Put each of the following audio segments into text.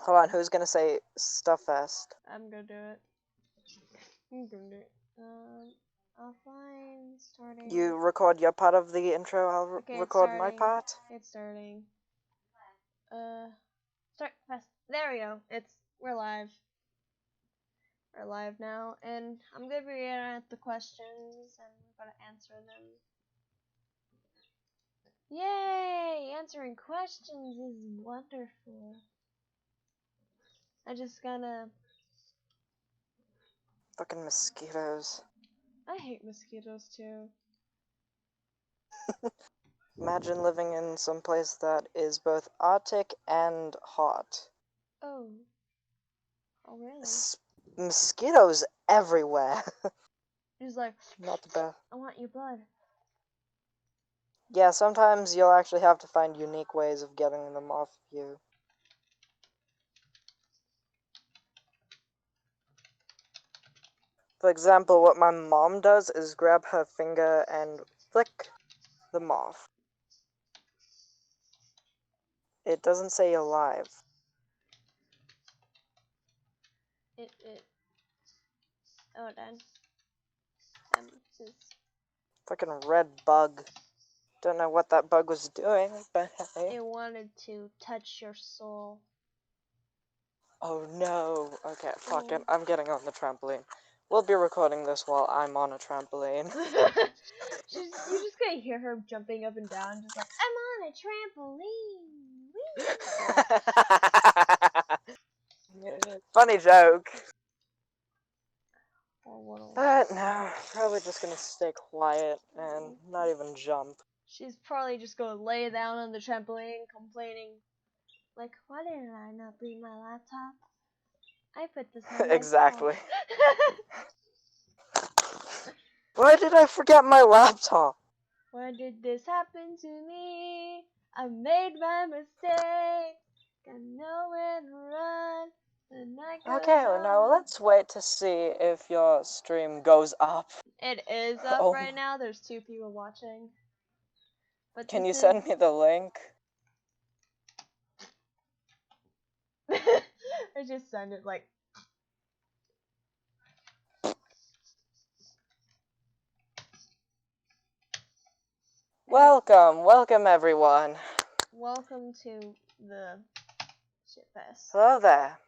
Hold on, who's gonna say stuff first? I'm gonna do it. I'll find starting. You record your part of the intro, I'll Okay, record my part. It's starting. Start fast. There we go. We're live. We're live now, and I'm gonna be reading out the questions, and we're gonna answer them. Yay! Answering questions is wonderful. I just gotta. Fucking mosquitoes. I hate mosquitoes too. Imagine living in some place that is both Arctic and hot. Oh. Oh really? Mosquitoes everywhere. He's like, Not the best. I want your blood. Yeah, sometimes you'll actually have to find unique ways of getting them off you. For example, what my mom does is grab her finger and flick them off. It doesn't say alive. Oh, done. Fucking red bug. Don't know what that bug was doing, but hey. It wanted to touch your soul. Oh no. Okay, fuck it. I'm getting on the trampoline. We'll be recording this while I'm on a trampoline. You're just gonna hear her jumping up and down, just like, I'm on a trampoline. Funny joke. Oh, But no, probably just gonna stay quiet and not even jump. She's probably just gonna lay down on the trampoline, complaining, like, why didn't I not bring my laptop? I put this on Exactly. Why did I forget my laptop? Why did this happen to me? I made my mistake. Got nowhere to run. Okay, well now let's wait to see if your stream goes up. It is up right now. There's 2 people watching. But can you send me the link? I just send it like. Welcome everyone. Welcome to the Shitfest. Hello there.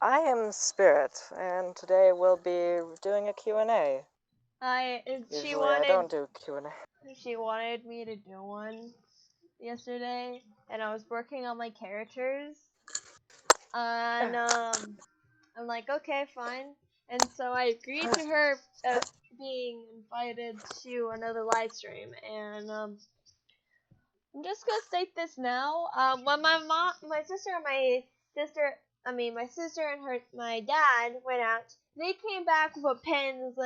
I am Spirit, and today we'll be doing a Q&A. Usually I don't do Q&A. She wanted me to do one yesterday, and I was working on my characters. And I'm like, okay, fine. And so I agreed to her being invited to another live stream, and I'm just gonna state this now. When my sister and my dad went out, they came back with pens.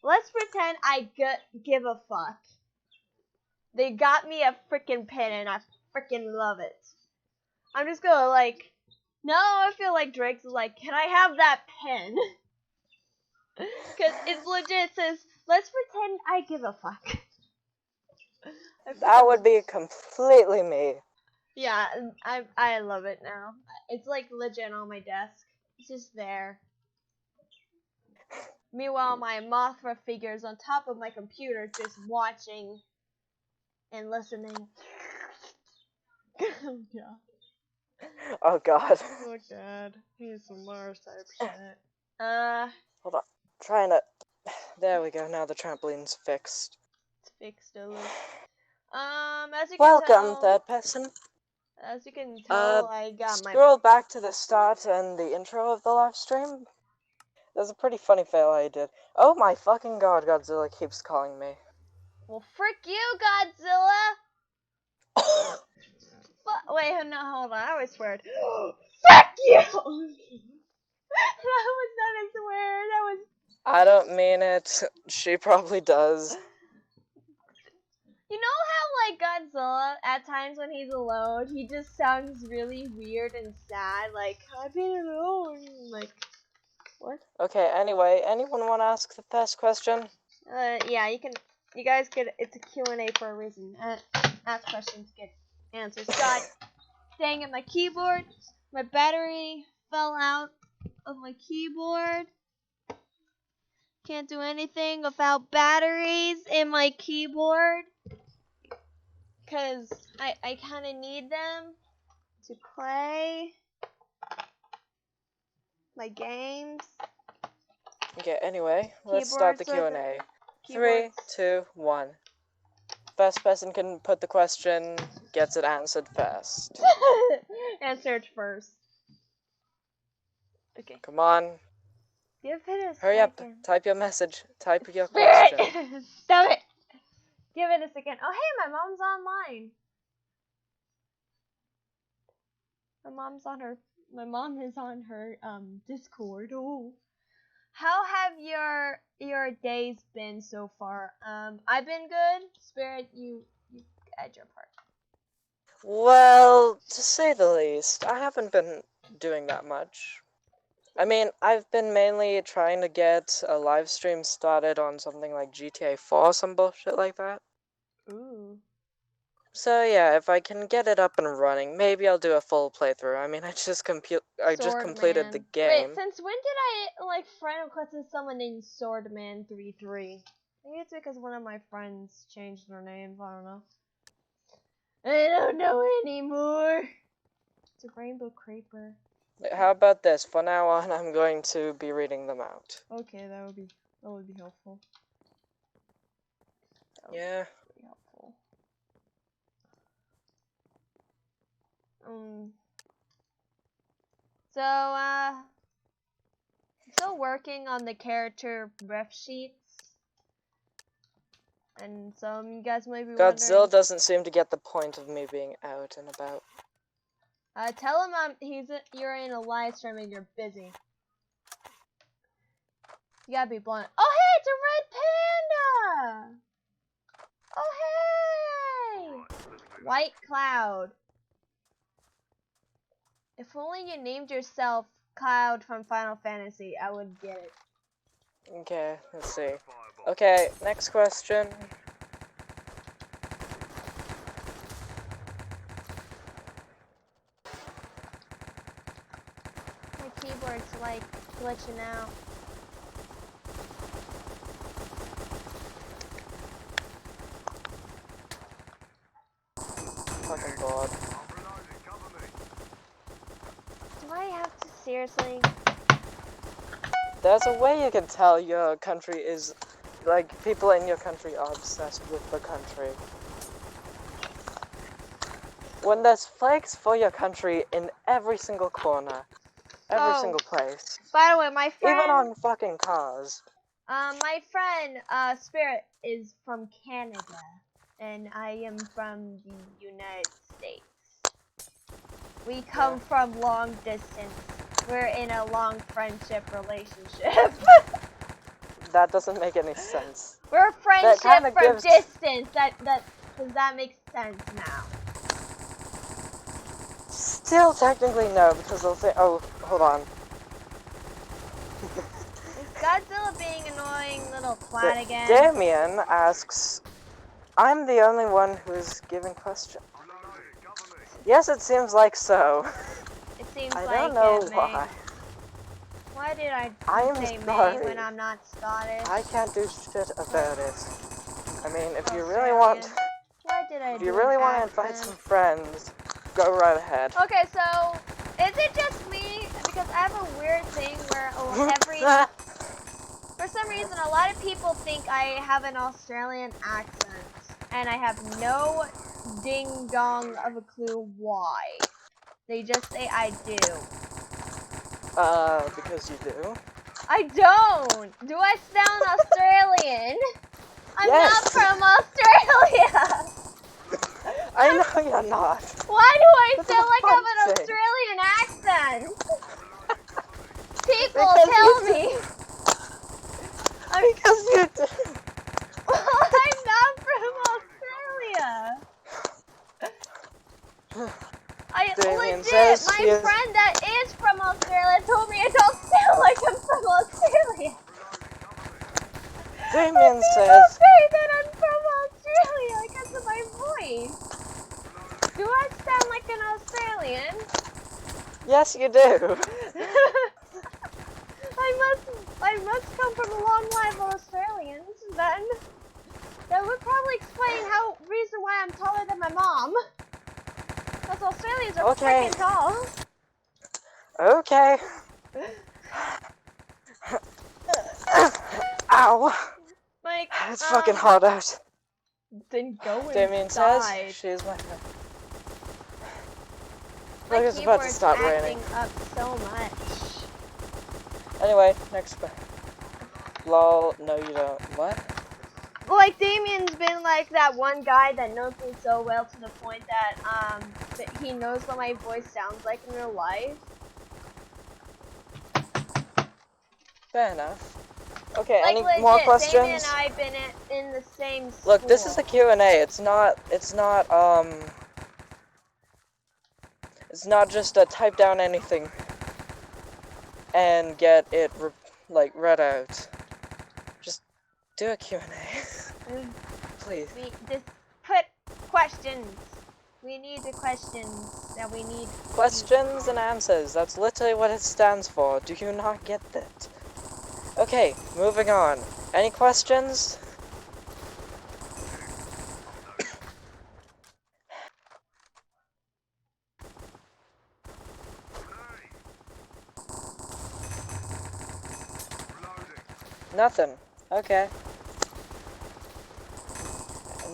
Let's pretend I give a fuck. They got me a freaking pen, and I freaking love it. I'm just gonna like. Now I feel like Drake's like, can I have that pen? Because it's legit says, let's pretend I give a fuck. That would be completely me. Yeah, I love it now. It's like legit on my desk. It's just there. Meanwhile, my Mothra figure is on top of my computer just watching and listening. Yeah. Oh god. Oh god. He's some Mars type shit. Hold on. Trying to... There we go, now the trampoline's fixed. It's fixed, as you can Welcome, tell, third person. As you can tell, I got scroll back to the start and the intro of the live stream. There's a pretty funny fail I did. Oh my fucking god, Godzilla keeps calling me. Well, frick you, Godzilla! Wait, no, hold on, I always swear. Frick you! That was not a swear, that was... I don't mean it. She probably does. You know how, like, Godzilla, at times when he's alone, he just sounds really weird and sad, like, I've been alone, like, what? Okay, anyway, anyone want to ask the first question? Yeah, you guys get, it's a Q&A for a reason. Ask questions, get answers. God dang it, my keyboard. My battery fell out of my keyboard. Can't do anything without batteries in my keyboard. Because I kind of need them to play my games. Okay, anyway, let's start the Q&A. 3, 2, 1. First person can put the question, gets it answered first. Answered first. Okay. Come on. Give it a Hurry second. up. Type your message. Type your question. Stop it. Give it a second. Oh, hey, my mom's online. My mom is on her Discord. Oh. How have your days been so far? I've been good. Spirit, you had your part. Well, to say the least, I haven't been doing that much. I mean, I've been mainly trying to get a live stream started on something like GTA 4, some bullshit like that. Ooh. So yeah, if I can get it up and running, maybe I'll do a full playthrough. I mean, I just completed the game. Wait, since when did I friend requested someone named Swordman33? Maybe it's because one of my friends changed their names. I don't know. I don't know anymore. It's a rainbow creeper. How about this? From now on, I'm going to be reading them out. Okay, that would be helpful. Yeah. Be helpful. So still working on the character ref sheets. And some you guys might be wondering. Godzilla doesn't seem to get the point of me being out and about. Tell him you're in a live stream and you're busy. You gotta be blunt. Oh hey, it's a red panda! Oh hey! White Cloud. If only you named yourself Cloud from Final Fantasy, I would get it. Okay, let's see. Okay, next question. My keyboard's like glitching out. Fucking bored. Do I have to seriously? There's a way you can tell your country is, like, people in your country are obsessed with the country. When there's flags for your country in every single corner, every single place. By the way, my friend... Even on fucking cars. My friend, Spirit, is from Canada, and I am from the United States. We come from long distance. We're in a long friendship relationship. That doesn't make any sense. We're friendship from distance. Does that make sense now? Still technically no, because they'll say, oh, hold on. Is Godzilla being annoying little twat again? Damien asks, I'm the only one who is giving questions. Yes, it seems like so. It seems I like don't know it, why. Why did I say sorry. May when I'm not Scottish? I can't do shit about it. I mean, if you really want... Why did I If you really want to invite some friends, go right ahead. Okay, so is it just me? Because I have a weird thing where for some reason a lot of people think I have an Australian accent, and I have no ding dong of a clue why. They just say I do. Because you do. I don't. Do I sound Australian? I'm not from Australia. I know you're not. Why do I sound like I have an Australian accent? People tell me. Because you do. I'm not from Australia. My friend that is from Australia told me I don't sound like I'm from Australia. Damien says... People say that I'm from Australia because of my voice. Do I sound like an Australian? Yes, you do? I must come from a long line of Australians, then. That would probably explain reason why I'm taller than my mom. Because Australians are Okay. freaking tall. Okay. Ow. Like, It's fucking hot out. Then go Damien says inside. she's my friend. My Look, it's about to keyboard's start acting raining. up so much. Anyway, next question. Lol, no you don't. What? Like, Damien's been like that one guy that knows me so well to the point that he knows what my voice sounds like in real life. Fair enough. Okay, Like, any legit, more Damien questions? and I have been in the same school. Look, this is the Q&A. It's not just a type down anything and get it read out. Just do a Q&A. Please. Just put questions. We need the questions that we need. Questions and answers. That's literally what it stands for. Do you not get that? Okay, moving on. Any questions? Nothing. Okay.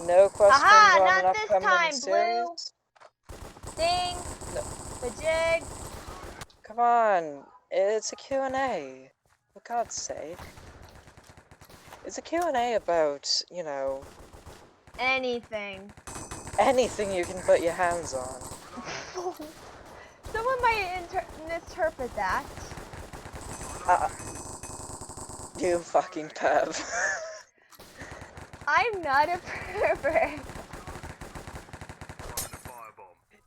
No questions Aha, on not an this upcoming time, series? Ding. No. The jig. Come on. It's a Q&A. For God's sake. It's a Q&A about, you know, Anything. anything you can put your hands on. Someone might misinterpret that. You fucking perv. I'm not a pervert.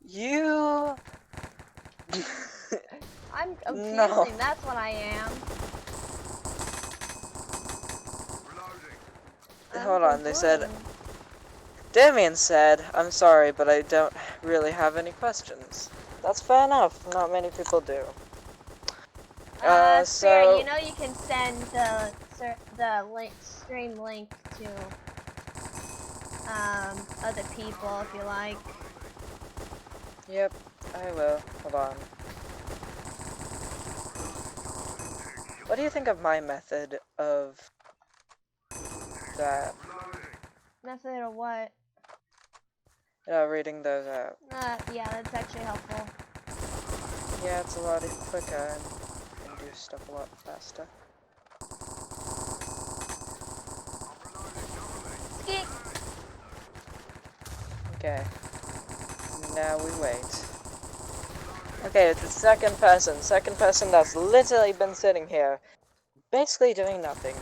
You... I'm confusing, No. that's what I am. Hold on, they said... Damien said, I'm sorry, but I don't really have any questions. That's fair enough, not many people do. Spirit, you know you can send the stream link to other people if you like. Yep, I will. Hold on. What do you think of my method of that? Method of what? Reading those out. Yeah, that's actually helpful. Yeah, it's a lot quicker and you can do stuff a lot faster. Ski. Okay. Now we wait. Okay, it's the second person. Second person that's literally been sitting here, basically doing nothing.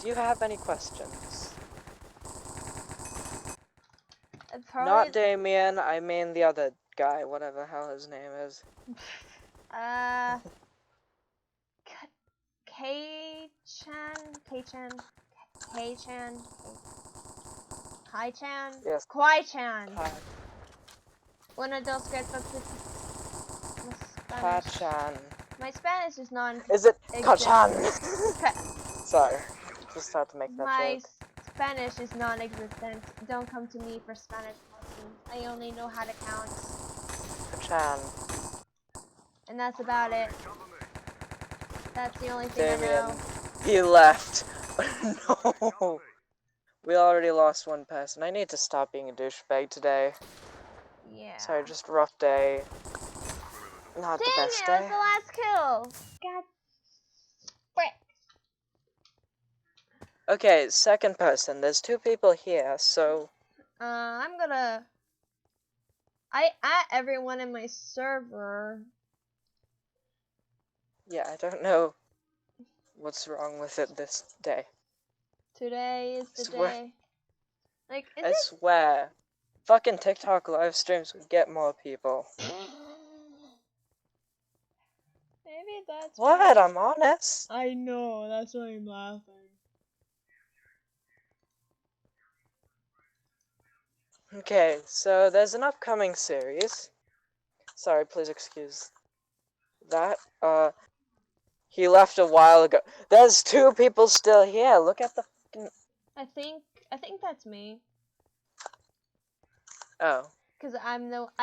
Do you have any questions? Not Damien, I mean the other guy, whatever the hell his name is. Kai-chan? Yes. Kwai-chan. Kai. One of those guys that's Ka-chan. My Spanish is Is it Ka-chan? Sorry, just had to make that My joke. Spanish is non-existent. Don't come to me for Spanish lessons. I only know how to count. Ka-chan. And that's about it. That's the only thing Damien. I know. He left. No. We already lost one person. I need to stop being a douchebag today. Yeah. Sorry, just a rough day. Not the best Dang it, day. that was the last kill. God. Frick. Okay, second person. There's two people here, so... I'm gonna... I at everyone in my server. Yeah, I don't know what's wrong with it this day. Today is the Swear. day. Like, is I it? swear. Fucking TikTok live streams would get more people. Maybe that's What? why. I'm honest. I know, that's why I'm laughing. Okay, so there's an upcoming series. Sorry, please excuse that. He left a while ago. There's 2 people still here. Look at the fucking... I think that's me. Oh. Cause I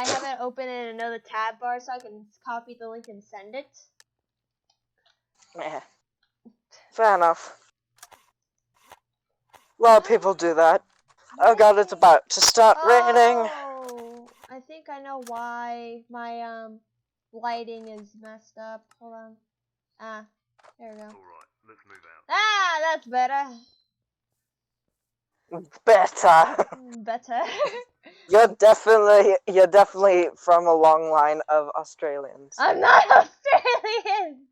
have it open in another tab bar so I can copy the link and send it. Yeah. Fair enough. A lot of people do that. Oh god, it's about to start raining. Oh, I think I know why my lighting is messed up. Hold on. Ah, there we go. Alright, let's move out. Ah, that's better. Better. Better. You're definitely from a long line of Australians. I'm not Australian.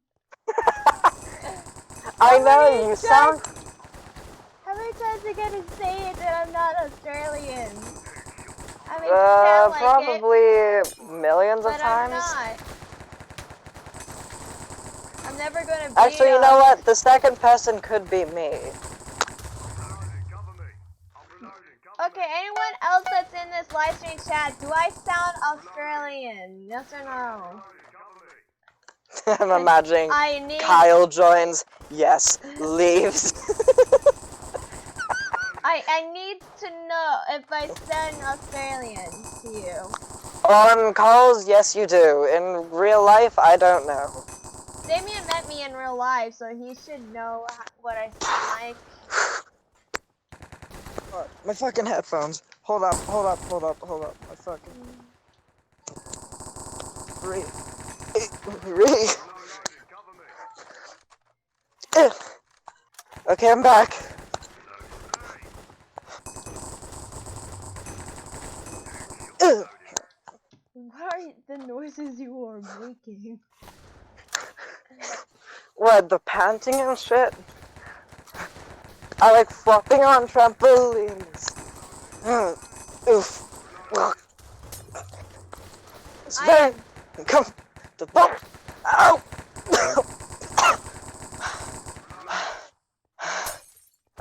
I know, you sound... How many times are you gonna say it that I'm not Australian? I mean, sound like probably millions of but I'm times. not. I'm never gonna be. Actually, you know what? The second person could be me. Reloading, cover me. I'm reloading, cover Okay, anyone else that's in this live stream chat, do I sound Australian? Yes or no? I'm imagining I need. Kyle joins. Yes, leaves. I need to know if I sound Australian to you. On calls, yes you do. In real life, I don't know. Damien met me in real life, so he should know what I sound like. My fucking headphones. Hold up. My fucking... Breathe. Okay, I'm back. What are the noises you are making? What, the panting and shit? I like flopping on trampolines. Oof. It's very comfortable. Ow!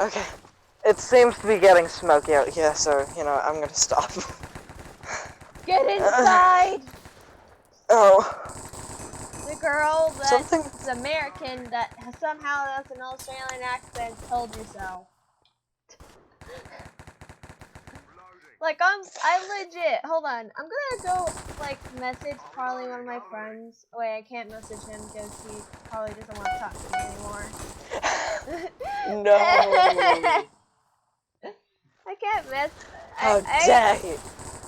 Okay. It seems to be getting smoky out here, so, you know, I'm gonna stop. Get inside! Oh. The girl that's Something... American that somehow has an Australian accent told you so. Like, I legit, hold on, I'm gonna go, like, message probably one of my friends. Wait, I can't message him because he probably doesn't want to talk to me anymore. No. I can't mess. How dare he?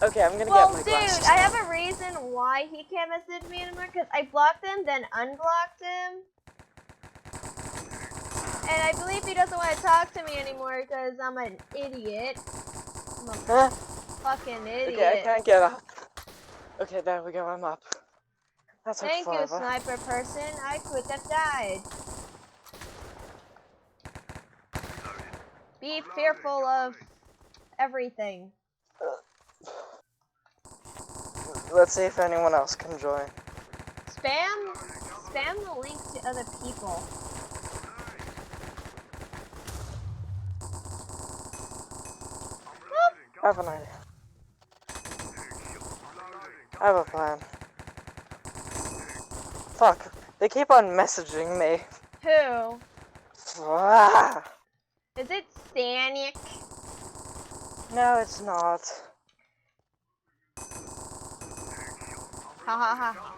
Okay, I'm gonna get my glasses. Dude, I have a reason why he can't message me anymore, because I blocked him, then unblocked him. And I believe he doesn't want to talk to me anymore because I'm an idiot. I'm a fucking idiot. Okay, I can't get up. Okay, there we go, I'm up. That's Thank you, forever. sniper person. I could have died. Be fearful of everything. Let's see if anyone else can join. Spam the link to other people. I have an idea. I have a plan. Fuck, they keep on messaging me. Who? Ah. Is it Stanik? No, it's not. Ha ha ha.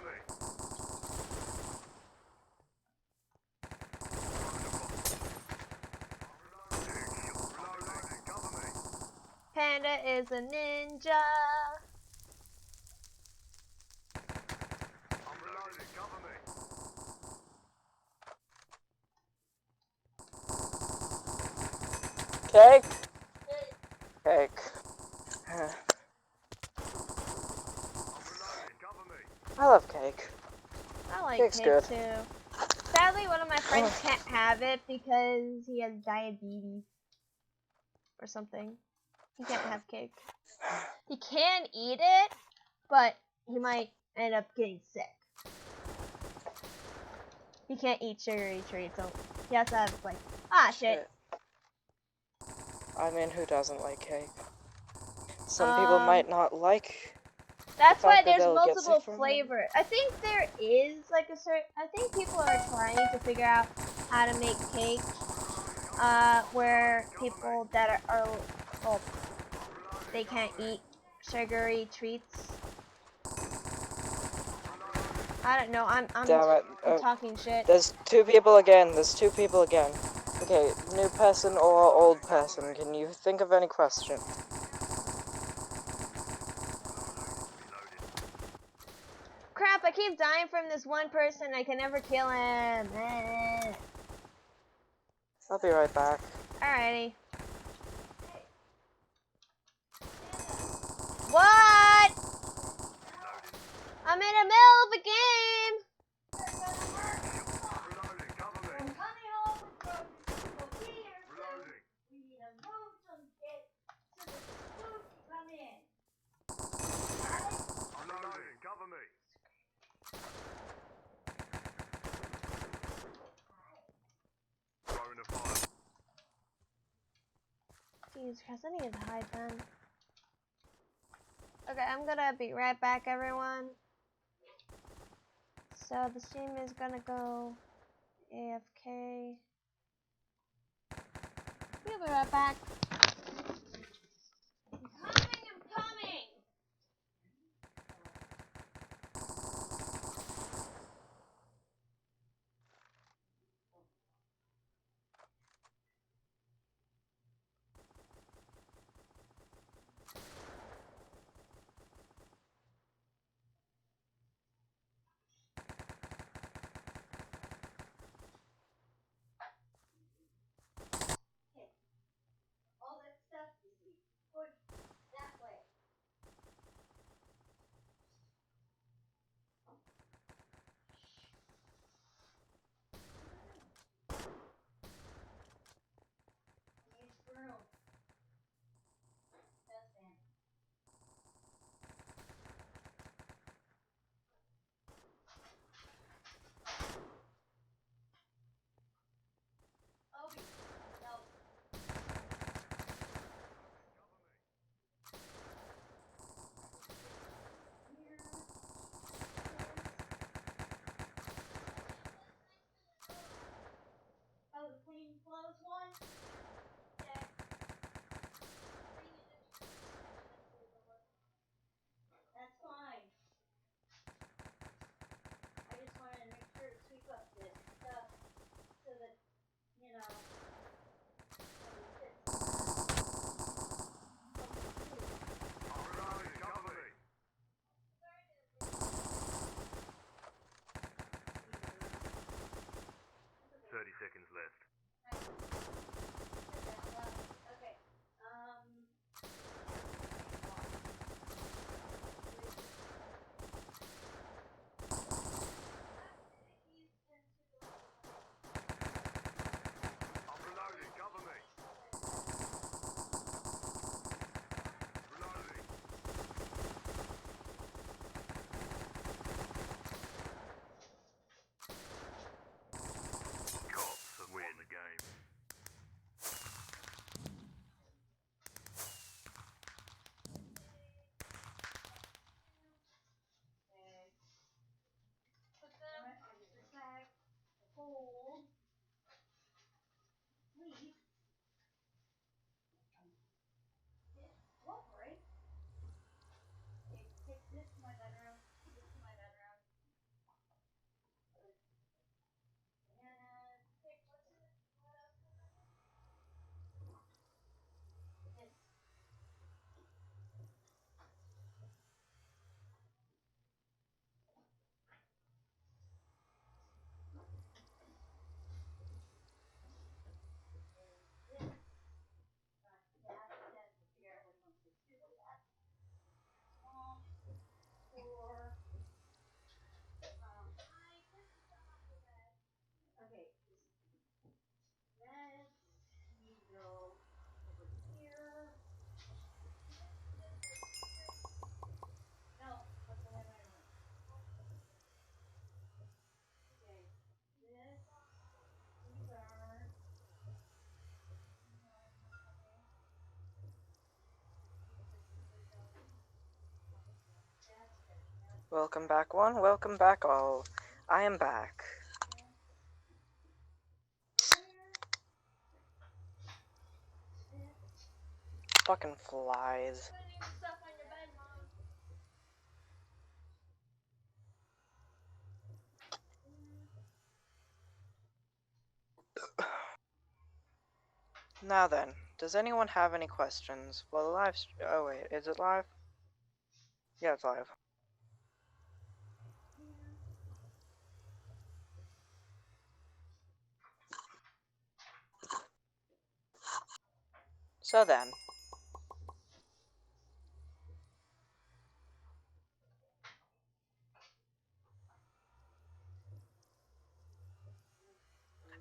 Panda is a ninja. Cake? Cake. I love cake. I like Cake's cake good. too. Sadly, one of my friends can't have it because he has diabetes or something. He can't have cake. He can eat it, but he might end up getting sick. He can't eat sugary treats, so he has to have like, shit. I mean, who doesn't like cake? Some people might not like That's The why fact that there's they'll get multiple sick from it. flavors. I think there is like a certain. I think people are trying to figure out how to make cake, where people that are well, they can't eat sugary treats. I don't know. I'm Damn it. talking shit. There's 2 people again. There's 2 people again. Okay, new person or old person? Can you think of any question? Crap! I keep dying from this one person. I can never kill him. Eh. I'll be right back. Alrighty. What? I'm in the middle of a game. Reloading, cover me. Reloading. Reloading, cover me. Throwing a fire. Jesus Christ, I need to hide then. Okay, I'm gonna be right back, everyone. So the stream is gonna go AFK. We'll be right back. I'm coming! All that stuff you see, put that way. Use broom. Dustpan. Obi, no. Oh, the clean clothes one? Okay. That's fine. I just wanted to make sure to sweep up this stuff so that, you know, nobody sits. Reloading, cover me. 30 seconds left. Okay. I'm reloading, cover me. Reloading. Cops have won the game. Welcome back one, welcome back all. I am back. Fucking flies. Putting stuff on your bed, Mom. Now then, does anyone have any questions? Well, the live. Oh wait, is it live? Yeah, it's live. So then.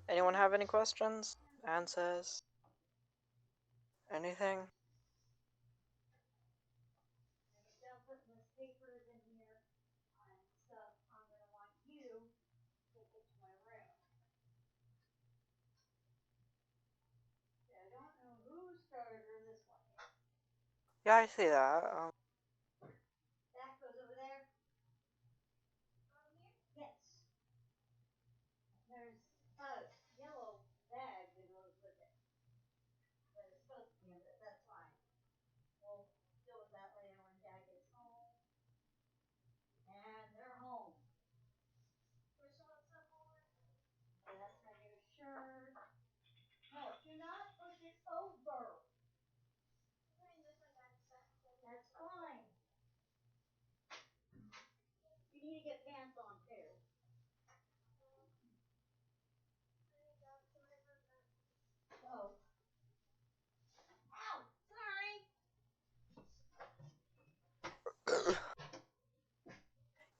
Anyone have any questions? Answers? Anything? Yeah, I see that.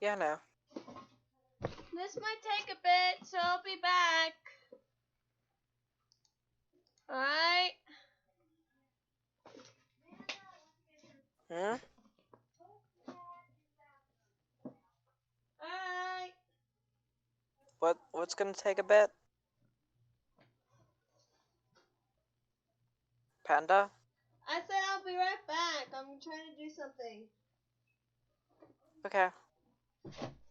Yeah, no. This might take a bit, so I'll be back. Alright? Hmm? Alright. What's gonna take a bit? Panda? I said I'll be right back. I'm trying to do something. Okay.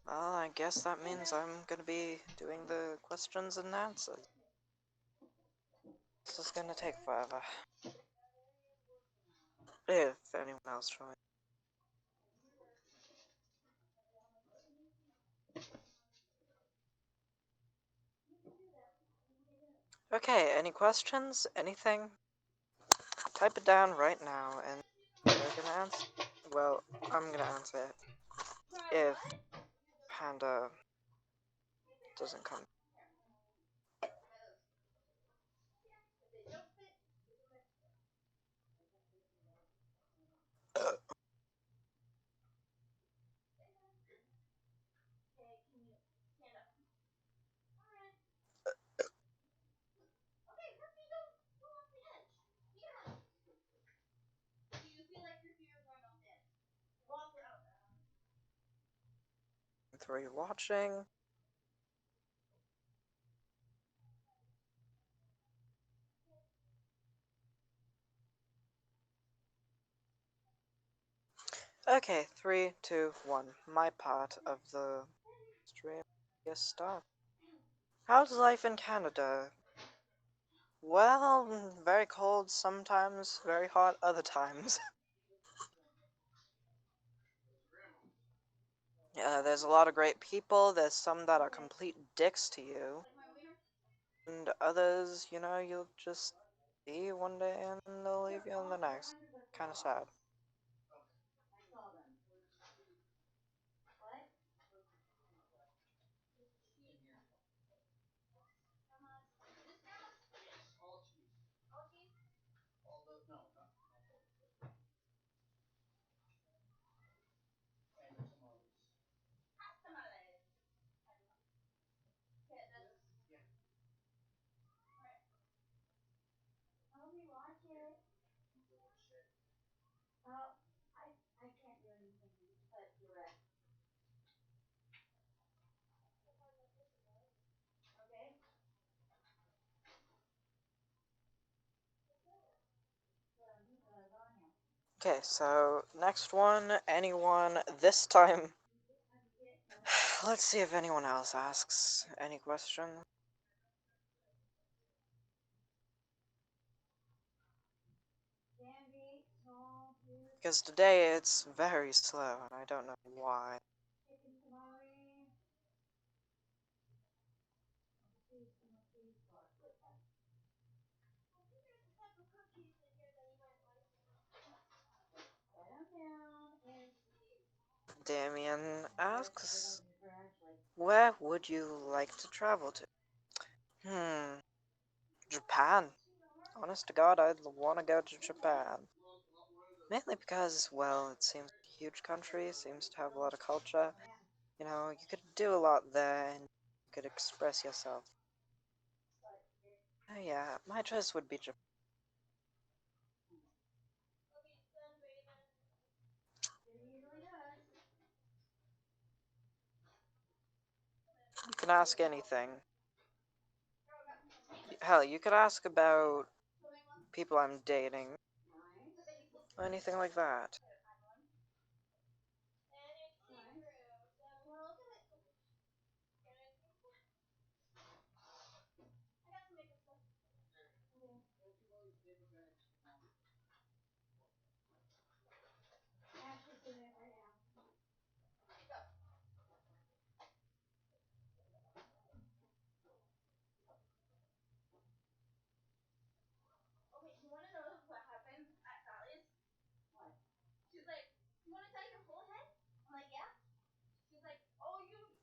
Well, I guess that means I'm gonna be doing the questions and answers. This is gonna take forever. If anyone else joins. Okay, any questions? Anything? Type it down right now and we're gonna answer. Well, I'm gonna answer it if Panda doesn't come. 3 watching. Okay, 3, 2, 1. My part of the stream. Yes, start. How's life in Canada? Well, very cold sometimes, very hot other times. There's a lot of great people. There's some that are complete dicks to you. And others, you know, you'll just see one day and they'll leave you on the next. Kind of sad. Okay, so next one, anyone, this time let's see if anyone else asks any question. Because today it's very slow, and I don't know why. Damien asks, where would you like to travel to? Japan. Honest to God, I'd want to go to Japan. Mainly because, well, it seems a huge country, seems to have a lot of culture. You know, you could do a lot there, and you could express yourself. Yeah, my choice would be Japan. You can ask anything. Hell, you could ask about people I'm dating, or anything like that.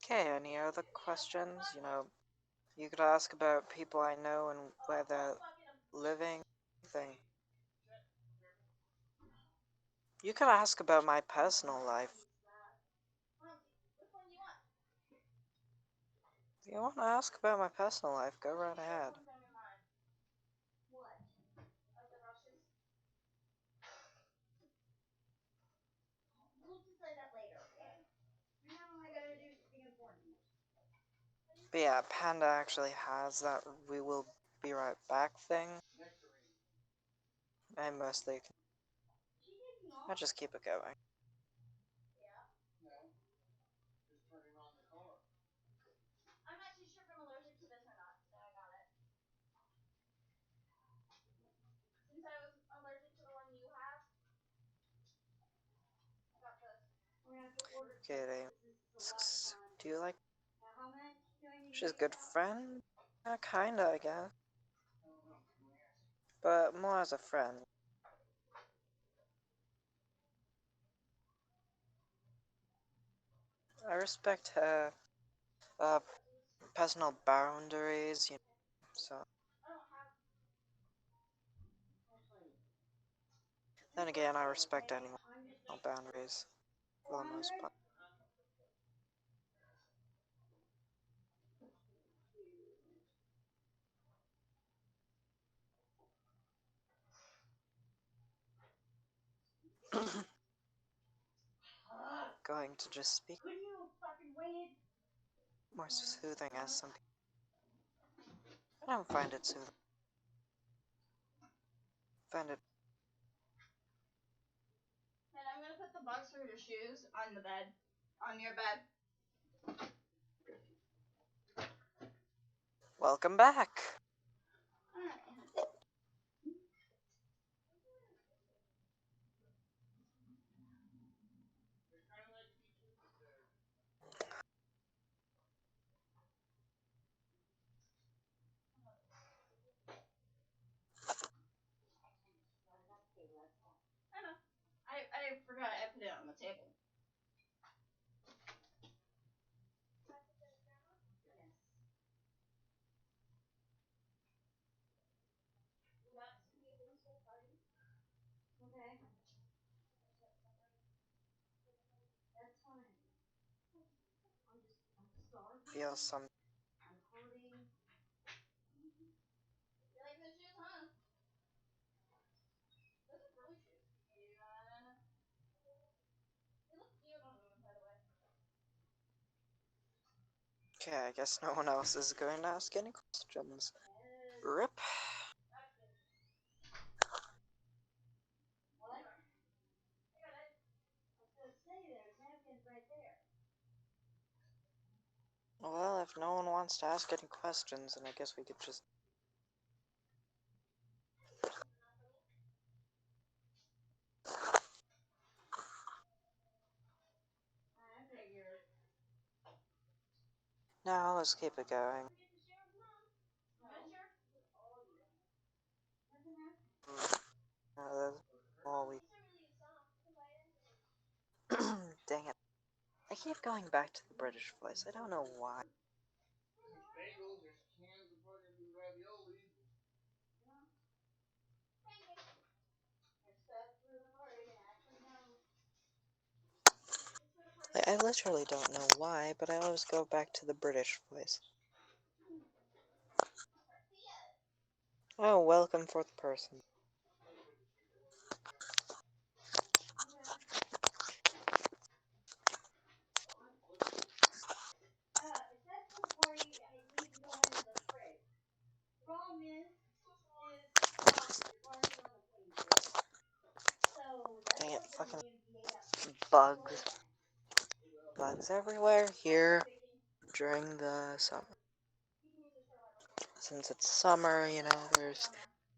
Okay, any other questions? You know, you could ask about people I know and where they're living. Thing. You could ask about my personal life. If you want to ask about my personal life, go right ahead. But yeah, Panda actually has that we will be right back thing. I mostly, I just keep it going. Okay, they asks, do you like? She's a good friend? Kinda, I guess. But more as a friend. I respect her personal boundaries, you know, so. Then again, I respect anyone's personal boundaries for the most part. Going to just speak more soothing as some people. I don't find it soothing. I find it. And I'm gonna put the box for your shoes on the bed. On your bed. Welcome back. I know. I forgot I put it on the table. Okay. That's fine. Feel some. I'm holding. You like the shoes, huh? Those are really shoes. Yeah. They look cute on them, by the way. Okay, I guess no one else is going to ask any questions. Rip. What? I was gonna say there's napkins right there. Well, if no one wants to ask any questions, then I guess we could just... No, let's keep it going. That's all we... Dang it. I keep going back to the British voice. I don't know why. Bagels, there's cans of fucking ravioli. Like, I literally don't know why, but I always go back to the British voice. Oh, welcome, fourth person. Dang it, fucking bugs. Bugs everywhere here during the summer. Since it's summer, you know, there's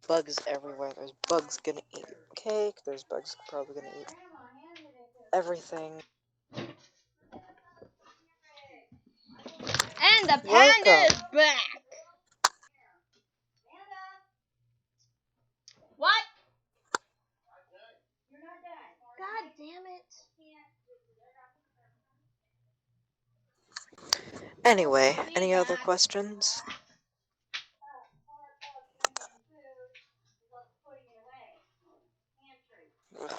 bugs everywhere. There's bugs gonna eat your cake. There's bugs probably gonna eat everything. And the panda Welcome. is back. What? God damn it. Anyway, any other questions? Ugh,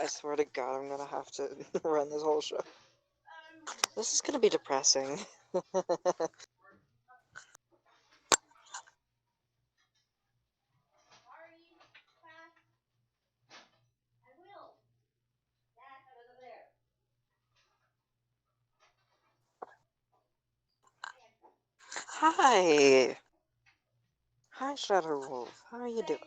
I swear to God, I'm gonna have to run this whole show. This is gonna be depressing. Hi! Hi, Shadow Wolf. How are you doing?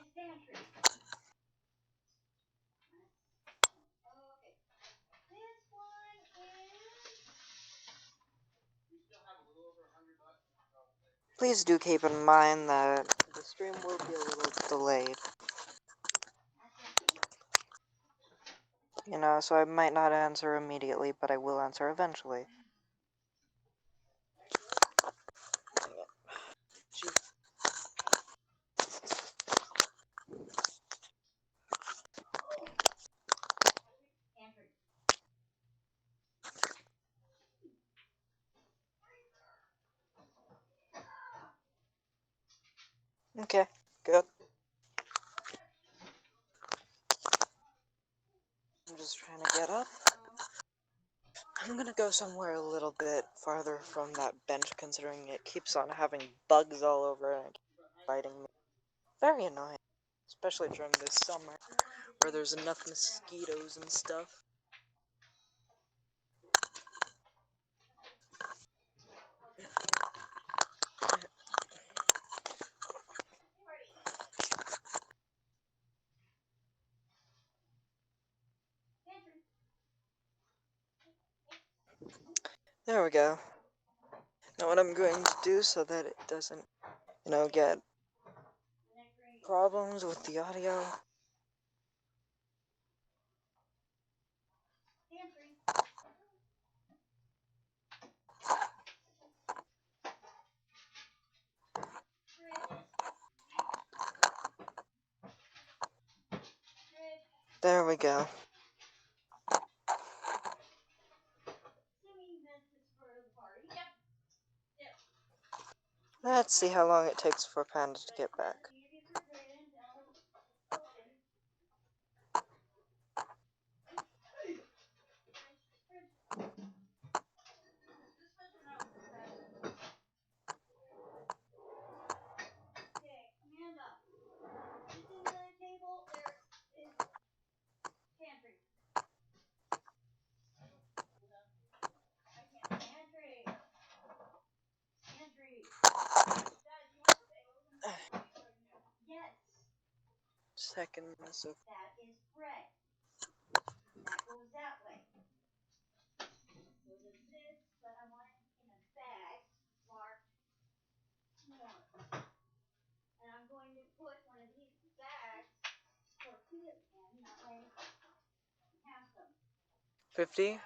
Please do keep in mind that the stream will be a little delayed. You know, so I might not answer immediately, but I will answer eventually. Okay, good. I'm just trying to get up. I'm gonna go somewhere a little bit farther from that bench, considering it keeps on having bugs all over and biting me. Very annoying. Especially during this summer, where there's enough mosquitoes and stuff. There we go. Now what I'm going to do so that it doesn't, you know, get problems with the audio. There we go. Let's see how long it takes for Panda to get back. Seconds of... 50.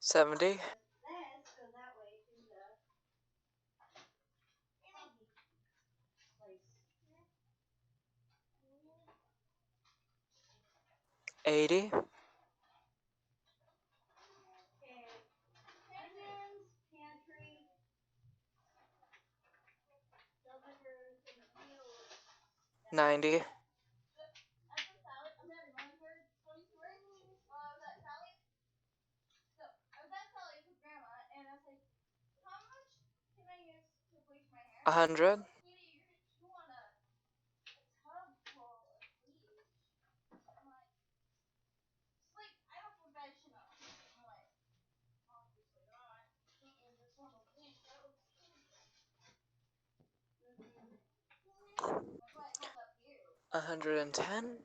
70. 80. 90. 100. 110.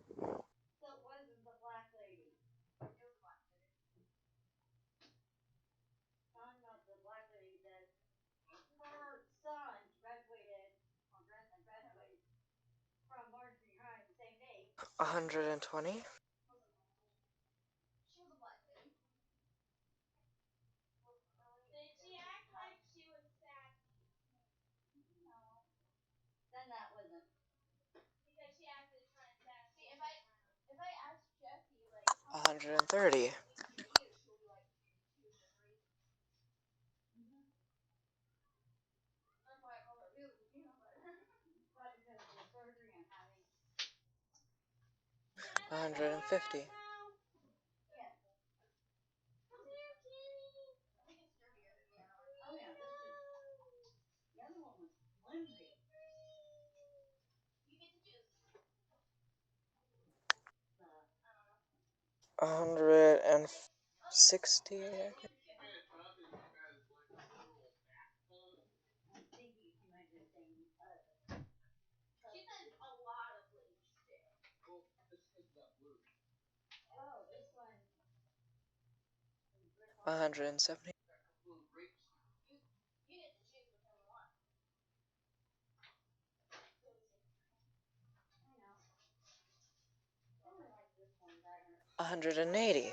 120. 130. 150. 160. I think. 170. 180.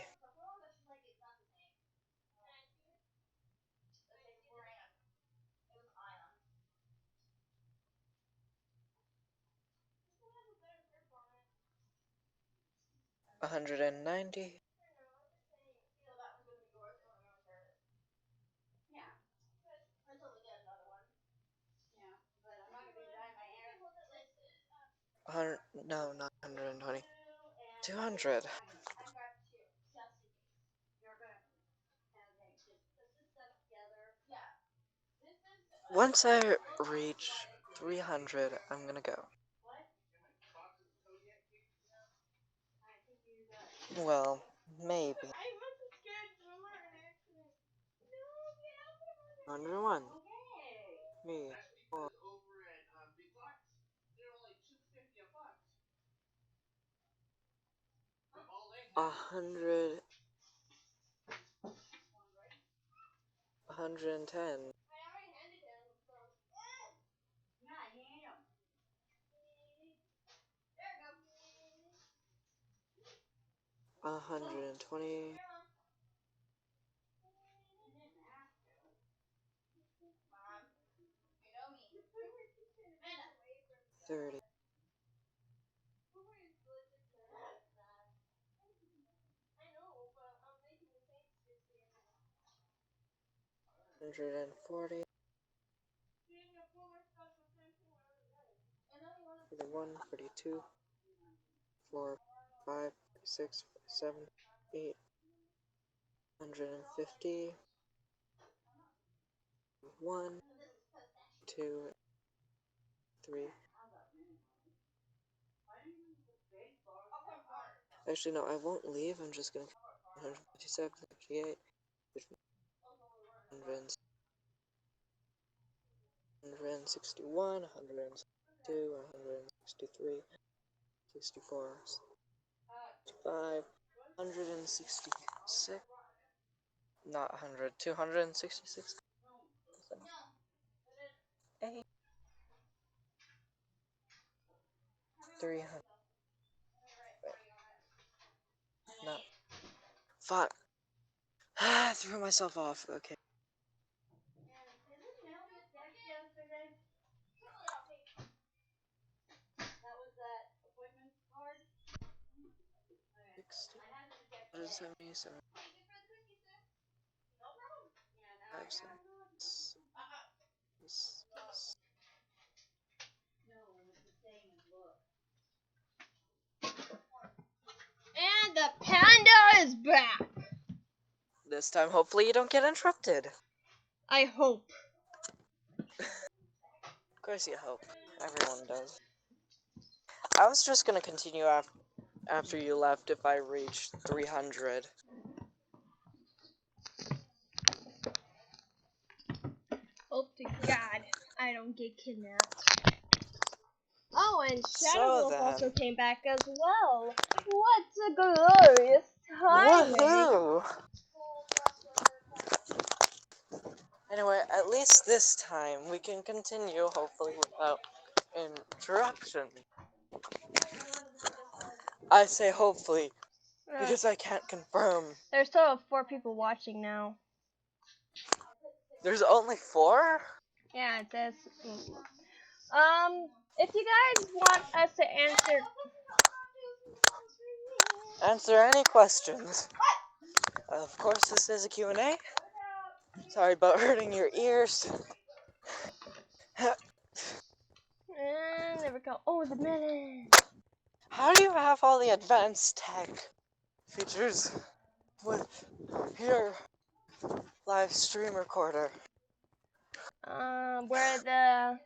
190. 100. No, not 120. 200. Once I reach 300, I'm gonna go. Well, maybe. 101. Me. 100. 110. 120. 30. 140. 41. 42. 4. 5. 6. 7. 8. 150. 1. 2. 3. Actually, no, I won't leave. I'm just gonna 157, 58, 161, 162, 162, 163, 64, 65, 166, not 100, 266, 8, 300, no, fuck, I threw myself off, okay. Sixty, 177, 5, 7, 6, And the panda is back. This time, hopefully you don't get interrupted. I hope. Of course you hope. Everyone does. I was just gonna continue after you left if I reached 300. Hope to God I don't get kidnapped. Oh, and Shadow So Wolf then. also came back as well. What a glorious timing! Woohoo! Anyway, at least this time we can continue, hopefully without interruption. I say hopefully, because I can't confirm. There's still 4 people watching now. There's only 4? Yeah, it says. If you guys want us to Answer any questions. Of course, this is a Q&A. Sorry about hurting your ears. And there we go. Oh, the melon. How do you have all the advanced tech features with your live stream recorder? Where the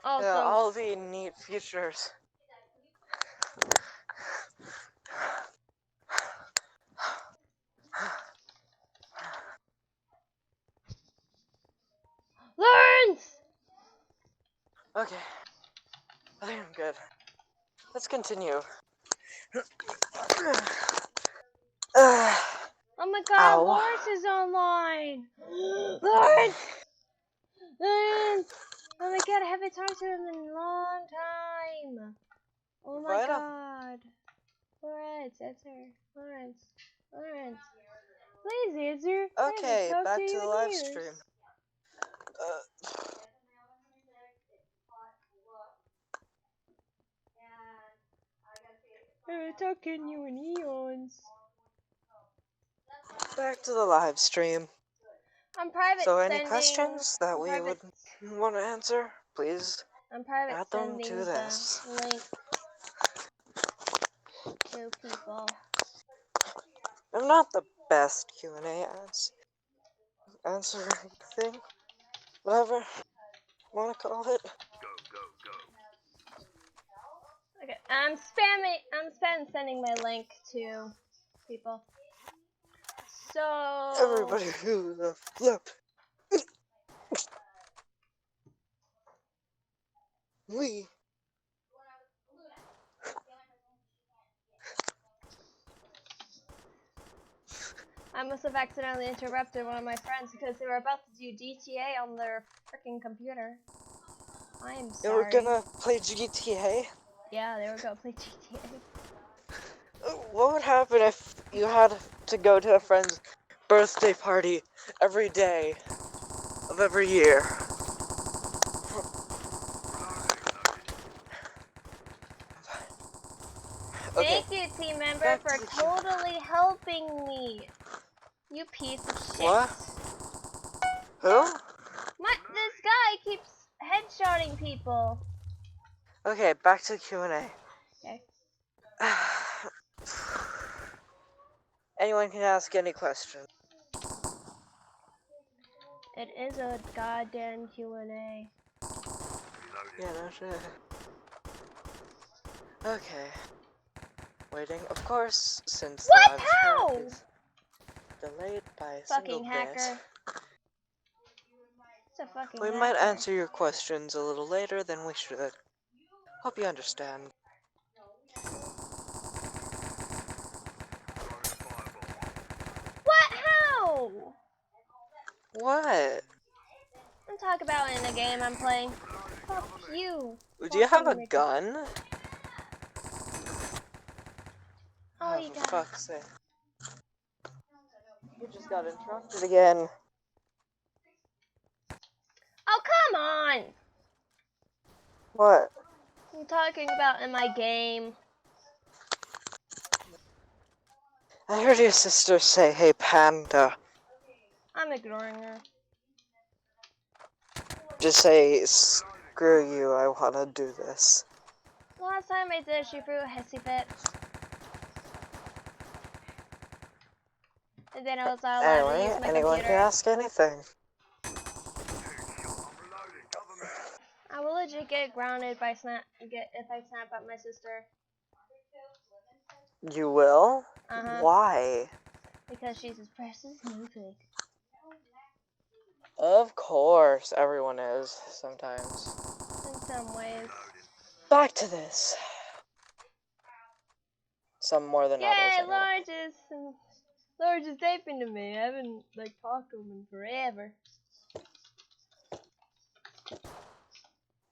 also Yeah, all the neat features. Lawrence. Okay, I think I'm good. Let's continue. Oh my God, Ow. Lawrence is online. Lawrence. Lawrence. Oh my God, I haven't talked to him in a long time. Oh my Right up. God. Lawrence, answer. Lawrence. Lawrence. Please answer. I haven't Okay, talked back to to you the in live years. stream. I haven't talked to you in eons. Back to the live stream. I'm private So any sending. questions that we private- would want to answer, please I'm private add them sending to this. the link to people. I'm not the best Q&A answer thing, whatever you want to call it. Go, go, go. Okay, I'm spam sending my link to people. So Everybody who the flip. We. I must have accidentally interrupted one of my friends because they were about to do GTA on their freaking computer. I'm They were sorry. gonna play GTA. Yeah, they were gonna play GTA. What would happen if you had to go to a friend's birthday party every day of every year? Okay, Thank you, team member, back for to the totally helping me. You piece of shit. What? Who? This guy keeps headshotting people. Okay, back to the Q&A. Okay. Anyone can ask any question. It is a goddamn Q&A. Yeah, no shit. Okay. Waiting, of course, since What? the live How? chat is delayed by a Fucking single hacker. bit. It's a fucking We might nightmare. answer your questions a little later than we should. Hope you understand. What? How? What? I'm talking about in the game I'm playing. Fuck you. Do you have a fucking Mickey. gun? Oh, you for got it. fuck's sake. You just got interrupted again. Oh, come on! What? I'm talking about in my game. I heard your sister say, "Hey, Panda." I'm ignoring her. Just say, "Screw you, I wanna do this." Last time I did, she threw a hissy fit. And then I was not allowed to use Anyway, my anyone computer. can ask anything. I will legit get grounded by if I snap at my sister. You will? Uh-huh. Why? Because she's as precious as music. Of course, everyone is, sometimes. In some ways. Back to this. Some more than others, Yay, anyway. Large is taping to me. I haven't talked to him in forever.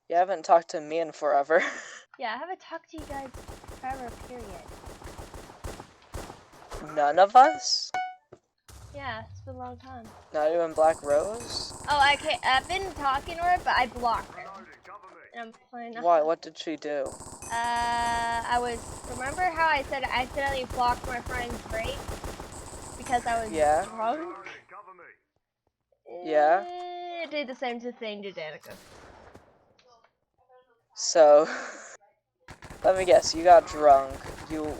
You haven't talked to me in forever. Yeah, I haven't talked to you guys forever, period. None of us? Yeah, it's been a long time. Not even Black Rose? Oh, I've been talking to her, but I blocked her. And I'm playing. Why? What did she do? Remember how I said I accidentally blocked my friend's break? Because I was drunk? Yeah. I did the same thing to Danica. So, let me guess, you got drunk, you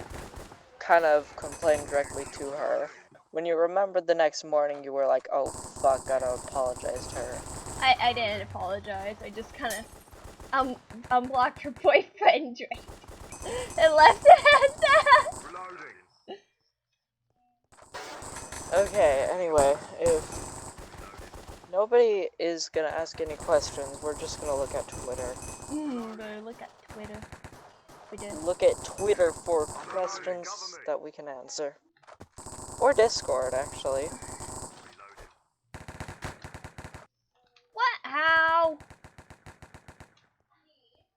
kind of complained directly to her. When you remembered the next morning, you were like, "Oh fuck, gotta apologize to her." I didn't apologize, I just kind of unblocked her boyfriend and left it at that. Okay, anyway, if nobody is gonna ask any questions, we're just gonna look at Twitter. Better look at Twitter. We did. Look at Twitter for questions that we can answer. Or Discord, actually. What? How?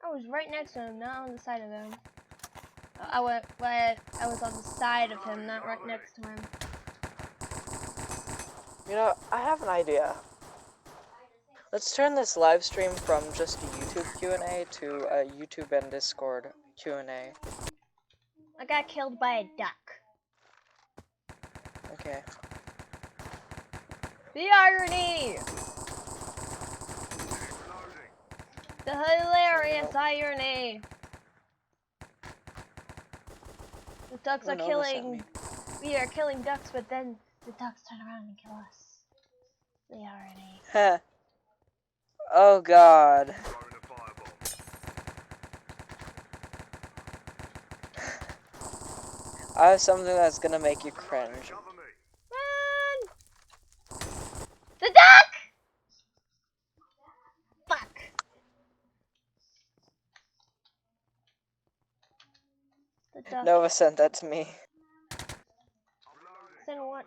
I was right next to him, not on the side of him. I was on the side of him, not right next to him. You know, I have an idea. Let's turn this live stream from just a YouTube Q&A to a YouTube and Discord Q&A. I got killed by a duck. Okay. The irony! The hilarious irony! The ducks are killing. We are killing ducks, but then the ducks turn around and kill us. The irony. Heh. Oh god. I have something that's gonna make you cringe. Run! The duck! Fuck. The duck. Nova sent that to me. Send what?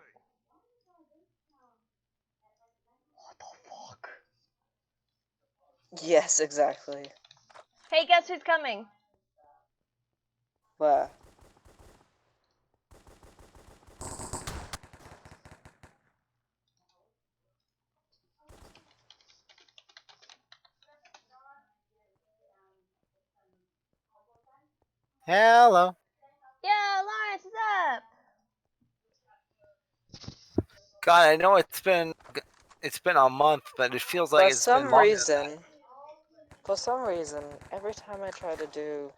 What the fuck? Yes, exactly. Hey, guess who's coming? What? Hello. Yo, Lawrence, what's up? God, I know it's been a month, but it feels like it's been longer than that. For some reason, every time I try to do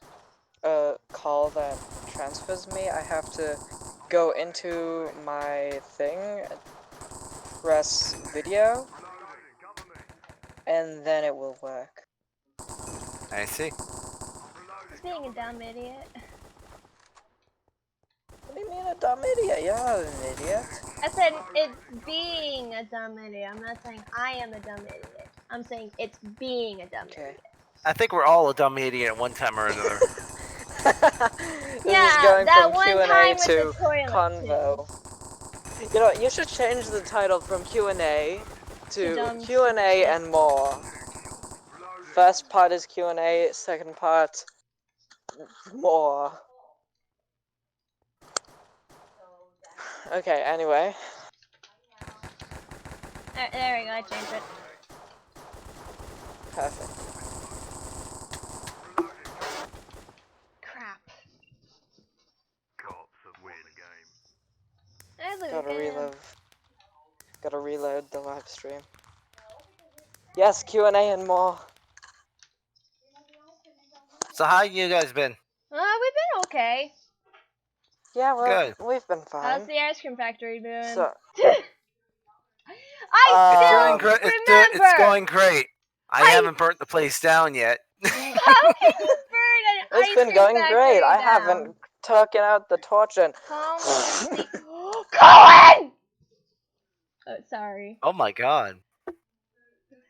a call that transfers me, I have to go into my thing, press video, and then it will work. I see. He's being a dumb idiot. What do you mean a dumb idiot? You're not an idiot. I said it's being a dumb idiot. I'm not saying I am a dumb idiot. I'm saying it's being a dumb Okay. idiot. I think we're all a dumb idiot at one time or another. This Yeah, is going that from one Q&A time with to the toilet convo. You know, you should change the title from Q&A to dumb, Q&A stupid shit. and more. First part is Q&A, second part, more. Okay, anyway. There we go, I changed it. Perfect. Crap. Cops have win the game. There's a Gotta good- reload. Gotta reload the live stream. Yes, Q&A and more. So how you guys been? We've been okay. Yeah, well, Good. we've been How's fine. the ice cream factory doing? So, I It's still doing great. remember. It's going great. I haven't burnt the place down yet. How can you burn an it's ice been cream going factory great. I down? haven't taken out the torch and... Cohen! Oh, sorry. Oh my god.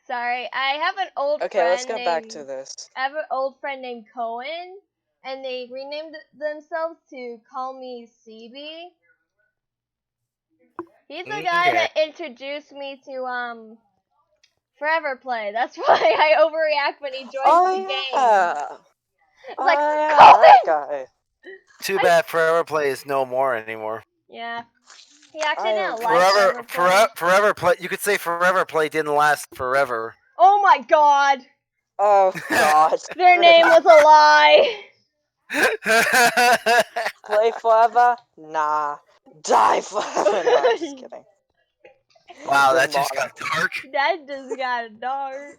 Sorry. I have an old Okay, friend let's go named... back to this. I have an old friend named Cohen, and they renamed themselves to Call Me CB. He's the guy Okay. that introduced me to Forever Play. That's why I overreact when he joins the game. Yeah. It's like, yeah, Cohen! that guy. Too bad Forever Play is no more anymore. Yeah. He actually I didn't am like Forever Play. Forever Play. You could say Forever Play didn't last forever. Oh my god! Oh, God. Their name was a lie! Play forever? Nah. Die forever? No, I'm just kidding. Wow, Good that just motto. got dark. That just got dark.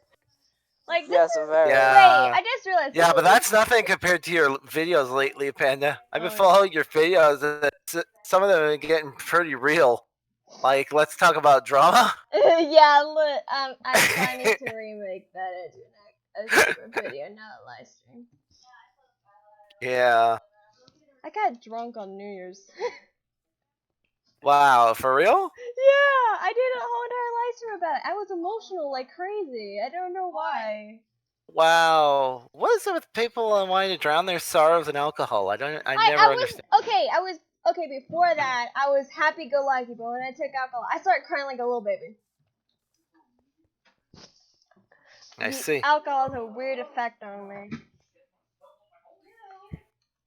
Like, this Yes, is... very. Yeah. Wait, I just realized. Yeah, this but is- that's nothing compared to your videos lately, Panda. I've been Oh, following your videos, and some of them are getting pretty real. Like, let's talk about drama. yeah, look, I planning to remake that into a separate video, not a live stream. Yeah. I got drunk on New Year's. Wow, for real? Yeah, I did a whole entire live stream about it. I was emotional like crazy. I don't know why. Wow. What is it with people wanting to drown their sorrows in alcohol? I never understand. Okay, before that, I was happy-go-lucky, but when I took alcohol, I started crying like a little baby. I see. Alcohol has a weird effect on me.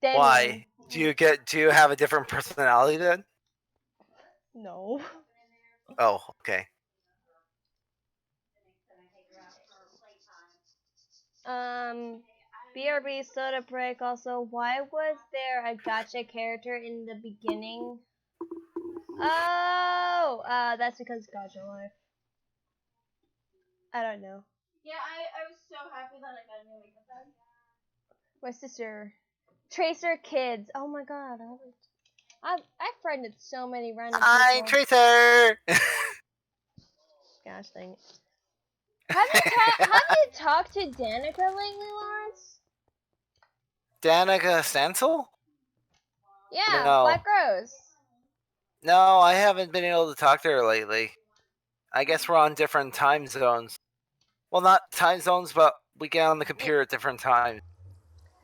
Damn. Why? Do you have a different personality then? No. Oh, okay. BRB Soda Break also, why was there a gotcha character in the beginning? Oh, that's because Gotcha Life. I don't know. Yeah, I was so happy that I got a new makeup bag. My sister. Tracer Kids. Oh my god. I've friended so many random I'm people. Tracer! Gosh dang it. Have you talked to Danica lately, Lawrence? Danica Stancil? Yeah, No. Black Rose. No, I haven't been able to talk to her lately. I guess we're on different time zones. Well, not time zones, but we get on the computer at different times.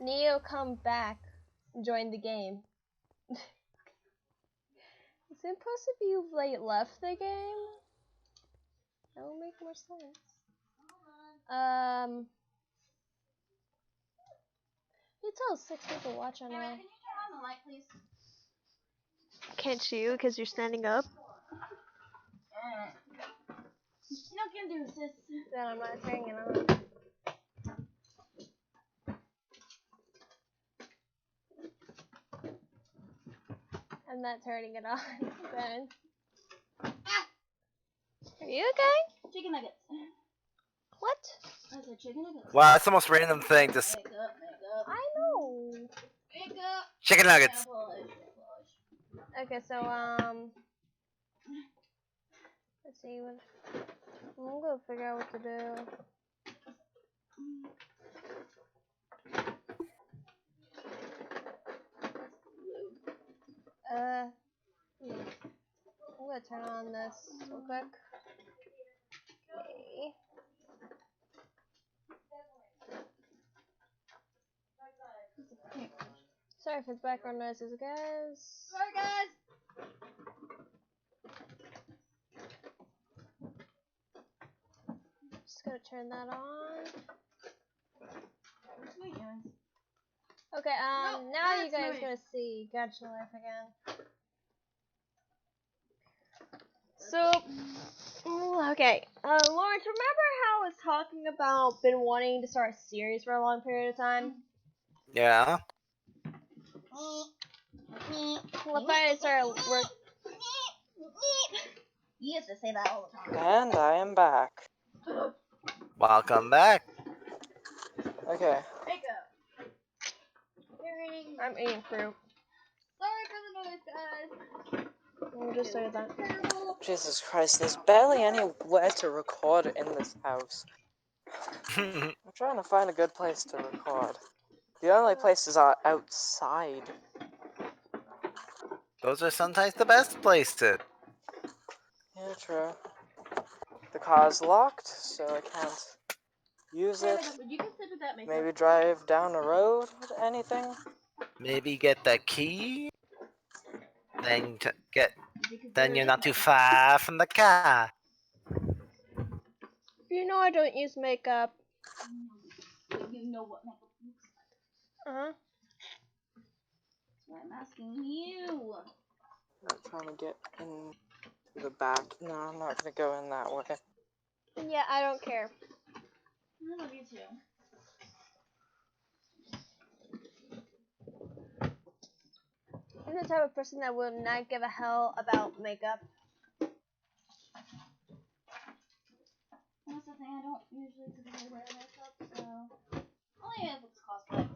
Neo, come back. Join the game. Is it possible you've like left the game? That will make more sense. You tell 6 people watch on Hey, now. can you turn on the light, please? Can't you? Because you're standing up. No can do, sis. Then I'm not turning it on. I'm not turning it on. Then. Are you okay? Chicken nuggets. What? I said chicken nuggets. Wow, that's the most random thing to say. Makeup. I know. Makeup. Chicken nuggets. Okay, so let's see. I'm gonna figure out what to do. I'm gonna turn on this real quick. Okay. Sorry for the background noises, guys. Sorry, guys. Just gonna turn that on. Sweet guys. Okay, No, now you that's guys nice. gonna see Gacha Life again. So, okay, Lawrence, remember how I was talking about been wanting to start a series for a long period of time? Yeah. Well, if I started work. He used to say that all the time. And I am back. Welcome back. Okay. Wake up. Hearing. I'm eating fruit. Sorry for the noise, guys. I'll just say that. Terrible. Jesus Christ, there's barely anywhere to record in this house. I'm trying to find a good place to record. The only places are outside. Those are sometimes the best places. Yeah, true. The car's locked, so I can't use Hey, it. wake up. Would you consider that makeup? Maybe drive down the road with anything. Maybe get the key. Then Would you consider Then you're this not too makeup? far from the car. You know I don't use makeup. But you know what makeup looks like. Uh-huh. That's why I'm asking you. I'm trying to get in the back. No, I'm not gonna go in that way. Yeah, I don't care. I love you too. I'm the type of person that will not give a hell about makeup. That's the thing, I don't usually typically wear makeup, so. Only if it's cosplay.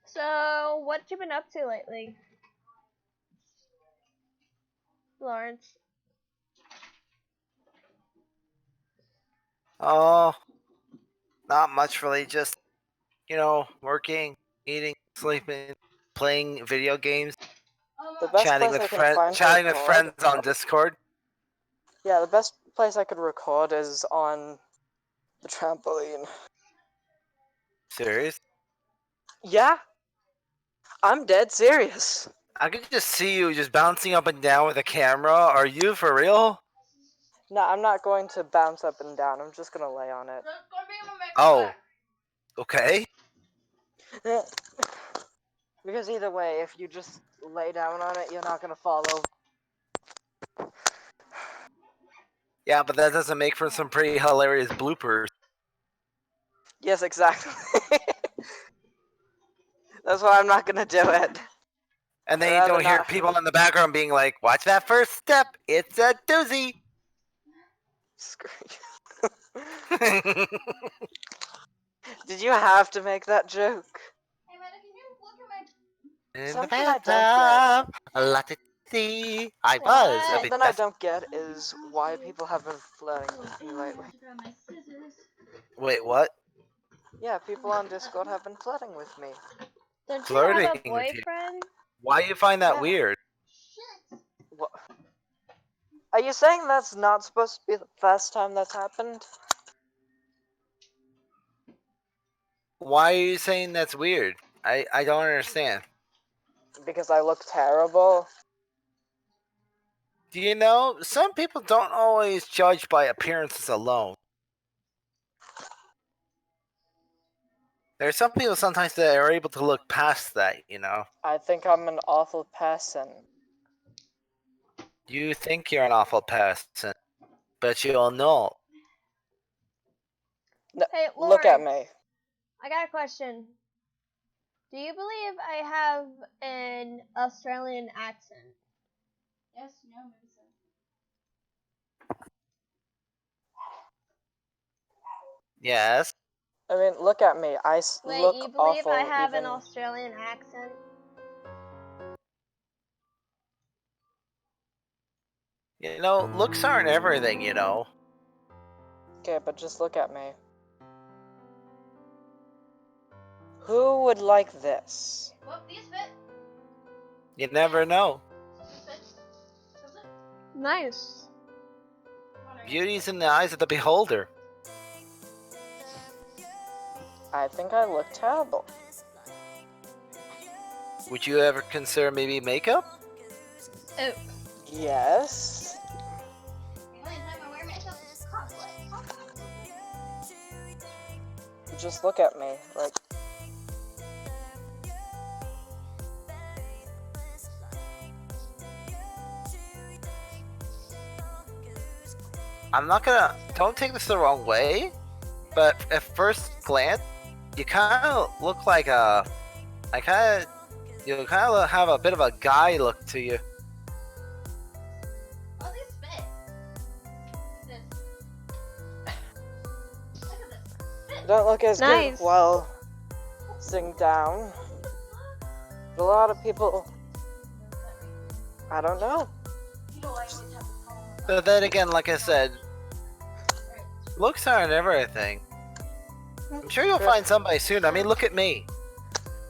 So, what you been up to lately, Lawrence? Oh, not much really. Just, working, eating, sleeping, playing video games, The best chatting place with I can find to chatting with record. friends on Discord. Yeah, the best place I could record is on the trampoline. Serious? Yeah, I'm dead serious. I could just see you just bouncing up and down with a camera. Are you for real? No, I'm not going to bounce up and down. I'm just gonna lay on it. That's gonna be my makeup Oh, bag. okay. Because either way, if you just lay down on it, you're not gonna fall over. Yeah, but that doesn't make for some pretty hilarious bloopers. Yes, exactly. That's why I'm not gonna do it. And then I'd you rather don't hear not. people in the background being like, "Watch that first step. It's a doozy." Screw you. Did you have to make that joke? Hey, Amanda, can you look at my. In the Something I don't get. bathtub, a lot to see. I was a What? bit Something I deaf. don't get is why people have been flirting with me I lately. have to grab my scissors. Wait, what? Yeah, people on Discord have been flirting with me. Don't you have a Flirting with you? boyfriend? Why do you find that Yeah. weird? Shit. What? Are you saying that's not supposed to be the first time that's happened? Why are you saying that's weird? I don't understand. Because I look terrible? Do you know, some people don't always judge by appearances alone. There are some people sometimes that are able to look past that, I think I'm an awful person. You think you're an awful person, but you're not. Hey, Look at Lawrence, me. I got a question. Do you believe I have an Australian accent? Yes, no, maybe so. Yes. I mean, look at me. I Wait, look you believe awful I have even... an Australian accent? Looks aren't everything. Okay, but just look at me. Who would like this? Well, these fit. You never know. These fit. Does it? Nice. Beauty's in the eyes of the beholder. I think I look terrible. Would you ever consider maybe makeup? Oh, Yes. The only time I wear makeup is cosplay. Just look at me. Like, I'm not gonna. Don't take this the wrong way, but at first glance, you kind of look like a. You kind of have a bit of a guy look to you. Oh, these fit. This. Look at this. you don't look as Nice. good while sitting down. A lot of people. I don't know. You know, I always have this problem with But then again, like I said, looks aren't everything. I'm sure you'll find somebody soon. I mean, look at me.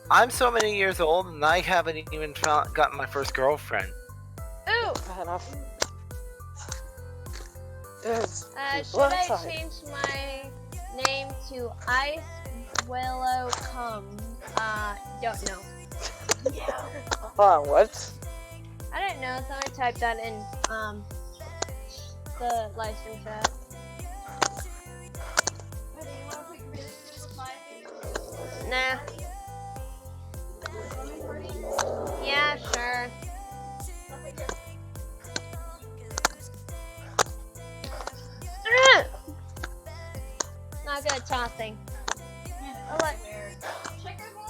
I'm so many years old and I haven't even gotten my first girlfriend. ooh. Fair enough. There's Should people I outside. change my name to Ice Willow Cum? Don't know. Hold on, what? I don't know. Someone typed that in the live stream chat. do you want to put your music with my favorite? Nah. Yeah, sure. Not good tossing. Oh, what? Checkers one?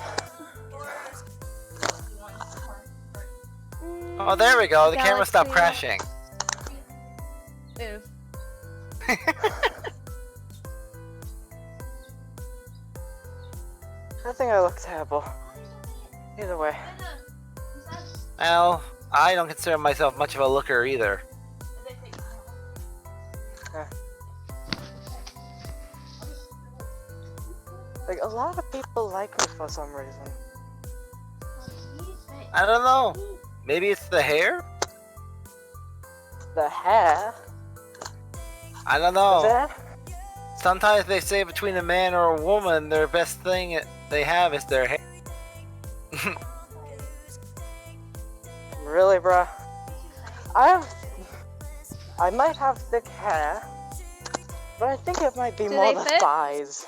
Or Oh, there we go. The camera Galaxy. stopped crashing. Oof. I think I look terrible. Either way. Well, I don't consider myself much of a looker either. Like, a lot of people like me for some reason. I don't know. Maybe it's the hair? The hair? I don't know. That? Sometimes they say between a man or a woman, their best thing they have is their hair. Really, bruh? I might have thick hair, but I think it might be Do more they the fit? thighs.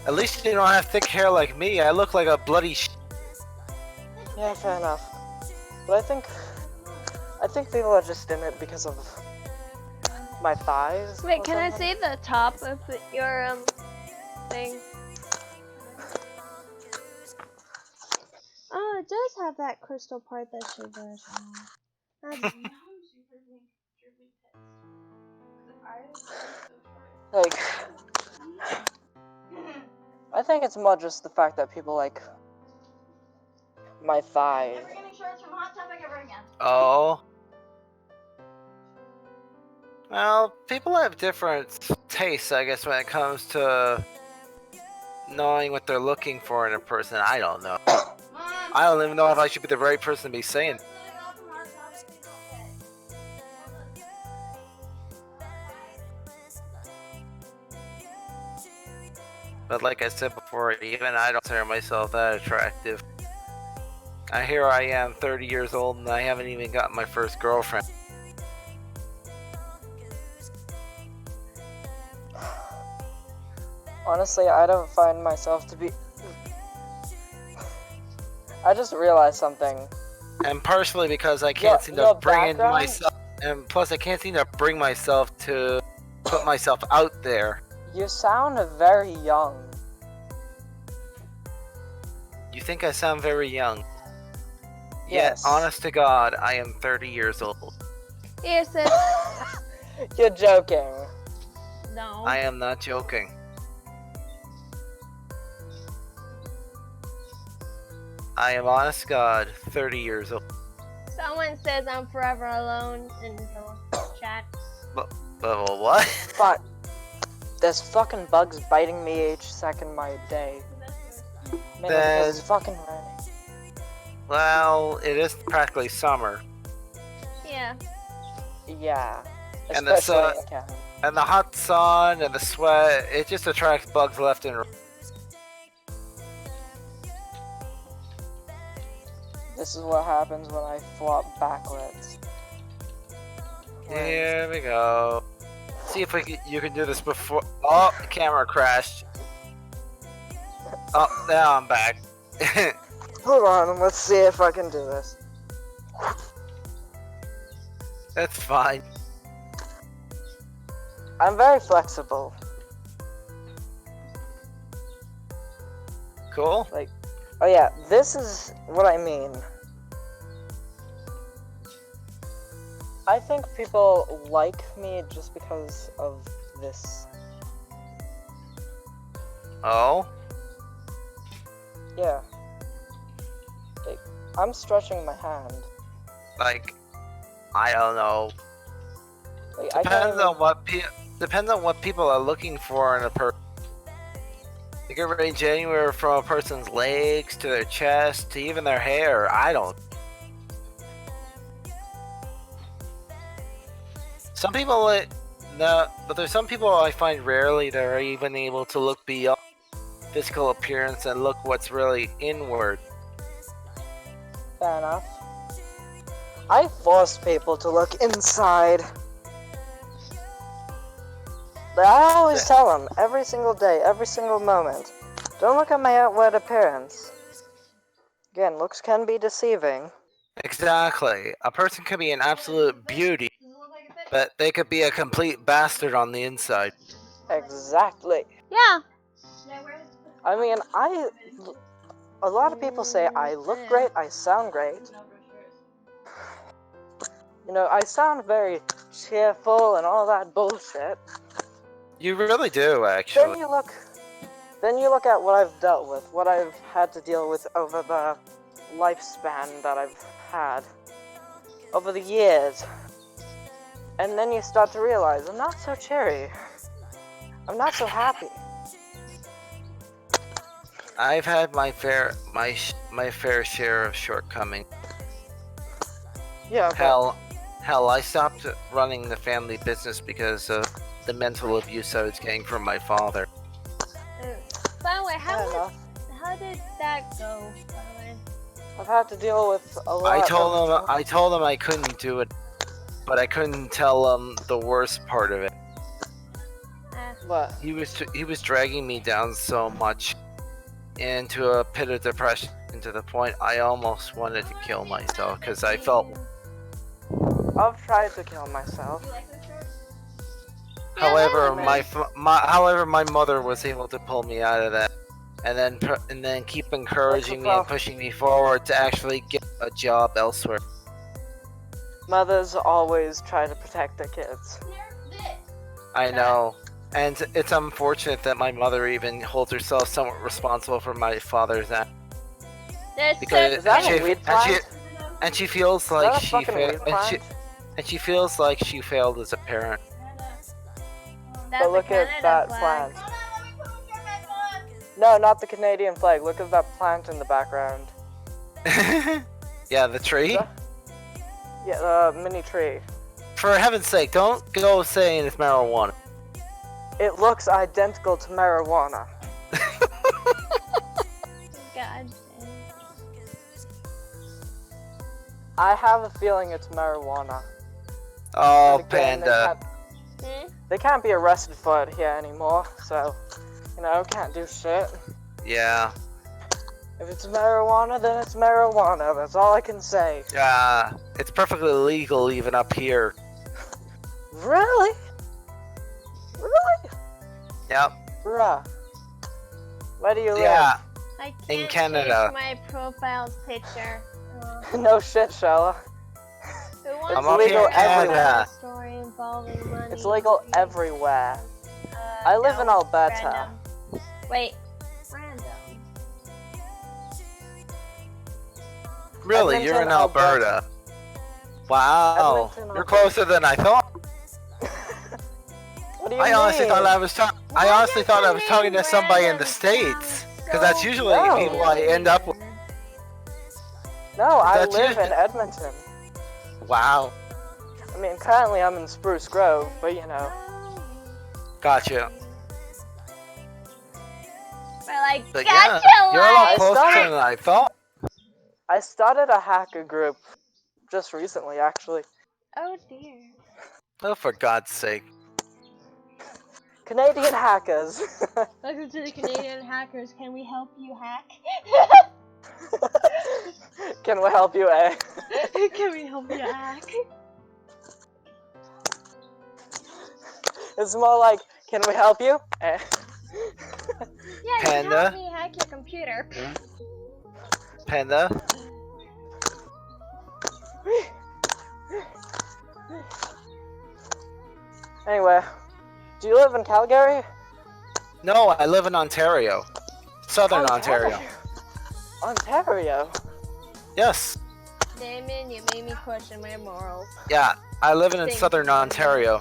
At least you don't have thick hair like me. I look like a bloody Yeah, fair enough. But I think people are just in it because of my thighs. Wait, or can I something. see the top of your thing? Oh, it does have that crystal part that she does. That's Like, I think it's more just the fact that people like my thighs. Never getting shorts from Hot Topic ever again. Oh. Well, people have different tastes, I guess, when it comes to knowing what they're looking for in a person. I don't know. Mom, I don't even know if I should be the right person to be saying. But like I said before, even I don't consider myself that attractive. Here I am, 30 years old, and I haven't even gotten my first girlfriend. Honestly, I don't find myself to be. I just realized something. And partially because I Your- can't seem to your bring in background? myself, and plus I can't seem to bring myself to put myself out there. You sound very young. You think I sound very young? Yes. Yet, honest to God, I am 30 years old. Here, sis. You're joking. No. I am not joking. I am honest to God, 30 years old. Someone says I'm forever alone in the chat. But what? But there's fucking bugs biting me each second of my day. Mainly Then- because it's fucking raining. Well, it is practically summer. Yeah. Yeah. And the sun- Especially in Canada. And the hot sun and the sweat, it just attracts bugs left and right. This is what happens when I flop backwards. Here we go. See if you can do this before. Oh, the camera crashed. Oh, now I'm back. Hold on, let's see if I can do this. That's fine. I'm very flexible. Cool. Oh yeah, this is what I mean. I think people like me just because of this. Oh, Yeah. Like, I'm stretching my hand. like, I don't know. Like, I can't Depends even... on what depends on what people are looking for in a person. It can range anywhere from a person's legs to their chest to even their hair. I don't. Some people no, but there's some people I find rarely that are even able to look beyond physical appearance and look what's really inward. Fair enough. I force people to look inside. But I always tell them, every single day, every single moment, don't look at my outward appearance. Again, looks can be deceiving. Exactly. A person could be an absolute beauty, Does it look like a fit? but they could be a complete bastard on the inside. Exactly. Yeah. Should I wear this? I mean, a lot of people say I look great, I sound great. You know, I sound very cheerful and all that bullshit. You really do, Then actually. you look at what I've dealt with, what I've had to deal with over the lifespan that I've had, over the years. And then you start to realize, I'm not so cheery. I'm not so happy. I've had my fair share of shortcomings. Yeah, but Hell, I stopped running the family business because of the mental abuse I was getting from my father. By the way, fair enough. how did that go? By the way. I've had to deal with a lot I of... told him I couldn't do it, but I couldn't tell him the worst part of it. What? He was dragging me down so much into a pit of depression, to the point I almost wanted to kill myself because I felt. I've tried to kill myself. You like those shorts? However, man. my mother was able to pull me out of that, and then keep encouraging me and pushing me forward to actually get a job elsewhere. Mothers always try to protect their kids. Here's this. I know, and it's unfortunate that my mother even holds herself somewhat responsible for my father's act, There's because Is that she, a weed and plant? she and she feels Is like that a she fucking weed failed, plant? and she feels like she failed as a parent. That's But look a at that Canada flag. plant. Hold on, let me put my shirt back on. No, not the Canadian flag. Look at that plant in the background. Yeah, the tree. Yeah, the mini tree. For heaven's sake, don't go saying it's marijuana. It looks identical to marijuana. God. I have a feeling it's marijuana. Oh, But again, panda. They can't be arrested for it here anymore, so, you know, can't do shit. Yeah. If it's marijuana, then it's marijuana. That's all I can say. It's perfectly legal even up here. Really? Really? Yep. Bruh. Where do you live? Yeah. I can't In Canada. change my profile picture. No shit, Shella. Who wants It's to legal hear about everywhere. a story involving money? It's legal everywhere. Uh, I live no, in Alberta. random. Wait, random. Really, you're in Edmonton, Alberta. Alberta. Wow. Edmonton, You're Alberta. closer than I thought. What do you I honestly mean? thought I was talking to somebody in the States. Because that's usually No. people I end up with. No, I That's live it. in Edmonton. Wow. I mean, currently I'm in Spruce Grove, but you know. Gotcha. We're like, But gotcha, yeah, you're a lot life! closer than I thought. I started a hacker group just recently, actually. Oh dear. Oh, for God's sake. Canadian hackers. Welcome to the Canadian Hackers. Can we help you hack? Can we help you, eh? Can we help you hack? It's more like, can we help you? Eh. Yeah, you can Panda? help me hack your computer. Panda? Anyway, do you live in Calgary? No, I live in Ontario. Southern Ontario. Ontario? Yes. Damon, you made me question my morals. Yeah, I live in Thank Southern you. Ontario.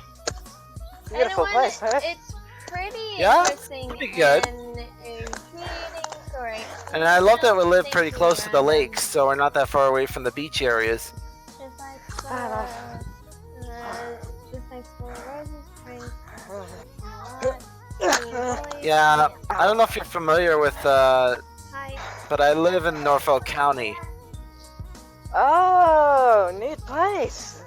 Beautiful place, eh? It's pretty Yeah, interesting pretty good. and intriguing story. And I love that we live Thank pretty you, close to the Ryan. lakes, so we're not that far away from the beach areas. Just like just like roses, Yeah, I don't know if you're familiar with, Hi. but I live in Norfolk County. Oh, neat place.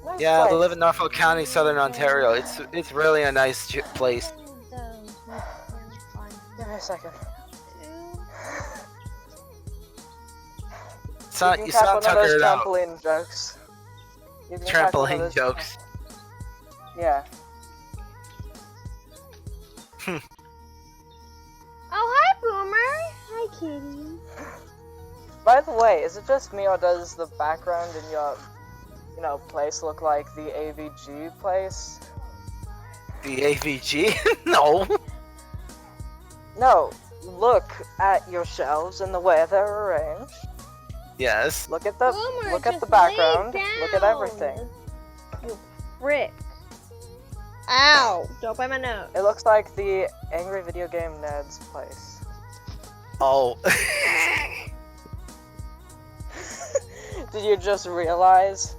Nice Yeah, I place. live in Norfolk County, Southern Ontario. It's really a nice place. Give me a second. You sound tuckered out. trampoline jokes. You can crack one of Trampoline those- jokes. Yeah. Oh, hi, Boomer. Hi, Kitty. By the way, is it just me or does the background in your, place look like the AVG place? The AVG? No. No, look at your shelves and the way they're arranged. Yes. Look at the Boomer, look at just the background. lay Look at down. everything. You prick. Ow! Don't bite my nose. It looks like the Angry Video Game Nerds place. Oh. Did you just realize?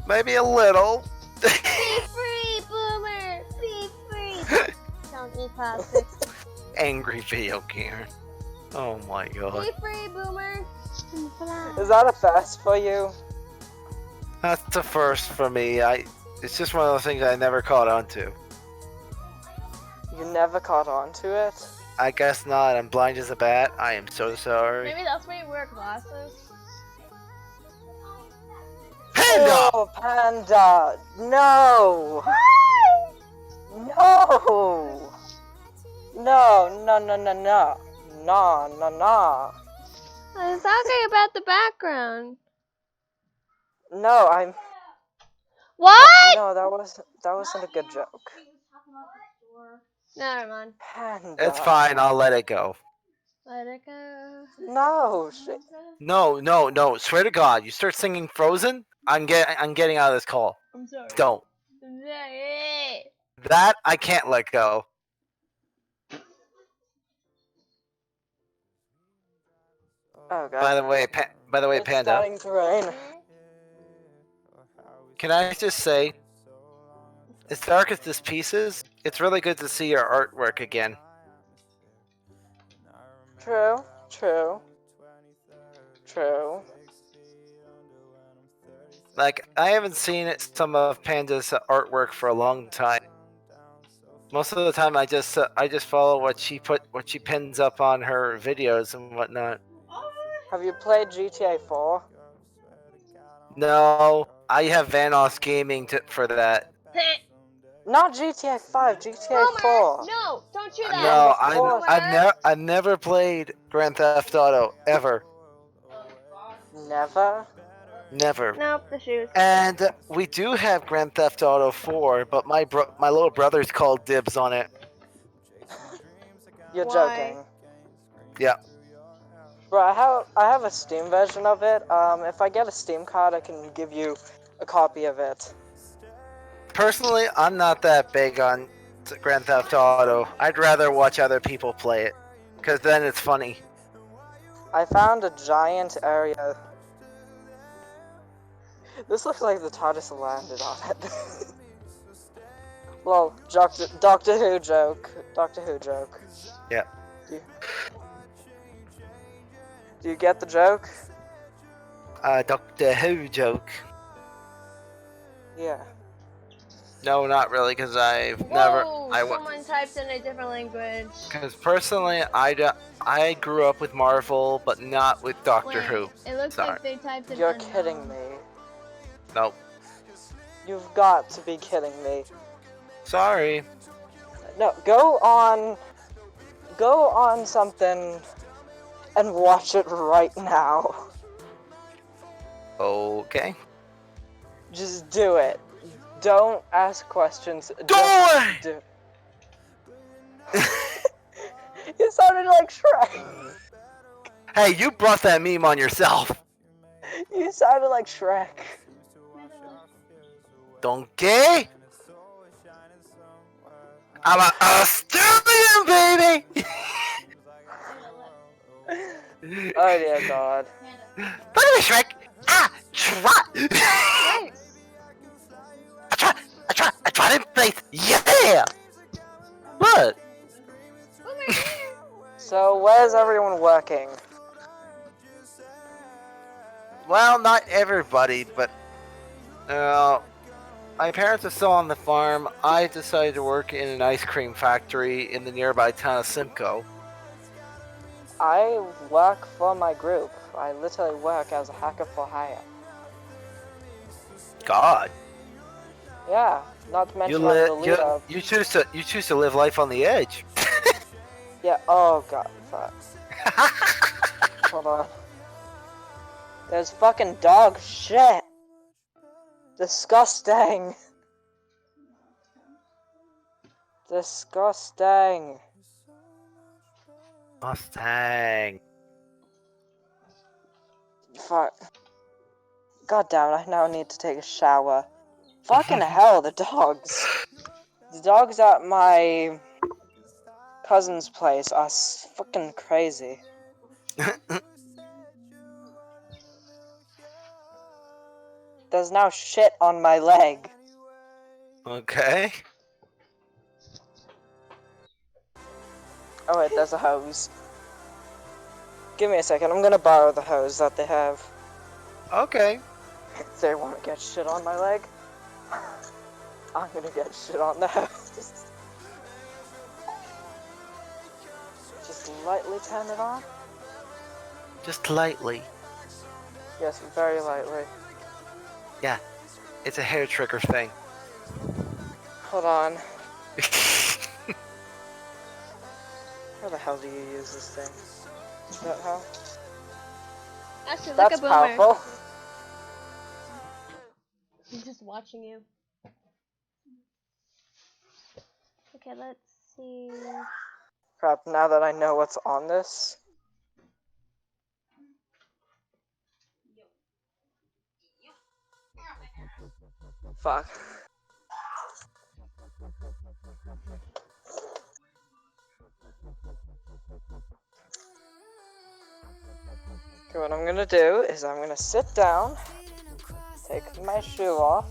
Maybe a little. Be free, Boomer! Be free! Don't eat plastic. Angry video gamer. Oh my god. Be free, Boomer! Is that a first for you? That's the first for me. It's just one of those things I never caught on to. You never caught on to it? I guess not. I'm blind as a bat. I am so sorry. Maybe that's why you wear glasses. Panda! Oh, Panda! No! No! No, no, no, no, no. No, no, no. I was talking about the background. No, I'm. What? No, that wasn't a good joke. Never mind. Panda. It's fine. I'll let it go. Let it go. No, shit. No, no, no. Swear to God, you start singing Frozen, I'm getting out of this call. I'm sorry. Don't. I'm sorry. That I can't let go. Oh god. By the way, It's Panda, starting to rain. can I just say, as dark as this piece is, it's really good to see your artwork again. True, true. True. Like, I haven't seen some of Panda's artwork for a long time. Most of the time, I just follow what she pins up on her videos and whatnot. Have you played GTA 4? No, I have Vanoss Gaming for that. Not GTA 5, GTA Boomer! 4. No, don't do that. No, Boomer. I've never played Grand Theft Auto ever, Never? never. Nope, the shoes. And we do have Grand Theft Auto 4, but my little brother's called dibs on it. You're Why? joking. Yeah. Bro, I have a Steam version of it. If I get a Steam card, I can give you a copy of it. Personally, I'm not that big on Grand Theft Auto. I'd rather watch other people play it. Because then it's funny. I found a giant area. This looks like the TARDIS landed on it. Well, Doctor Who joke. Doctor Who joke. Yeah. Do you get the joke? Doctor Who joke. Yeah. No, not really, because I've Whoa, never. someone typed in a different language. Because personally, I grew up with Marvel, but not with Doctor Wait, Who. It looks Sorry. like they typed in You're unknown. kidding me. Nope. You've got to be kidding me. Sorry. No, go on something and watch it right now. Okay. Just do it. Don't ask questions. Do it! Do. You sounded like Shrek. Hey, you brought that meme on yourself. You sounded like Shrek. Donkey? I'm a Australian, baby! Oh dear God. Look at me, Shrek! Ah! Try! I tried in place! Yeah! What? So where's everyone working? Well, not everybody, but... my parents are still on the farm. I decided to work in an ice cream factory in the nearby town of Simcoe. I work for my group. I literally work as a hacker for hire. God. Yeah, not to mention You, I'm the leader. you choose to live life on the edge. Yeah, oh God, fuck. Hold on. There's fucking dog shit. Disgusting. Disgusting. Mustang. Fuck. God damn it, I now need to take a shower. Fucking hell, the dogs. The dogs at my cousin's place are fucking crazy. There's now shit on my leg. Okay. Oh wait, there's a hose. Give me a second, I'm gonna borrow the hose that they have. Okay. They want to get shit on my leg. I'm gonna get shit on the hose. Just lightly turn it on. Just lightly. Yes, very lightly. Yeah. It's a hair trigger thing. Hold on. How the hell do you use this thing? Is that how? Actually, look That's at Boomer. powerful. He's just watching you. Okay, let's see. Crap, now that I know what's on this. Fuck. Okay, what I'm gonna do is I'm gonna sit down, take my shoe off,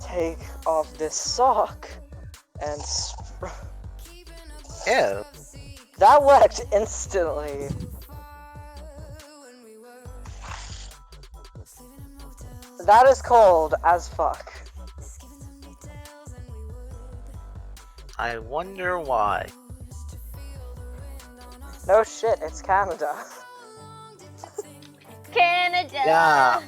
take off this sock, and Ew. that worked instantly. That is cold as fuck. I wonder why. No shit, it's Canada. Canada! Yeah.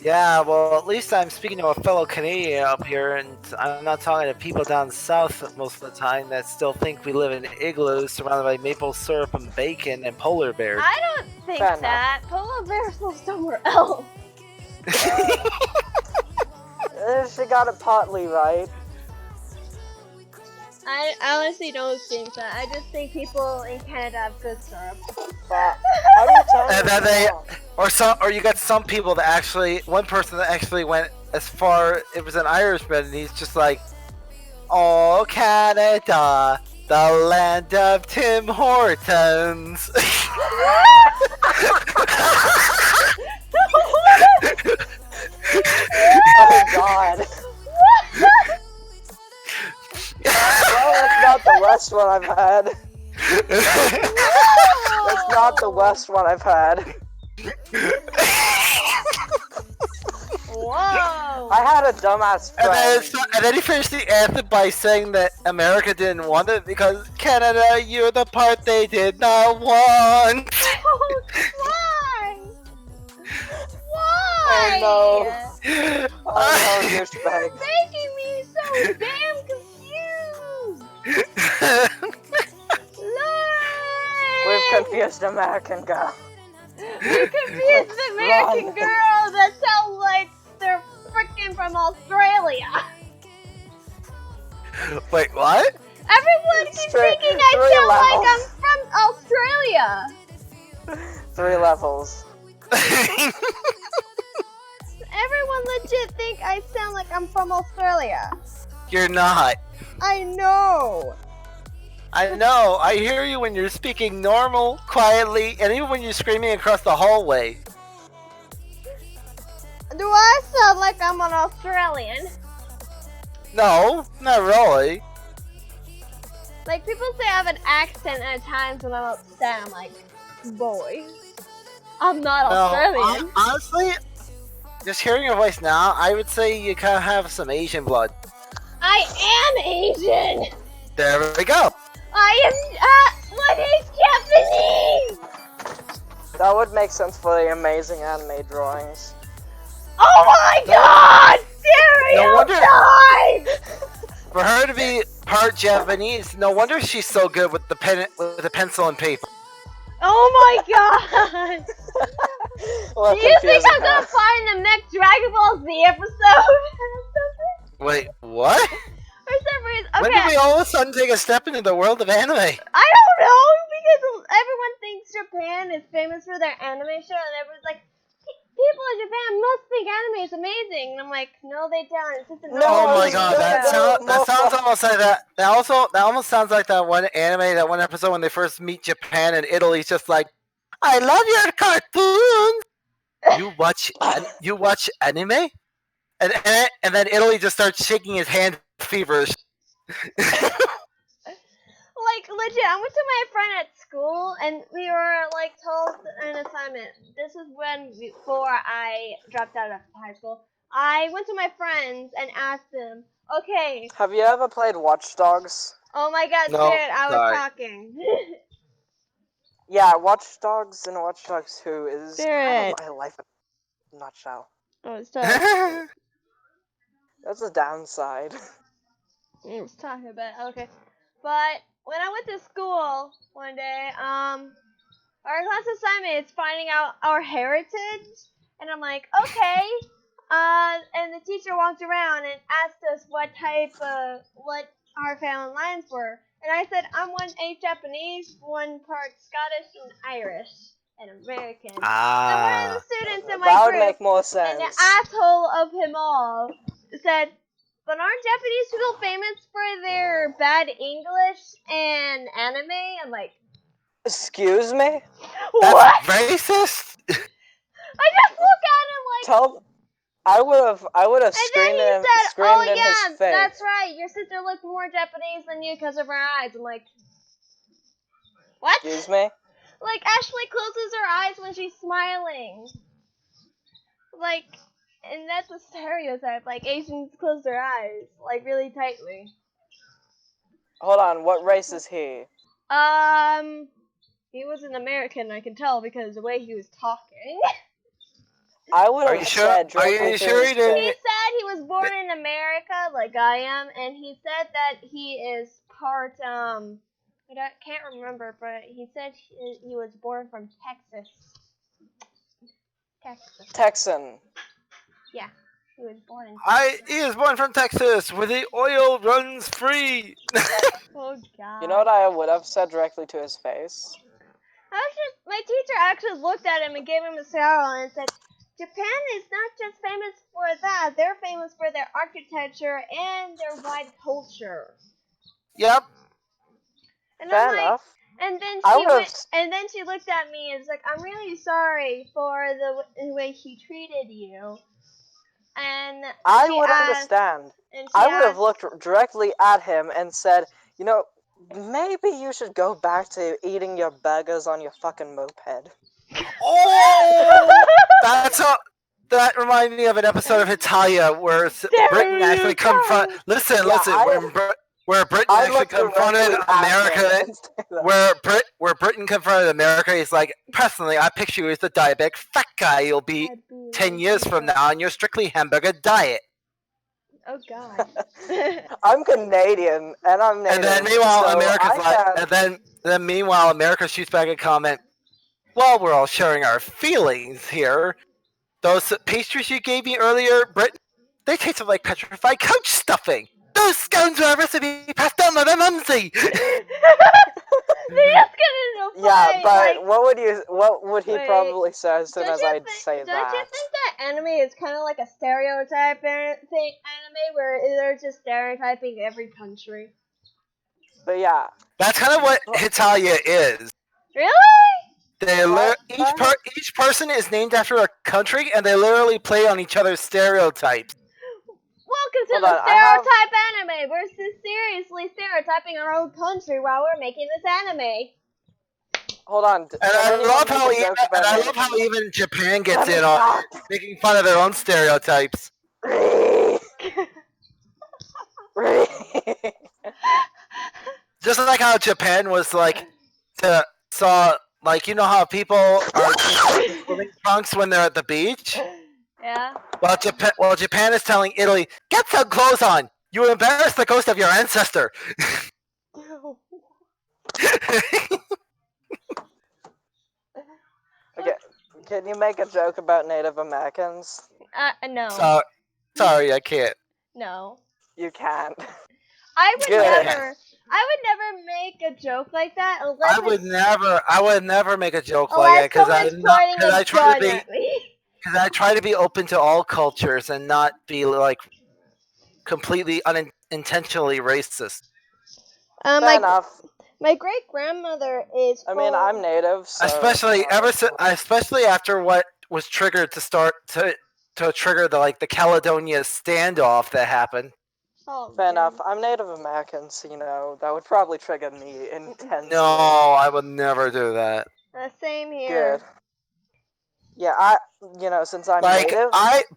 Yeah, well, at least I'm speaking to a fellow Canadian up here, and I'm not talking to people down south most of the time that still think we live in igloos surrounded by maple syrup and bacon and polar bears. I don't think Fair enough. that. Polar bears live somewhere else. She got it partly right. I honestly don't think that. I just think people in Canada have good syrup. But how do you tell And me then they, it's or you got some people that actually, one person that actually went as far, it was an Irishman, and he's just like, oh, Canada, The land of Tim Hortons. Oh god. Well, that's not the worst one I've had. That's not the worst one I've had. Whoa! I had a dumbass friend. And then he finished the anthem by saying that America didn't want it because Canada, you're the part they did not want. Oh, why? Why? Oh no. Oh no, You're douchebag. making me so damn confused. Look! We've confused American girl. We confused the American Run. girls that sound like they're freaking from Australia. Wait, what? Everyone keeps Straight- thinking I 3 sound like levels. I'm from Australia. 3 levels. Everyone legit think I sound like I'm from Australia. You're not. I know. I know. I hear you when you're speaking normal, quietly, and even when you're screaming across the hallway. Do I sound like I'm an Australian? No, not really. Like, people say I have an accent at times when I'm upset. I'm like, boy, I'm not No, Australian. honestly, just hearing your voice now, I would say you kind of have some Asian blood. I am Asian. There we go. I am what is Japanese? That would make sense for the amazing anime drawings. Oh my god! No Stereotype! For her to be part Japanese, no wonder she's so good with the pencil and paper. Oh my god! Well, Do you think confusing I'm gonna her. find the next Dragon Ball Z episode? Wait, what? For some reason, When okay. did we all of a sudden take a step into the world of anime? I don't know because everyone thinks Japan is famous for their anime show, and everyone's like, people in Japan must think anime is amazing. And I'm like, no, they don't. It's just a No, Oh my it's god, good. that sounds almost like that. That almost sounds like that one anime, that one episode when they first meet Japan and Italy's just like, I love your cartoons. You watch anime? And then Italy just starts shaking his hand feverish. Like, legit, I went to my friend at school, and we were, like, told an assignment. This is before I dropped out of high school. I went to my friends and asked them, okay, Have you ever played Watch Dogs? oh my god, No, Spirit, I was sorry. talking. Yeah, Watch Dogs and Watch Dogs 2 is kind Spirit. of my life in a nutshell. I was talking. That's a downside. I was talking about, okay. But, when I went to school one day, our class assignment is finding out our heritage, and I'm like, okay. And the teacher walked around and asked us what our family lines were. And I said, I'm 1/8 Japanese, 1 part Scottish and Irish, and American. And one of Ah. the students in my That would group, make more and sense. the asshole of him all, said, but aren't Japanese people famous for their bad English and anime? I'm like, Excuse me? what? That's racist. I just look at him like, I would have and then screamed, he in, said, screamed oh in yeah, his face. that's right, your sister looks more Japanese than you because of her eyes. I'm like, what? Excuse me? Like, Ashley closes her eyes when she's smiling. Like, and that's a stereotype, like, Asians close their eyes, like, really tightly. Hold on, what race is he? He was an American, I can tell, because the way he was talking. I would Are have you sure? said Are directly you to sure his he didn't? He face. said he was born in America, like I am, and he said that he is part, I can't remember, but he said he was born from Texas. Texas. Texan. Yeah, he was born in He is born from Texas, where the oil runs free. Oh, God. You know what I would have said directly to his face? My teacher actually looked at him and gave him a scowl and said, Japan is not just famous for that, they're famous for their architecture and their wide culture. Yep. And Fair I'm like, enough. and then I she would've went, and then she looked at me and was like, "I'm really sorry for the way she treated you." And I she would asked, understand. and she I would have asked, looked directly at him and said, you know, maybe you should go back to eating your burgers on your fucking moped. Oh, that's a. That reminded me of an episode of Italia where Britain actually confront. Listen, Yeah, listen. Where Britain I actually looked confronted directly at America. him and said that. Where Britain confronted America, he's like, personally, I picture you as the diabetic fat guy you'll be I'd be 10 years from now on your strictly hamburger diet. Oh God. I'm Canadian and I'm native. And then meanwhile, so America's I like, can't- and then meanwhile, America shoots back a comment. Well, we're all sharing our feelings here. Those pastries you gave me earlier, Britain, they tasted like petrified couch stuffing. Those scones were a recipe passed down by my mumsy. They just get into a Yeah, fight, but like, what would he Wait, probably say as soon don't as you I'd think? say Don't that? you think that anime is kind of like a stereotype thing? Anime where they're just stereotyping every country. But yeah, That's kind of what Italia is. Really? Each person is named after a country, and they literally play on each other's stereotypes. Welcome to Hold the on, I have- stereotype anime. We're seriously stereotyping our own country while we're making this anime. hold on. And I love how even Japan gets in on making fun of their own stereotypes. Just like how Japan was like you know how people are in swimming trunks when they're at the beach. Yeah. Well, Japan is telling Italy, get some clothes on. You embarrass the ghost of your ancestor. Okay, can you make a joke about Native Americans? No. Sorry, I can't. No. You can't. I would Good. never make a joke like that unless I would never make a joke unless like that someone's pointing a gun at me. because I try to be open to all cultures and not be like completely unintentionally racist. Fair enough. My great grandmother is. I mean, I'm Native, so... Especially after what was triggered to trigger the Caledonia standoff that happened. Oh, Fair man. enough. I'm Native American, so, that would probably trigger me intensely. No, I would never do that. Same here. Good. Yeah, since I'm Native...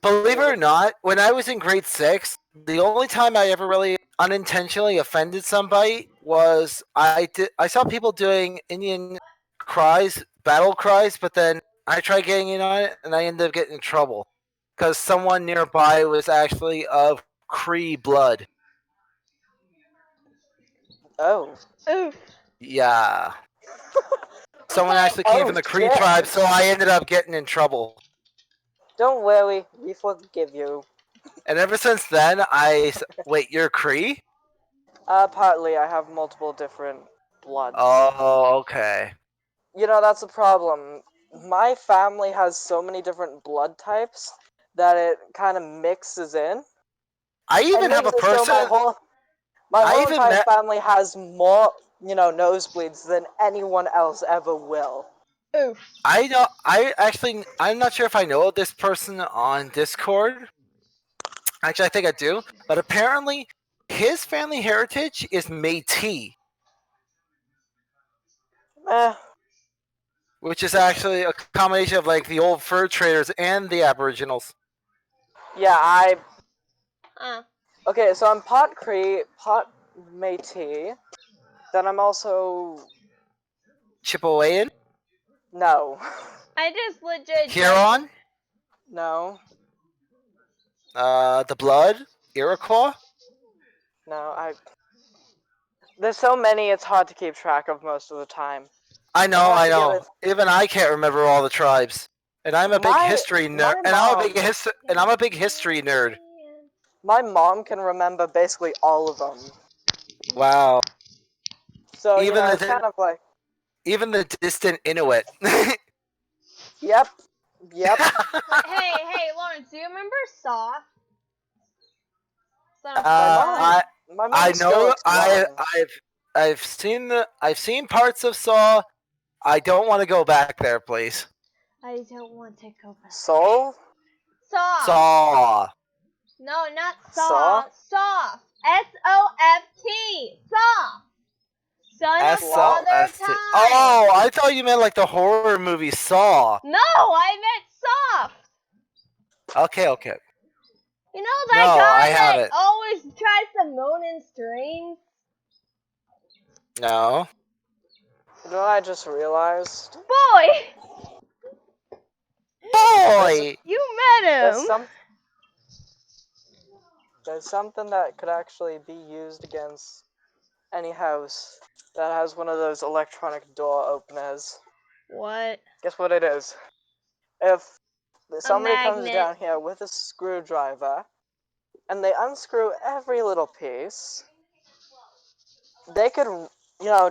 Believe it or not, when I was in grade 6, the only time I ever really unintentionally offended somebody was I saw people doing Indian cries, battle cries, but then I tried getting in on it, and I ended up getting in trouble. Because someone nearby was actually of Cree blood. Oh. Oof. Yeah. Someone actually came from the Cree shit. tribe, so I ended up getting in trouble. Don't worry, we forgive you. And ever since then, wait, you're Cree? Partly, I have multiple different bloods. Oh, okay. That's the problem. My family has so many different blood types that it kind of mixes in. I even have a Makes it so person. My I whole even entire met- family has more, nosebleeds than anyone else ever will. Oof. I'm not sure if I know this person on Discord. Actually, I think I do. But apparently, his family heritage is Métis, Eh, which is actually a combination of the old fur traders and the Aboriginals. yeah, Huh. Okay, so I'm pot Cree, pot Métis. Then I'm also... Chippewayan, No. I just legit. Huron, No. the Blood, Iroquois. No, There's so many, it's hard to keep track of most of the time. I know. Yeah, Even I can't remember all the tribes, and I'm a big My- history my nerd. And I'm mom- a big history nerd. My mom can remember basically all of them. Wow. So, Even it's kind of like... Even the distant Inuit. Yep. Hey, Lawrence, do you remember Saw? Son of My I mom know. still looks young. I've seen parts of Saw. I don't want to go back there, please. I don't want to go back. Soul? Soft. Saw. No, not Saw? soft. Soft. S-O-F-T. Soft. Son of Father S-O-F-T. Time. Oh, I thought you meant like the horror movie Saw. No, I meant soft. Okay, okay. You know that No, guy I have that it. always tries to moan in streams? No. You know what I just realized? Boy, Boy! you met There's him. there's something that could actually be used against any house that has one of those electronic door openers. What? Guess what it is? If somebody comes magnet. down here with a screwdriver and they unscrew every little piece, they could,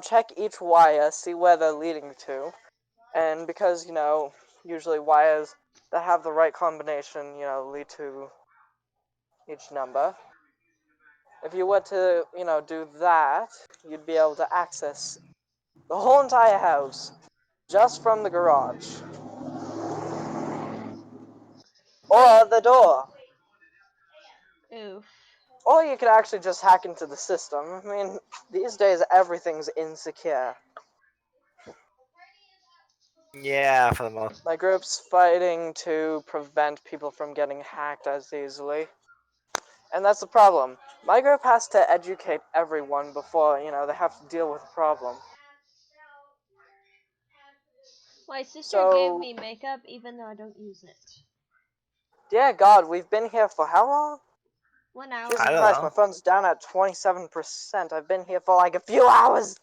check each wire, see where they're leading to. And because, usually wires that have the right combination, lead to each number. If you were to, do that, you'd be able to access the whole entire house just from the garage. Or the door. Oof. Or you could actually just hack into the system. I mean, these days everything's insecure. Yeah, for the most. My group's fighting to prevent people from getting hacked as easily. And that's the problem. My group has to educate everyone before, they have to deal with the problem. My sister So- gave me makeup even though I don't use it. Dear God, we've been here for how long? 1 hour. Jesus I don't Christ, know. my phone's down at 27%. I've been here for like a few hours.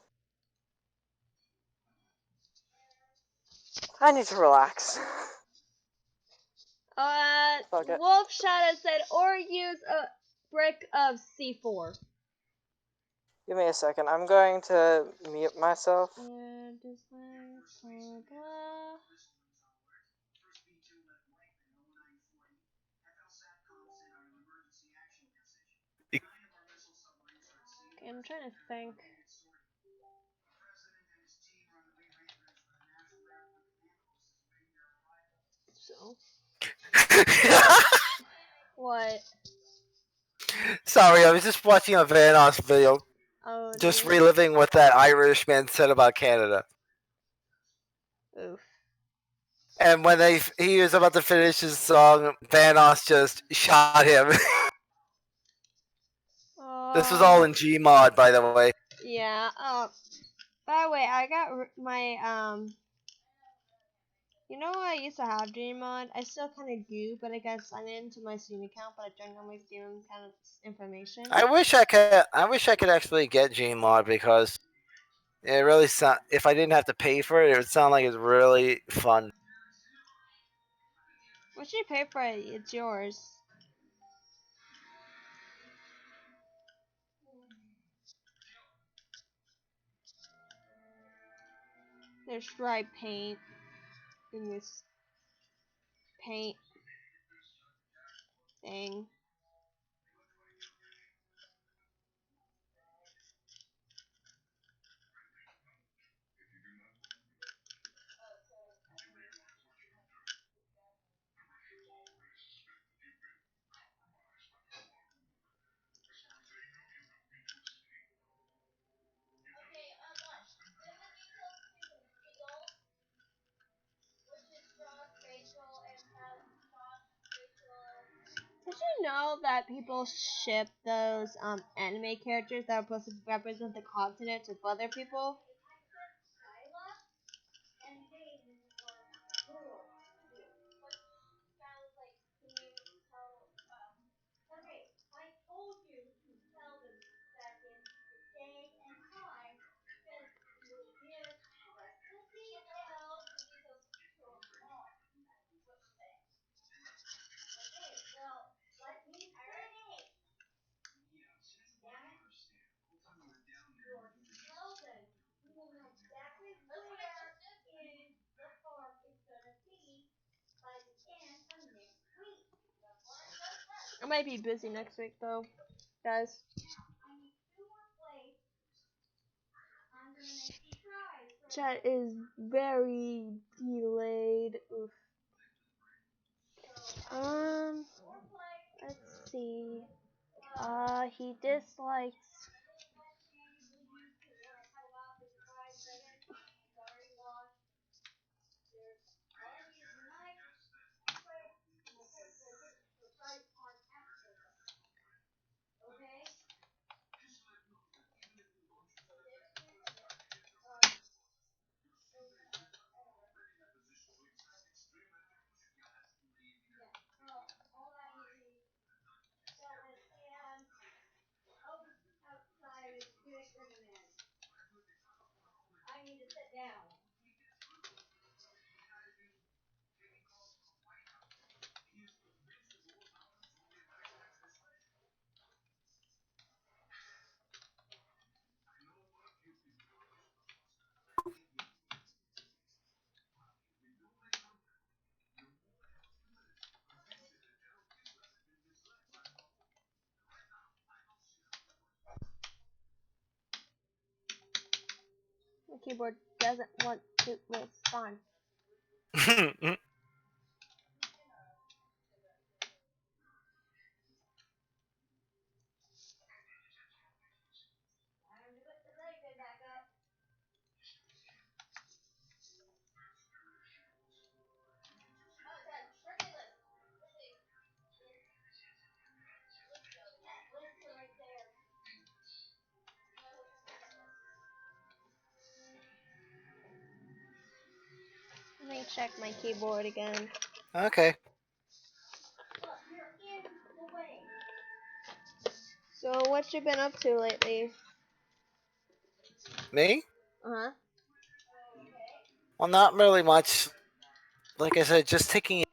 I need to relax. Fuck it. Wolf Shadow said, or use a brick of C4. Give me a second. I'm going to mute myself. Okay, I'm trying to think. So, what? Sorry, I was just watching a Vanoss video, Oh, just dude. reliving what that Irishman said about Canada. Oof. And when he was about to finish his song, Vanoss just shot him. This was all in Gmod, by the way. Yeah. By the way, I got my You know I used to have Gmod? I still kind of do, but I got signed into my Steam account, but I don't know my Steam kind of information. I wish I could actually get Gmod because it really sound. If I didn't have to pay for it, it would sound like it's really fun. What should you pay for it? It's yours. There's stripe paint in this paint thing. Did you know that people ship those anime characters that are supposed to represent the continents with other people? I might be busy next week though, guys. chat is very delayed. Oof. Let's see. He dislikes. The keyboard doesn't want to respond. Let me check my keyboard again. Okay. So, what you been up to lately? Me? Uh-huh. Well, not really much. Like I said, just taking it.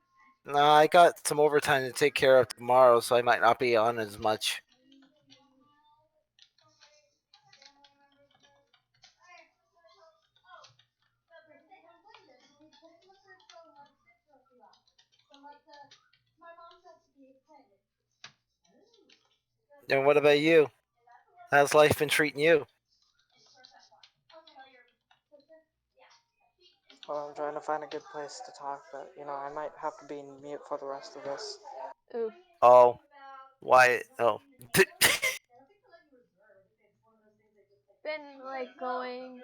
No, I got some overtime to take care of tomorrow, so I might not be on as much. And what about you? How's life been treating you? Well, I'm trying to find a good place to talk, but you know, I might have to be in mute for the rest of this. Oof. Oh, why? Oh. Been like going.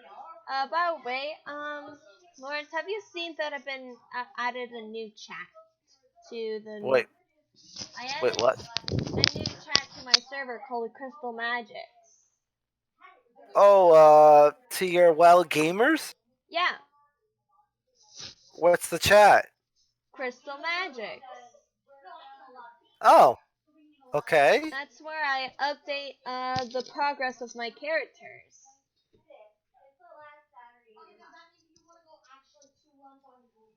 By the way, Lawrence, have you seen that I've been added a new chat to the? Wait, I added wait, what? a new chat to my server called Crystal Magics. Oh, to your Wild Gamers? Yeah, What's the chat? Crystal Magics. Oh, okay. That's where I update the progress of my characters.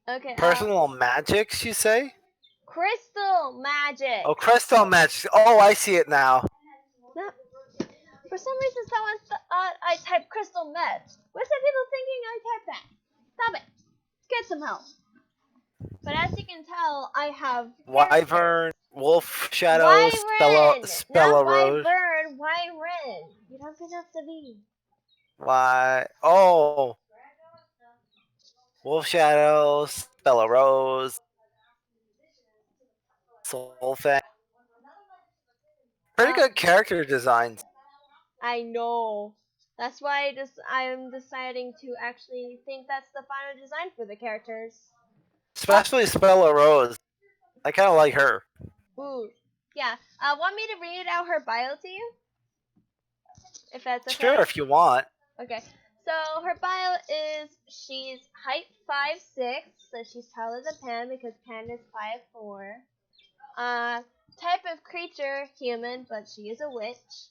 Okay, Personal Magics, you say? Crystal Magic. Oh, Crystal Magics. Oh, I see it now. No, for some reason, someone thought I typed Crystal Meth. What's the people thinking I typed that? Stop it. Get some help. But as you can tell, I have characters. Wyvern, Wolf Shadow, Wyvern! Not Rose. Wyvern, Wyvern. You don't pronounce the V. Why? Oh, Wolf Shadow, Rose, Soulfang. Pretty good character designs. I know. That's why I'm deciding to actually think that's the final design for the characters. Especially Rose. I kind of like her. Ooh. Yeah. Want me to read out her bio to you? If that's okay. Sure, if you want. Okay. So her bio is she's height 5'6", so she's taller than Pan because Pan is 5'4". Type of creature human, but she is a witch.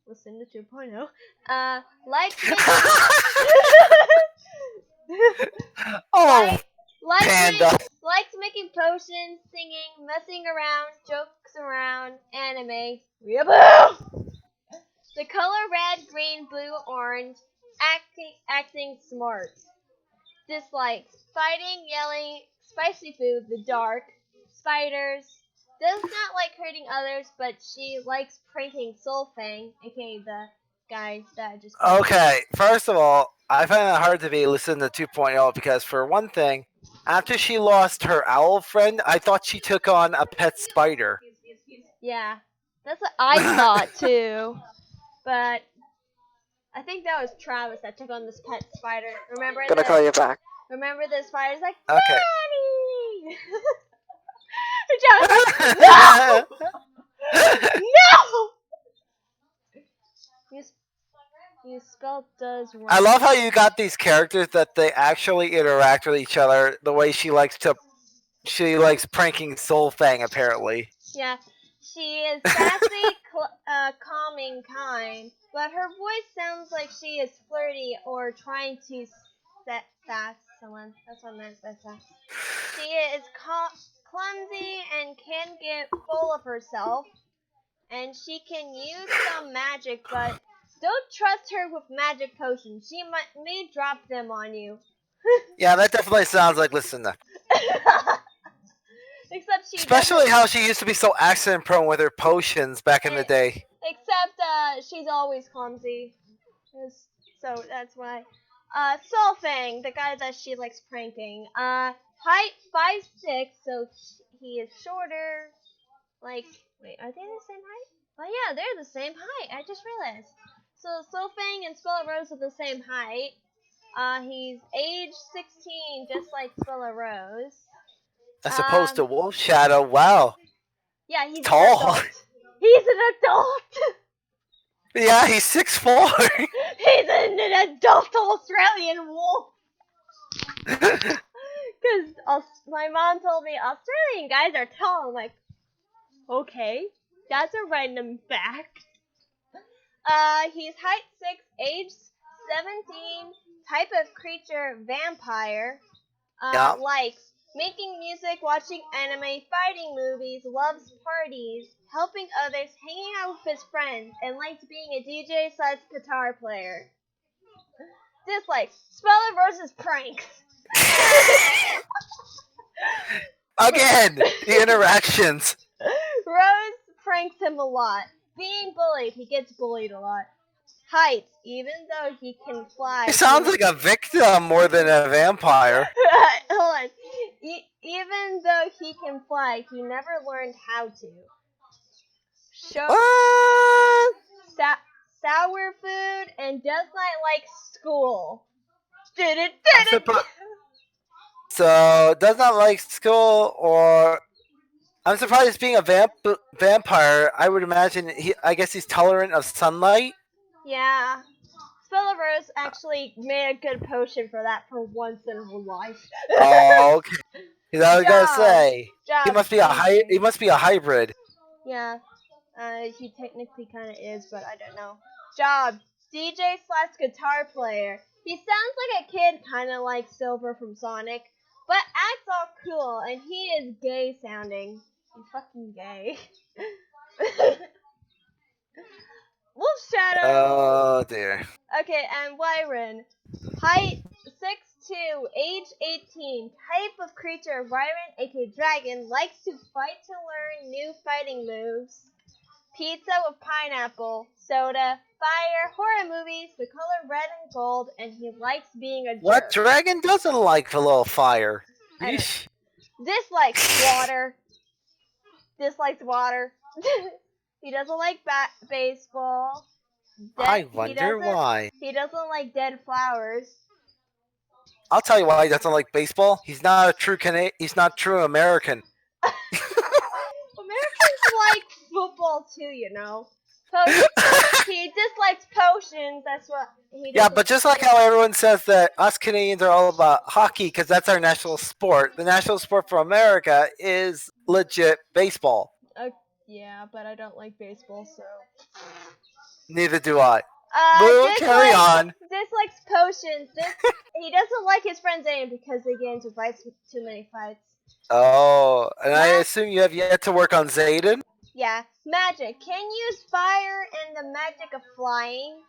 Listen to 2.0. Likes Oh, making, Panda. likes making potions, singing, messing around, jokes around, anime. Weeaboo! The color red, green, blue, orange. Acting smart. Dislikes fighting, yelling, spicy food, the dark, spiders. Does not like hurting others, but she likes pranking Soulfang, aka the guys that just. Okay, first of all, I find it hard to be listening to 2.0 because, for one thing, after she lost her owl friend, I thought she took on a pet spider. Yeah, that's what I thought too. But I think that was Travis that took on this pet spider. Gonna call you back. Remember the spider's like, Okay. Daddy! Travis like, no! You spelled does wrong. I love how you got these characters that they actually interact with each other the way she likes pranking Soulfang, apparently. Yeah, she is sassy, calming, kind, but her voice sounds like she is flirty or trying to sass someone. That's what I meant by sass. She is clumsy and can get full of herself, and she can use some magic, but don't trust her with magic potions. She may drop them on you. Yeah, that definitely sounds like Lucinda. Except she Especially how she used to be so accident prone with her potions back in the day. Except she's always clumsy. So that's why. Solfang, the guy that she likes pranking. Height 5'6", so he is shorter. Like, wait, are they the same height? Oh yeah, they're the same height. I just realized. So Solfang and Spella Rose are the same height. He's age 16, just like Spella Rose. As opposed to Wolf Shadow, wow. Yeah, he's tall. An adult. He's an adult. Yeah, he's 6'4". He's an adult Australian wolf. Because my mom told me Australian guys are tall. I'm like, okay, that's a random fact. He's height 6, age 17, type of creature vampire. Yeah. Likes making music, watching anime, fighting movies, loves parties, helping others, hanging out with his friends, and likes being a DJ/guitar player. Dislikes Spella Rose's pranks. Again, the interactions. Rose pranks him a lot. Being bullied, he gets bullied a lot. Height, even though he can fly. He sounds like a victim more than a vampire. Hold on. Even though he can fly, he never learned how to. What? Sour food and does not like school. So, does not like school, or I'm surprised being a vampire. I would imagine I guess he's tolerant of sunlight. Yeah. Spella Rose actually made a good potion for that for once in her life. Oh, okay. Because I was gonna say Job. he must be a hybrid. Yeah. He technically kind of is, but I don't know. Job. DJ/guitar player. He sounds like a kid kind of like Silver from Sonic, but acts all cool, and he is gay sounding. He's fucking gay. Wolf Shadow. Oh dear. Okay, and Wyron. Height 6'2", age 18, type of creature Wyron, aka dragon, likes to fight to learn new fighting moves. Pizza with pineapple, soda, fire, horror movies, the color red and gold, and he likes being a jerk. What dragon doesn't like a little fire? Dislikes water. Dislikes water. He doesn't like baseball. I wonder why. He doesn't like dead flowers. I'll tell you why he doesn't like baseball. He's not a true He's not true American. Americans like football too, you know. He dislikes potions. That's what he. Yeah, but just like how everyone says that us Canadians are all about hockey because that's our national sport, the national sport for America is legit baseball. Yeah, but I don't like baseball, so. Neither do I. We'll carry on. Dislikes potions. He doesn't like his friend Zane because they get into fights with too many fights. Oh, and I assume you have yet to work on Zayden? Yeah. Magic. Can use fire and the magic of flying.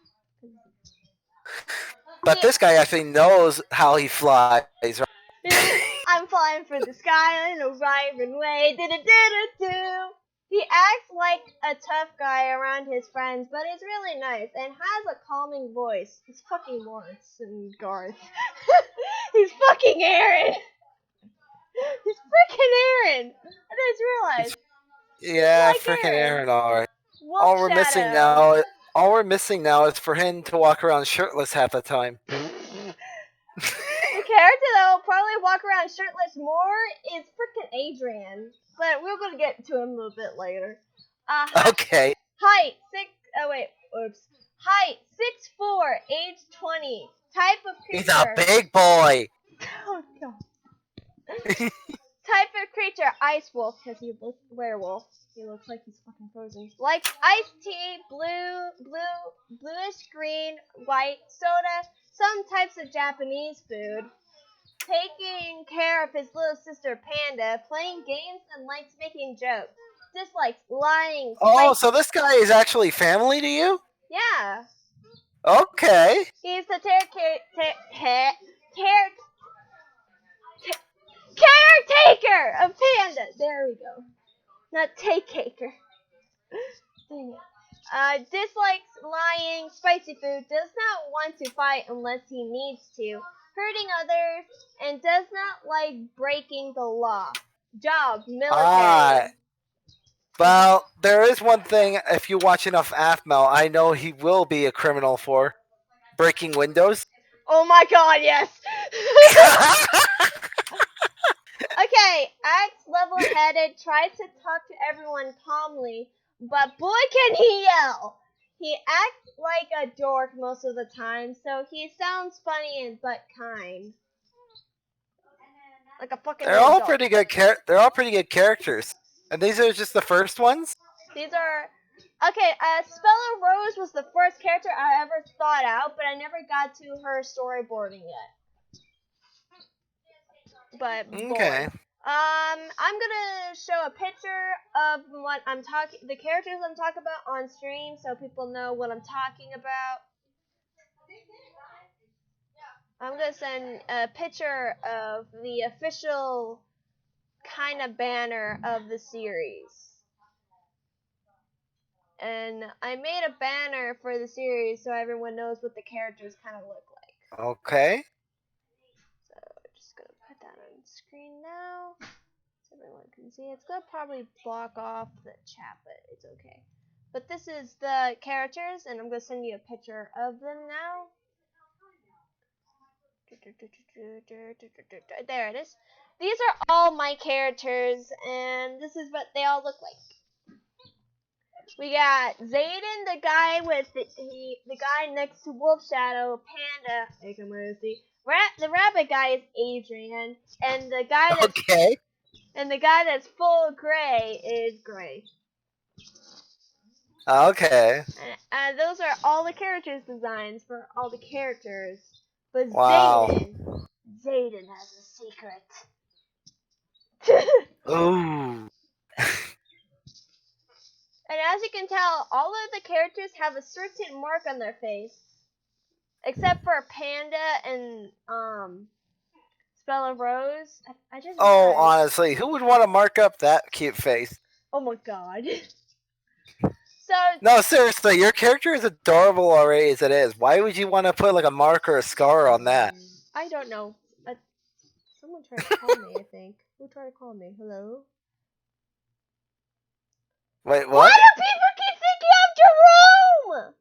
But this guy actually knows how he flies, right? I'm flying for the sky in a Ryron way. Do-do-do-do-do. He acts like a tough guy around his friends, but he's really nice and has a calming voice. He's fucking Lawrence and Garth. He's fucking Aaron. He's freaking Aaron. I just realized. Yeah, Like freaking Aaron. Aaron. All right. Wolf All we're missing Shadow. now. All we're missing now is for him to walk around shirtless half the time. The character that will probably walk around shirtless more is freaking Adrian. But we're gonna get to him a little bit later. Okay. Height Height 6'4", age 20. Type of creature. He's a big boy. Oh god. Type of creature, ice wolf, because he looks werewolf. He looks like he's fucking frozen. Likes iced tea, bluish green, white, soda, some types of Japanese food. Taking care of his little sister Panda, playing games and likes making jokes. Dislikes lying. Oh, so this guy is actually family to you? Yeah. Okay. He's the caretaker of Panda. There we go. Not take-taker. Dang it. Dislikes lying, spicy food, does not want to fight unless he needs to, hurting others, and does not like breaking the law. Job, military. Well, there is one thing, if you watch enough Athmel, I know he will be a criminal for breaking windows. Oh my god, yes! Okay, acts level-headed, tries to talk to everyone calmly, but boy can he yell! He acts like a dork most of the time, so he sounds funny and but kind. Like a fucking They're all dog. pretty good. They're all pretty good characters, and these are just the first ones. These are okay. Spella Rose was the first character I ever thought out, but I never got to her storyboarding yet. But boy. Okay. I'm gonna show a picture of what I'm talking, the characters I'm talking about on stream, so people know what I'm talking about. I'm gonna send a picture of the official kind of banner of the series. And I made a banner for the series so everyone knows what the characters kind of look like. Okay. So I'm just gonna put that on screen now so everyone can see. It's gonna probably block off the chat, but it's okay. But this is the characters, and I'm gonna send you a picture of them now. There it is. These are all my characters, and this is what they all look like. We got Zayden, the guy with the guy next to Wolf Shadow, Panda, the rabbit guy is Adrian, and the guy that's full gray is Gray. Okay. And those are all the characters designs for all the characters. But Wow. Zayden has a secret. Ooh. And as you can tell, all of the characters have a certain mark on their face. Except for Panda and Spell of Rose. I just Oh, realized. honestly, who would want to mark up that cute face? Oh my god. So No, seriously, your character is adorable already as it is. Why would you want to put like a mark or a scar on that? I don't know. Someone tried to call me, I think. Who tried to call me? Hello? Wait, Why what? do people keep thinking I'm Jerome?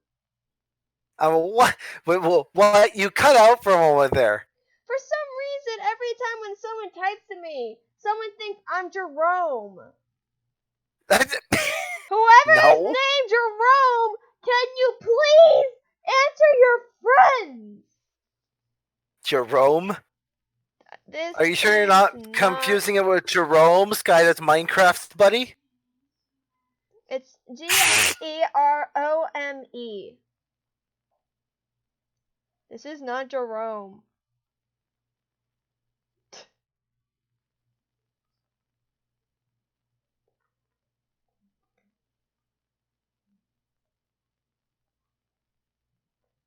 What? Wait, what? You cut out for a moment there. For some reason, every time when someone types to me, someone thinks I'm Jerome. Whoever is No. named Jerome, can you please answer your friends? Jerome? This Are you sure you're is not confusing it with Jerome's guy that's Minecraft's buddy? It's Gerome. This is not Jerome.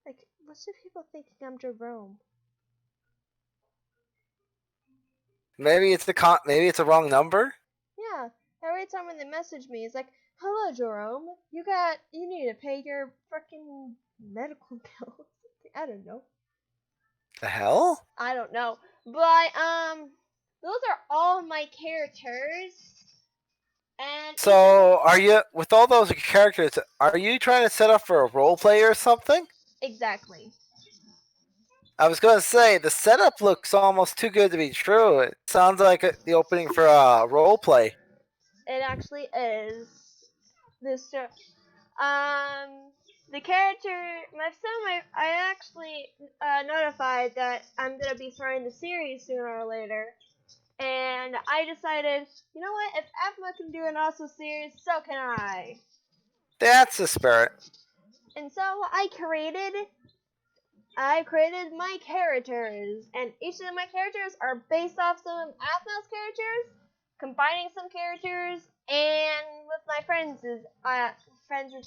Like, what's the people thinking I'm Jerome? Maybe it's the maybe it's a wrong number. Yeah, every time when they message me, it's like, "Hello, Jerome. You need to pay your freaking medical bills." I don't know. The hell? I don't know. But those are all my characters. And So, are you with all those characters? Are you trying to set up for a role play or something? exactly. I was gonna say the setup looks almost too good to be true. It sounds like the opening for a role play. It actually is. This the character I actually notified that I'm gonna be starting the series sooner or later. And I decided, you know what, if Afma can do an awesome series, so can I. That's the spirit. And so I created my characters, and each of my characters are based off some of Afma's characters, combining some characters, and with my friends is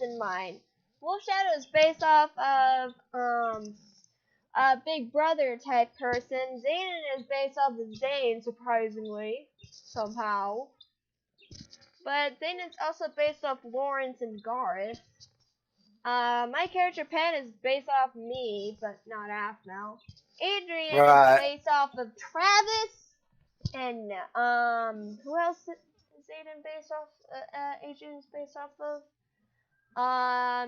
in mind. Wolf Shadow is based off of a Big Brother type person. Zayden is based off of Zane, surprisingly, somehow. But Zayden is also based off Lawrence and Gareth. My character Pan is based off me, but not Afno. Adrian Right. is based off of Travis, and who else is Aiden based off? Adrian is based off of.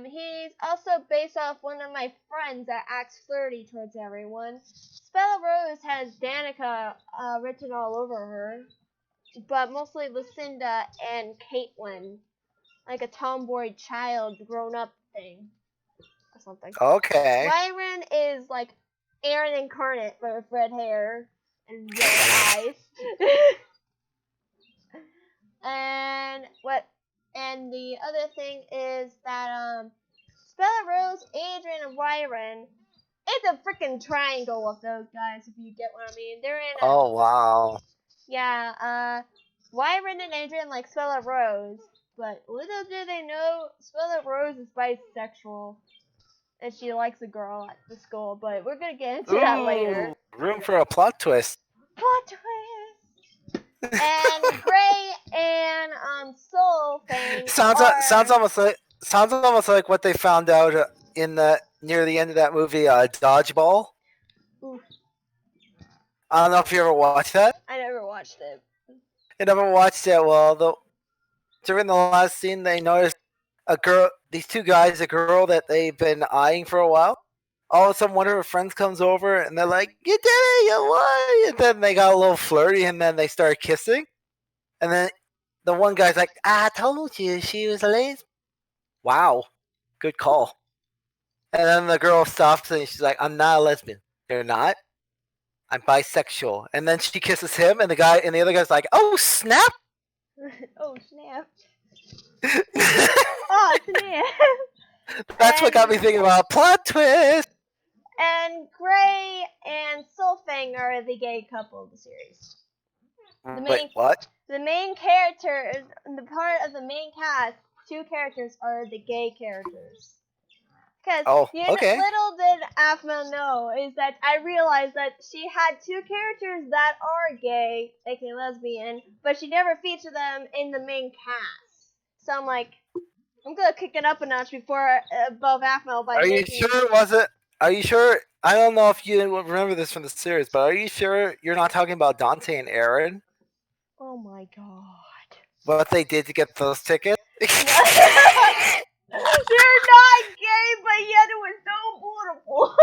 He's also based off one of my friends that acts flirty towards everyone. Spell Rose has Danica written all over her, but mostly Lucinda and Caitlin, like a tomboy child grown up thing or something. Okay. Byron is like Aaron incarnate, but with red hair and red eyes. And the other thing is that Spella Rose, Adrian, and Wyron. It's a freaking triangle of those guys, if you get what I mean. They're in a Oh wow. Wyron and Adrian like Spella Rose, but little do they know Spella Rose is bisexual. And she likes a girl at the school, but we're gonna get into that later. Room for a plot twist. Plot twist! And Gray and Soul Fang Sounds almost like what they found out in the near the end of that movie, Dodgeball. Oof. I don't know if you ever watched that. I never watched it. You never watched it. Well, during the last scene, they noticed these two guys, a girl that they've been eyeing for a while. All of a sudden, one of her friends comes over, and they're like, "You did it, you won!" And then they got a little flirty, and then they started kissing. And then the one guy's like, "I told you she was a lesbian." Wow, good call. And then the girl stops, and she's like, "I'm not a lesbian." You're not? I'm bisexual. And then she kisses him, and the other guy's like, "Oh snap!" Oh snap! Oh snap! That's what got me thinking about a plot twist. And Gray and Soulfang are the gay couple of the series. Wait, what? The main characters, the part of the main cast, two characters are the gay characters. Because okay. Little did Afma know is that I realized that she had two characters that are gay, aka lesbian, but she never featured them in the main cast. So I'm like, I'm gonna kick it up a notch before above Afma by Are you sure it wasn't? Are you sure? I don't know if you remember this from the series, but are you sure you're not talking about Dante and Aaron? Oh my god. What they did to get those tickets? They're not gay, but yet it was so beautiful.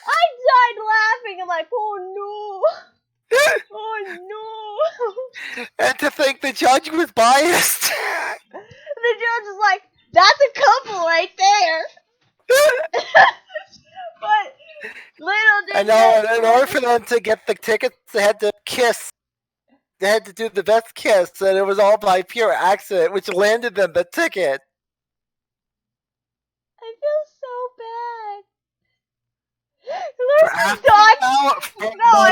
I died laughing. I'm like, oh no. Oh no. And to think the judge was biased. The judge is like, that's a couple right there. But little did I know, in order for them to get the tickets, they had to kiss. They had to do the best kiss, and it was all by pure accident, which landed them the ticket. I feel so bad.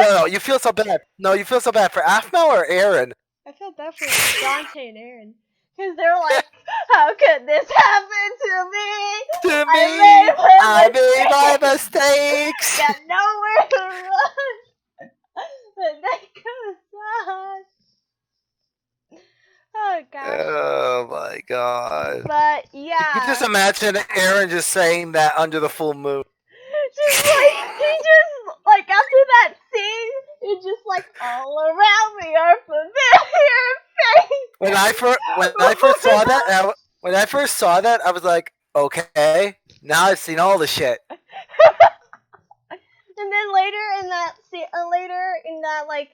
No, you feel so bad. No, you feel so bad for Afno or Aaron? I feel bad for Dante and Aaron. Because they're like, how could this happen to me? I made my mistakes. Got nowhere to run. But they could have. gosh. Oh my god. But You yeah. just imagine Aaron just saying that under the full moon. Just like he just like after that scene, it's just like all around me are familiar faces. When I first saw that, I was like, okay, now I've seen all the shit. And then later in that like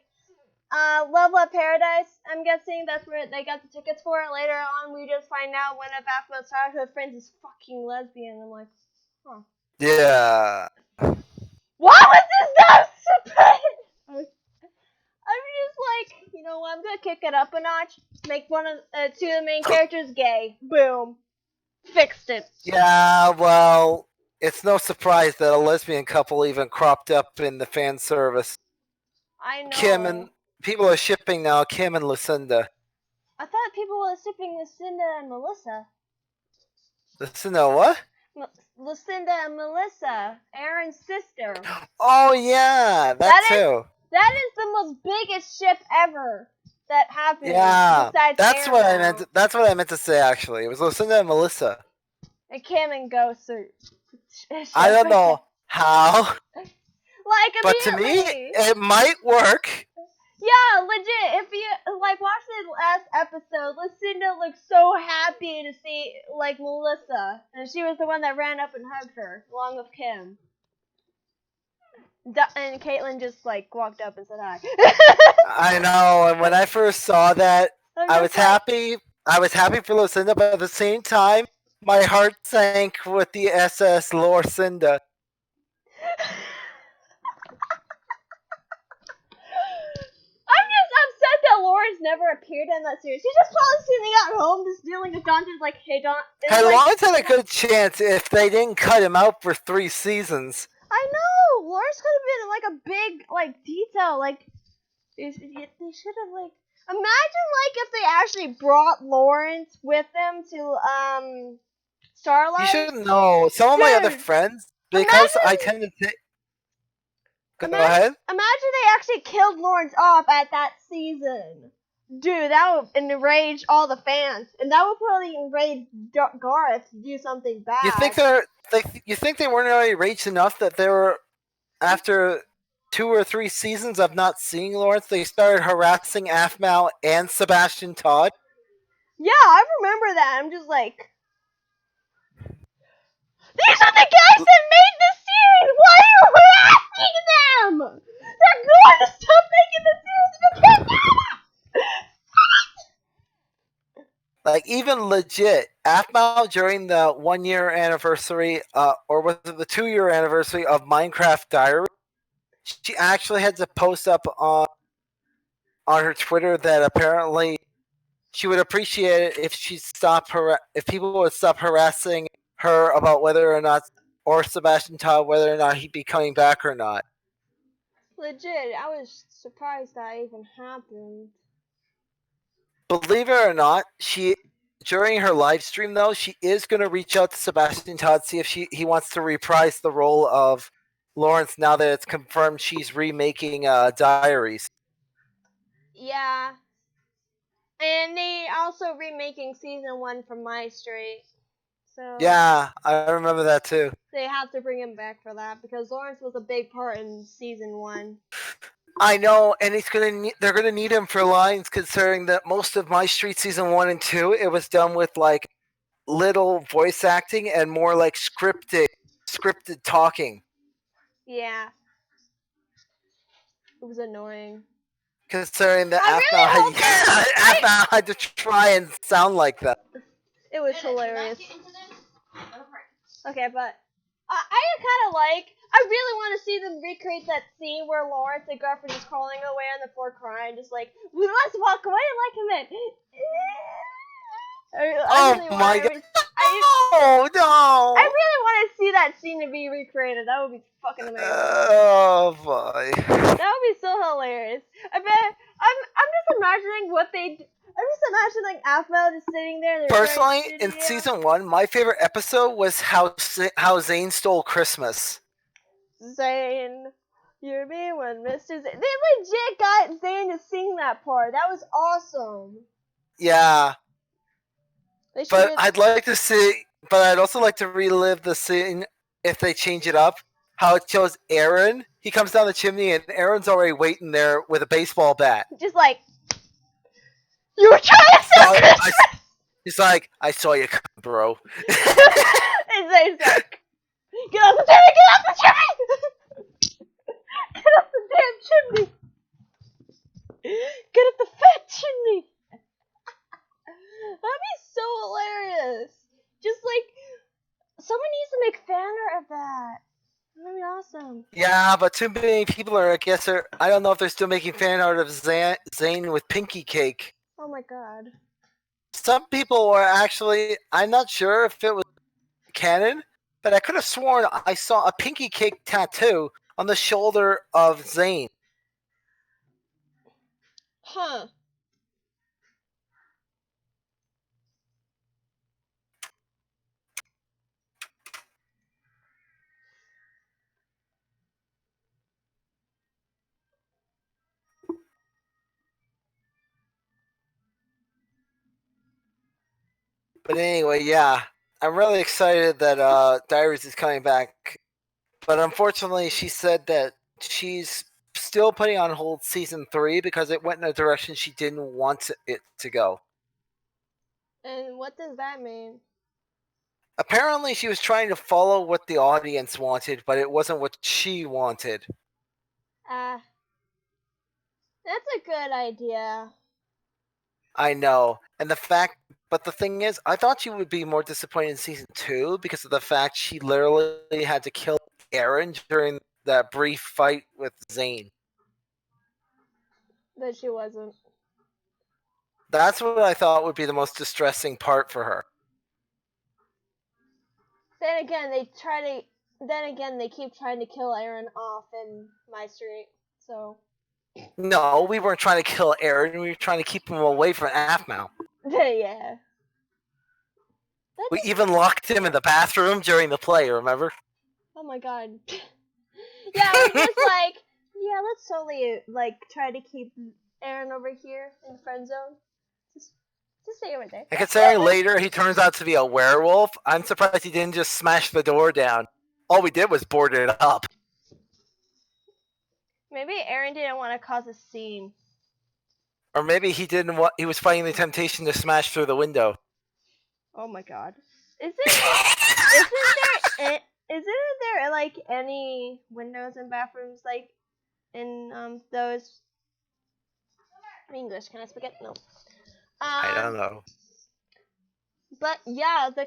Level Up Paradise, I'm guessing that's where they got the tickets for it. Later on, we just find out one of Afma's childhood friends is fucking lesbian. I'm like, huh. Yeah. Why was this not surprise? I'm just like, you know what? I'm gonna kick it up a notch. Make one of two of the main characters gay. Boom. Fixed it. Yeah, well, it's no surprise that a lesbian couple even cropped up in the fan service. I know. Kim and people are shipping now, Kim and Lucinda. I thought people were shipping Lucinda and Melissa. Lucinda what? Lucinda and Melissa, Aaron's sister. Oh yeah, That too. That is the most biggest ship ever that happened. Yeah, besides that's what I Aaron. meant. That's what I meant to say. Actually, it was Lucinda and Melissa. And Kim and Ghost are. I don't know how, Like, but to me, it might work. yeah, legit. If you like watch the last episode, Lucinda looked so happy to see like Melissa, and she was the one that ran up and hugged her, along with Kim. And Caitlyn just like walked up and said hi. I know, and when I first saw that, I'm I just was like, happy. I was happy for Lucinda, but at the same time, my heart sank with the SS Lorcinda. I'm just upset that Lawrence never appeared in that series. He's just probably sitting at home just dealing with Don. Just like, hey Don. Hey, like, Lawrence had a good chance if they didn't cut him out for 3 seasons. I know Lawrence could have been like a big like detail. Like they should have like imagine like if they actually brought Lawrence with them to Starlight. You should know. Some of my other Dude, friends, because I imagine- tend to take. Go Imagine- ahead. Imagine they actually killed Lawrence off at that season. Dude, that would enrage all the fans, and that would probably enrage Gareth to do something bad. You think they weren't already raged enough that they were, after 2 or 3 seasons of not seeing Lawrence, they started harassing Aphmau and Sebastian Todd? Yeah, I remember that. I'm just like, these are the guys that made the series. Why are you harassing them? They're going to stop making the series if you can't do it. Like, even legit, Aphmau during the 1-year anniversary, or was it the 2-year anniversary of Minecraft Diary, she actually had to post up on her Twitter that apparently she would appreciate it if if people would stop harassing her about whether or not, or Sebastian Todd, whether or not he'd be coming back or not. Legit, I was surprised that even happened. Believe it or not, during her live stream though, she is going to reach out to Sebastian Todd, see if he wants to reprise the role of Lawrence now that it's confirmed she's remaking Diaries. Yeah. And they also remaking season 1 from My Street. So Yeah, I remember that too. they have to bring him back for that because Lawrence was a big part in season 1. I know, and they're gonna need him for lines, considering that most of My Street season 1 and 2 it was done with like little voice acting and more like scripted talking. Yeah. It was annoying. Considering that I really hope that- Aphmau had to try and sound like that. It was Did not hilarious. get into this? Go for it. Okay, but I really want to see them recreate that scene where Lawrence and Garth are just crawling away on the floor crying, just like, let's walk away like him then. Oh my god. Oh no! I really want to see that scene to be recreated. That would be fucking amazing. Oh boy. That would be so hilarious. I bet. I'm just imagining what they. I'm just imagining Aphmau just sitting there. In their Personally, recording in studio. season 1, my favorite episode was how Zane stole Christmas. Zane, you're me when Mr. Zane. They legit got Zane to sing that part. That was awesome. Yeah, They should. But I'd like to see. But I'd also like to relive the scene if they change it up. How it shows Aaron. He comes down the chimney and Aaron's already waiting there with a baseball bat. just like you were trying to So suck he's like, I saw you, bro. And so he's like, get off the chimney! Get off the chimney! Get off the damn chimney! Get off the fat chimney! That'd be so hilarious. Just like someone needs to make fan art of that. That'd be awesome. Yeah, but too many people are. I don't know if they're still making fan art of Zane with Pinky Cake. Oh my god. Some people were actually. I'm not sure if it was canon, but I could have sworn I saw a Pinky Cake tattoo on the shoulder of Zane. Huh. But anyway, yeah, I'm really excited that Diaries is coming back. But unfortunately, she said that she's still putting on hold season 3 because it went in a direction she didn't want it to go. And what does that mean? Apparently, she was trying to follow what the audience wanted, but it wasn't what she wanted. That's a good idea. I know. And but the thing is, I thought she would be more disappointed in season 2 because of the fact she literally had to kill Aaron during that brief fight with Zane. But she wasn't. That's what I thought would be the most distressing part for her. Then again, they keep trying to kill Aaron off in my street. So. No, we weren't trying to kill Aaron. We were trying to keep him away from Aphmau. Yeah. We even locked him in the bathroom during the play, remember? Oh my god. Yeah, we're just like, yeah, let's totally like try to keep Aaron over here in the friend zone. Just stay over there. And considering later he turns out to be a werewolf, I'm surprised he didn't just smash the door down. All we did was board it up. Maybe Aaron didn't want to cause a scene. Or maybe he didn't want. He was fighting the temptation to smash through the window. Oh my god. Isn't there like any windows in bathrooms like in those English? Can I speak it? No. I don't know. But yeah, those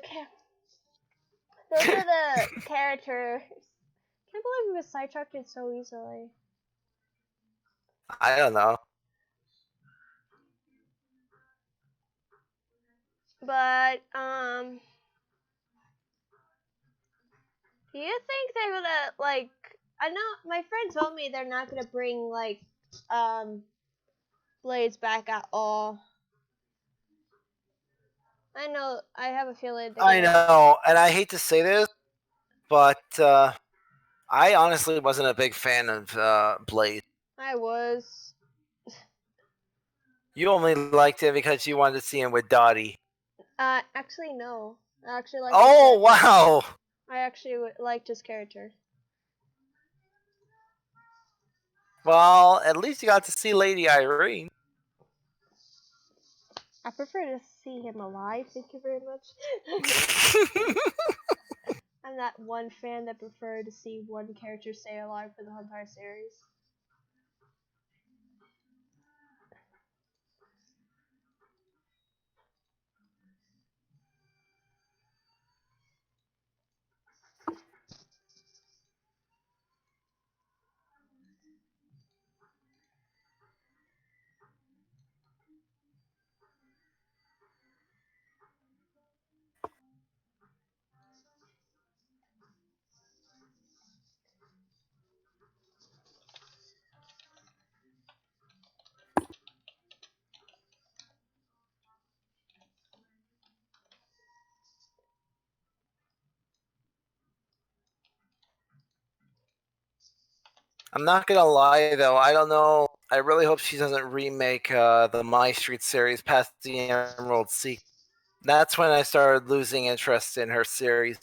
are the characters. Can't believe we was sidetracked so easily. I don't know. But do you think they're gonna like? I know my friend told me they're not gonna bring like Blades back at all. I know. I have a feeling. I know, and I hate to say this, but I honestly wasn't a big fan of Blade. I was. You only liked it because you wanted to see him with Dottie. Actually no. I actually liked. Oh wow! I actually liked his character. Well, at least you got to see Lady Irene. I prefer to see him alive. Thank you very much. I'm that one fan that prefer to see one character stay alive for the whole entire series. I'm not gonna lie though, I don't know. I really hope she doesn't remake the My Street series past the Emerald Sea. That's when I started losing interest in her series.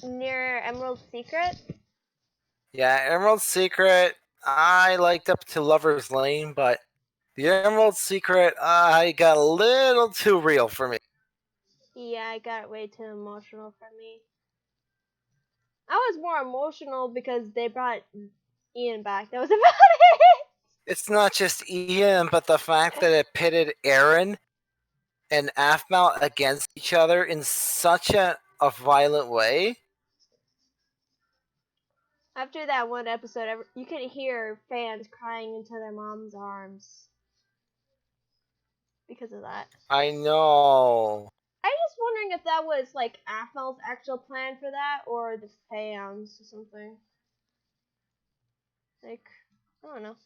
Near Emerald Secret. Yeah, Emerald Secret, I liked up to Lover's Lane, but the Emerald Secret, I got a little too real for me. Yeah, I got way too emotional for me. I was more emotional because they brought Ian back. That was about it. It's not just Ian, but the fact that it pitted Aaron and Aphmau against each other in such a violent way. After that one episode, you could hear fans crying into their mom's arms because of that. I know. I'm just wondering if that was like Aphmel's actual plan for that, or the fans or something. Like, I don't know.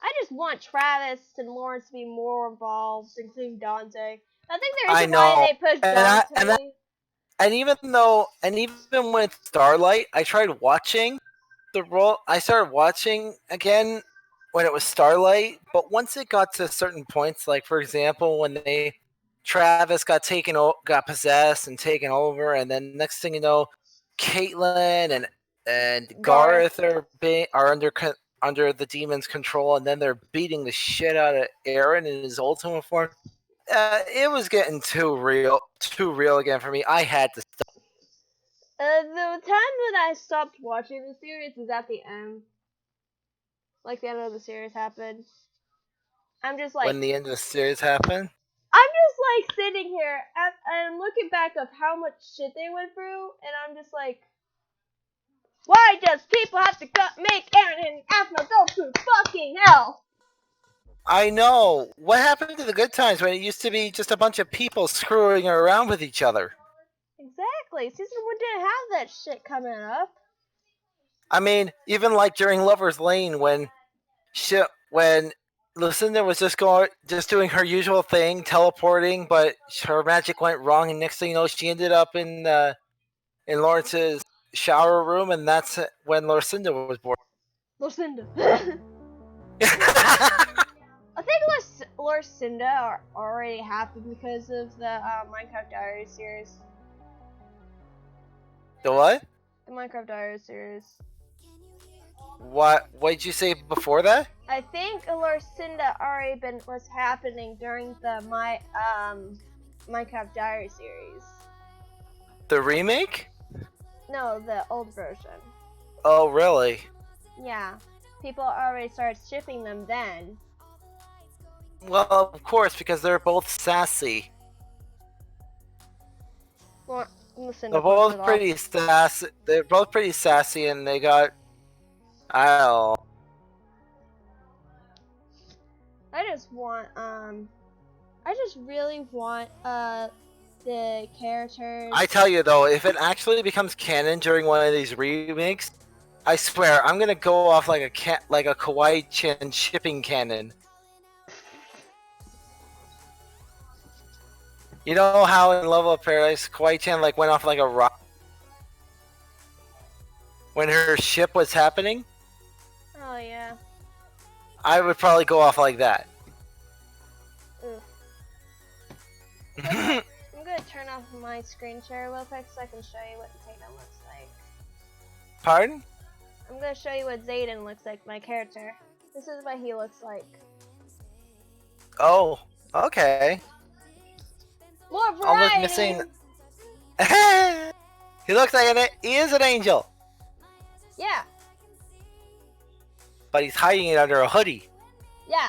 I just want Travis and Lawrence to be more involved, including Dante. I think the reason why they pushed Dante. And even with Starlight, I tried watching the role. I started watching again when it was Starlight, but once it got to certain points, like for example, when Travis got possessed and taken over, and then next thing you know, Caitlyn and Gareth are under the demon's control, and then they're beating the shit out of Aaron in his ultimate form. It was getting too real again for me. I had to stop. The time that I stopped watching the series is at the end. Like the end of the series happened. I'm just like. When the end of the series happened? I'm just like sitting here and I'm looking back of how much shit they went through, and I'm just like, why does people have to make Aaron and Aphmau go through fucking hell? I know. What happened to the good times when it used to be just a bunch of people screwing around with each other? Exactly. Season 1 didn't have that shit coming up. I mean, even like during Lover's Lane when Lucinda was just doing her usual thing, teleporting, but her magic went wrong, and next thing you know, she ended up in Lawrence's shower room, and that's when Lucinda was born. Lucinda. I think Lucinda already happened because of the Minecraft Diaries series. The what? The Minecraft Diaries series. What did you say before that? I think Lucinda already was happening during the Minecraft Diaries series. The remake? No, the old version. Oh, really? Yeah. People already started shipping them then. Well, of course, because they're both sassy. Well, listen, They're both pretty sassy. They're both pretty sassy, and they got. I don't know. I just really want the characters. I tell you though, if it actually becomes canon during one of these remakes, I swear I'm gonna go off like a Kawaii-chan shipping cannon. You know how in Level of Paradise, Kawaii-chan went off like a rock when her ship was happening? Oh yeah. I would probably go off like that. I'm gonna turn off my screen share real quick so I can show you what Zayden looks like. Pardon? I'm gonna show you what Zayden looks like, my character. This is what he looks like. Oh, okay. More variety! Almost missing. He looks like he is an angel. Yeah. But he's hiding it under a hoodie. Yeah.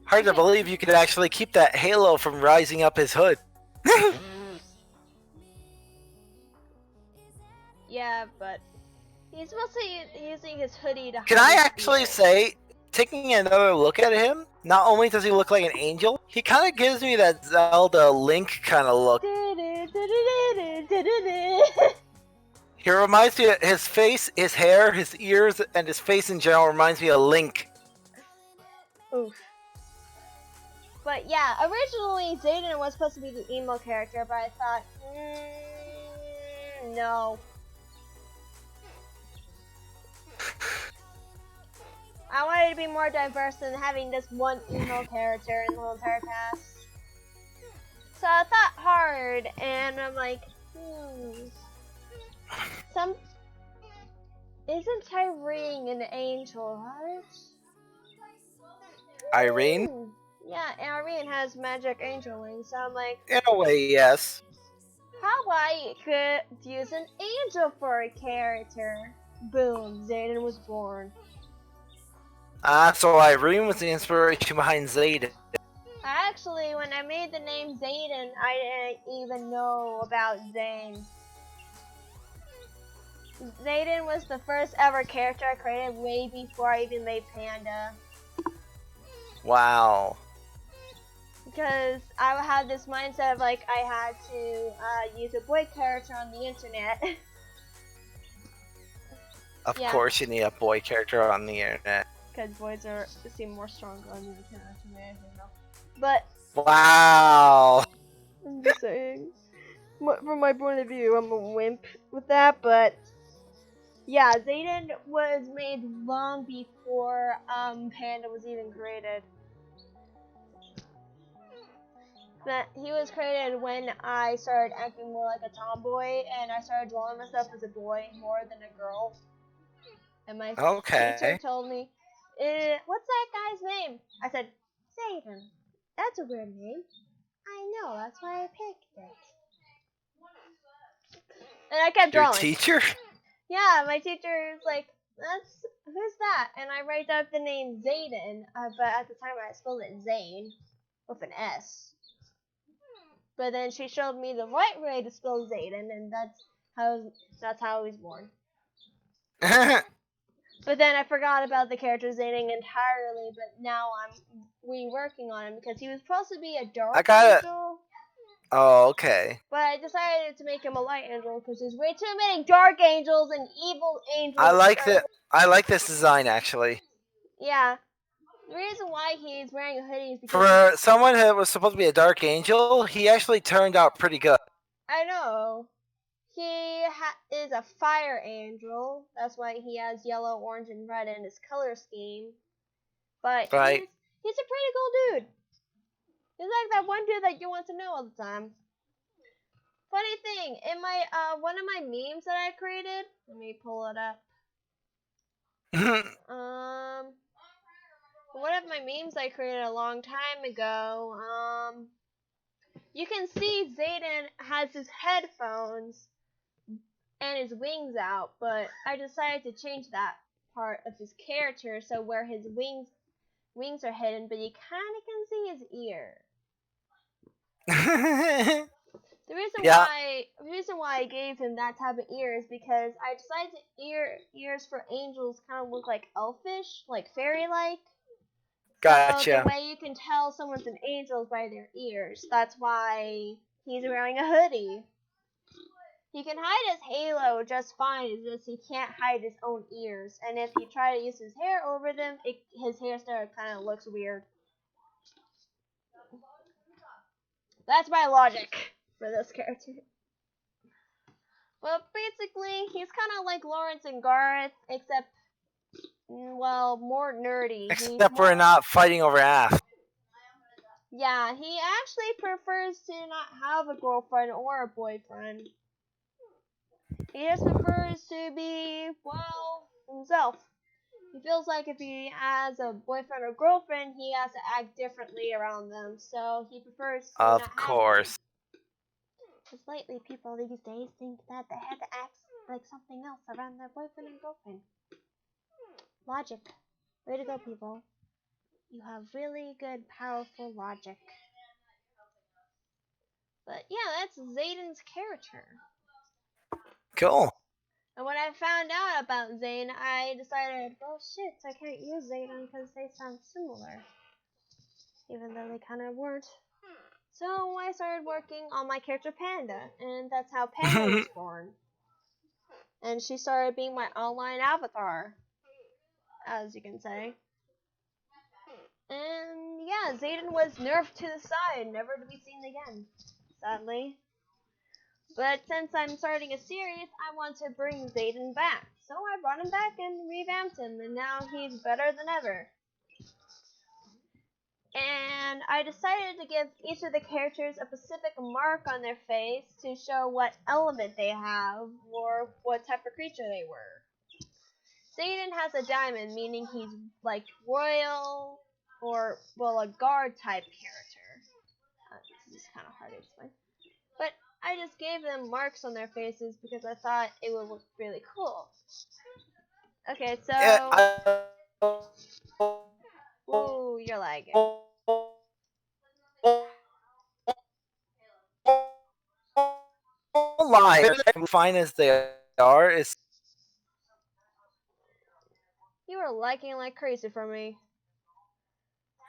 Hard to believe you could actually keep that halo from rising up his hood. Yeah, but he's mostly using his hoodie to hide. Can I his actually beard. say, taking another look at him, not only does he look like an angel, he kind of gives me that Zelda Link kind of look. He reminds me of his face, his hair, his ears, and his face in general reminds me of Link. Oof. But yeah, originally Zayden was supposed to be the emo character, but I thought, no. I wanted be more diverse than having this one emo character in the whole entire cast. So I thought hard, and I'm like, some isn't Irene an angel, right? Irene? Yeah, and Irene has magic angel wings, so I'm like, In a way, yes. how I could use an angel for a character? Boom, Zayden was born. So Irene was the inspiration behind Zayden. Actually, when I made the name Zayden, I didn't even know about Zane. Zayden was the first ever character I created way before I even made Panda. Wow. Because I had this mindset of like I had to use a boy character on the internet. Of Yeah. course you need a boy character on the internet. Because boys seem more stronger on the internet than anything else. But Wow. I'm just saying, from my point of view, I'm a wimp with that. But yeah, Zayden was made long before Panda was even created. But he was created when I started acting more like a tomboy, and I started drawing myself as a boy more than a girl. And my Okay. teacher told me, "What's that guy's name?" I said, "Zayden." That's a weird name. I know, that's why I picked it. And I kept Your drawing. teacher? Yeah, my teacher was like, who's that? And I write up the name Zayden, but at the time I spelled it Zane with an S. But then she showed me the right way to spell Zayden, and that's how he was born. But then I forgot about the character Zayden entirely, but now I'm reworking on him because he was supposed to be a dark I got it. angel. Oh, okay. But I decided to make him a light angel because there's way too many dark angels and evil angels. I like this design actually. Yeah. The reason why he's wearing a hoodie is because For someone who was supposed to be a dark angel, he actually turned out pretty good. I know. He is a fire angel. That's why he has yellow, orange, and red in his color scheme. But Right. he's a pretty cool dude. He's like that one dude that you want to know all the time. Funny thing, in my one of my memes that I created, let me pull it up. One of my memes I created a long time ago, you can see Zayden has his headphones and his wings out, but I decided to change that part of his character so where his wings are hidden, but you kind of can see his ear. The reason why I gave him that type of ear is because I decided ears for angels kind of look like elfish, like fairy-like. Gotcha. So the way you can tell someone's an angel is by their ears. That's why he's wearing a hoodie. He can hide his halo just fine, it's just he can't hide his own ears. And if you try to use his hair over them, his hairstyle kind of looks weird. That's my logic for this character. Well, basically, he's kind of like Lawrence and Gareth, except, well, more nerdy. Except we're not fighting over ass. Yeah, he actually prefers to not have a girlfriend or a boyfriend. He just prefers to be, well, himself. He feels like if he has a boyfriend or girlfriend, he has to act differently around them, so he prefers to not Of have course. Because lately, people these days think that they have to act like something else around their boyfriend and girlfriend. Logic. Way to go, people. You have really good, powerful logic. But yeah, that's Zayden's character. Cool. And when I found out about Zane, I decided, well, shit, I can't use Zayden because they sound similar. Even though they kind of weren't. So I started working on my character Panda, and that's how Panda was born. And she started being my online avatar, as you can say. And yeah, Zayden was nerfed to the side, never to be seen again, sadly. But since I'm starting a series, I want to bring Zayden back. So I brought him back and revamped him, and now he's better than ever. And I decided to give each of the characters a specific mark on their face to show what element they have or what type of creature they were. Zayden has a diamond, meaning he's like royal or, well, a guard type character. This is kind of hard to explain. But I just gave them marks on their faces because I thought it would look really cool. Okay, so... Yeah, Ooh, you're lagging. lie. Fine as they are, is You were lagging like crazy for me.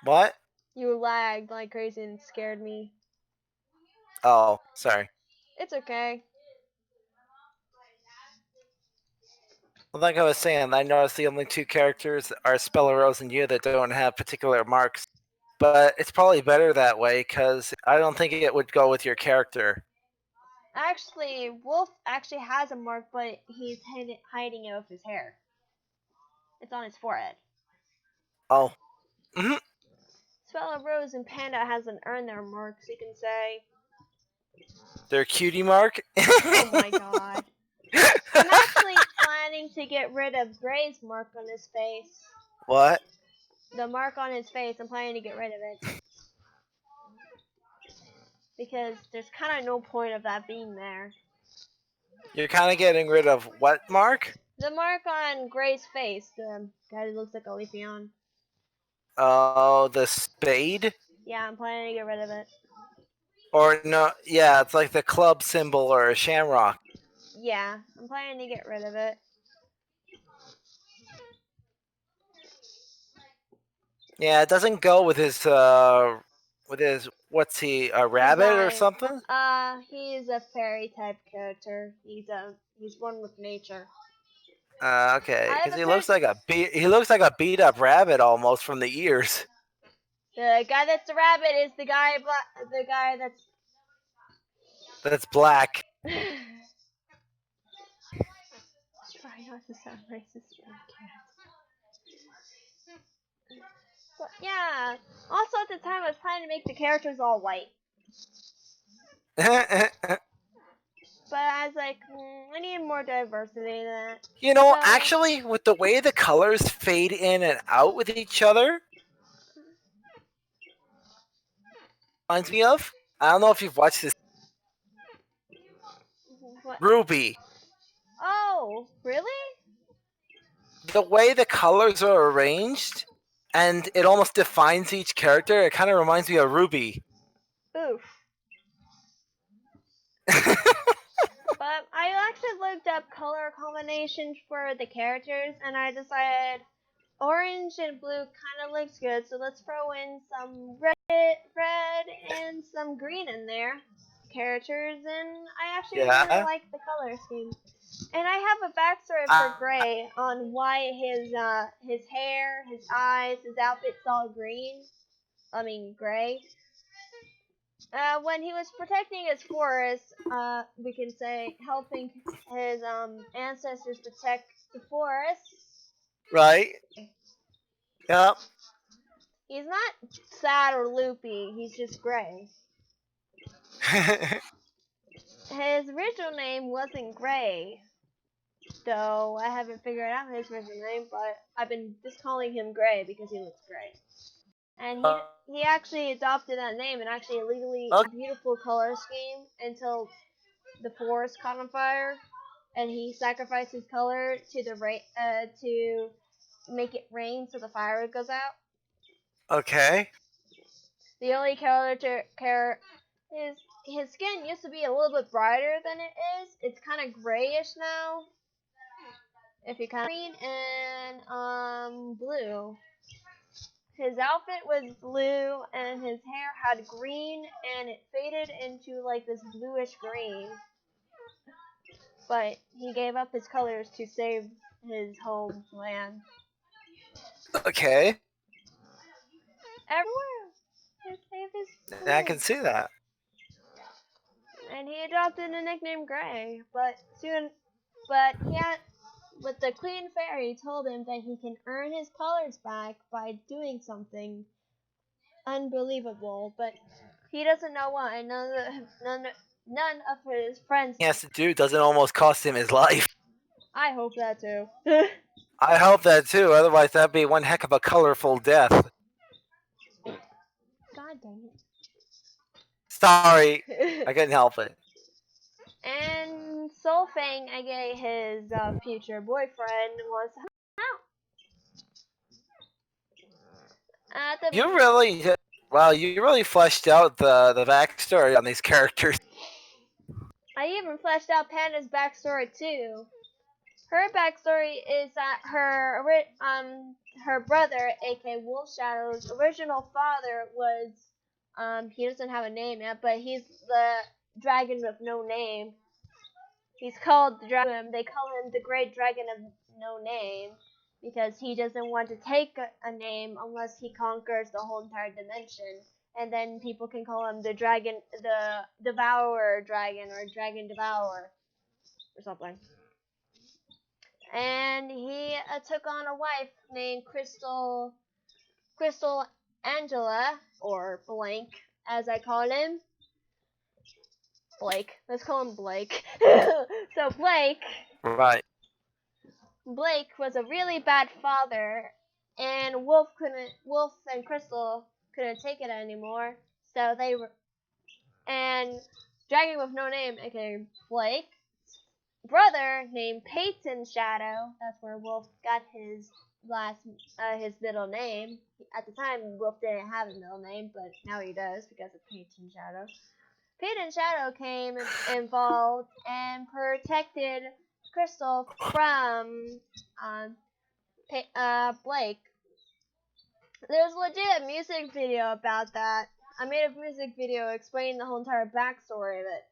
what? You lagged like crazy and scared me. Oh, sorry. It's okay. Well, like I was saying, I noticed the only two characters are Spellerose and you that don't have particular marks. But it's probably better that way because I don't think it would go with your character. Actually, Wolf actually has a mark, but he's hiding it with his hair. It's on his forehead. Oh. Spellerose and Panda hasn't earned their marks, you can say. Their cutie mark? Oh my god. I'm actually planning to get rid of Gray's mark on his face. What? The mark on his face, I'm planning to get rid of it. Because there's kind of no point of that being there. You're kind of getting rid of what mark? The mark on Gray's face, the guy who looks like a Leafeon. Oh, the spade? Yeah, I'm planning to get rid of it. Or no, yeah, it's like the club symbol or a shamrock. Yeah, I'm planning to get rid of it. Yeah, it doesn't go with his what's he, a rabbit or Design. something? He's a fairy type character. He's one with nature. Okay, I have because a he looks like a beat up rabbit almost from the ears. The guy that's the rabbit is the guy that's That's black. try not to sound racist. But yeah. Also at the time I was planning to make the characters all white. But I was like, I need more diversity than that. You know, So- actually, with the way the colors fade in and out with each other, reminds me of. I don't know if you've watched this. What? Ruby. Oh, really? The way the colors are arranged, and it almost defines each character. It kind of reminds me of Ruby. Oof. But I actually looked up color combinations for the characters, and I decided orange and blue kind of looks good, so let's throw in some red and some green in there. Characters, and I actually Yeah. really like the color scheme. And I have a backstory for Gray on why his hair, his eyes, his outfit's all green. I mean gray. When he was protecting his forest, we can say helping his ancestors protect the forest. Right? Yep. He's not sad or loopy. He's just gray. His original name wasn't Gray, though I haven't figured out his original name. But I've been just calling him Gray because he looks gray. And he actually adopted that name and actually illegally beautiful color scheme until the forest caught on fire, and he sacrificed his color to the to make it rain so the fire goes out. Okay. The only character his skin used to be a little bit brighter than it is. It's kind of grayish now. If you kind of green and blue. His outfit was blue and his hair had green and it faded into like this bluish green. But he gave up his colors to save his homeland. Okay. Everywhere. To save his home. I can see that. And he adopted the nickname Gray, but the Queen Fairy told him that he can earn his colors back by doing something. unbelievable, but he doesn't know why. None of his friends. He has to do doesn't almost cost him his life. I hope that too. I hope that too. Otherwise, that'd be one heck of a colorful death. God dang Sorry, it. I couldn't help it. And Solfang, aka his future boyfriend, was out. At the You really, well, you really fleshed out the backstory on these characters. I even fleshed out Panda's backstory too. Her backstory is that her brother, aka Wolf Shadow's original father was he doesn't have a name yet, but he's the dragon with no name. He's called the dragon. They call him the Great Dragon of No Name because he doesn't want to take a name unless he conquers the whole entire dimension. And then people can call him the dragon, the Devourer Dragon, or Dragon Devourer, or something. And he took on a wife named Crystal Angela, or Blank, as I call him. Blake. Let's call him Blake. So Right. Blake was a really bad father, and Wolf and Crystal couldn't take it anymore. So they were, and Dragon with No Name, aka Blake, brother named Peyton Shadow. That's where Wolf got his his middle name. At the time, Wolf didn't have a middle name, but now he does because of Peyton Shadow. Peyton Shadow came involved and protected Crystal from Blake. There's legit a music video about that. I made a music video explaining the whole entire backstory of it.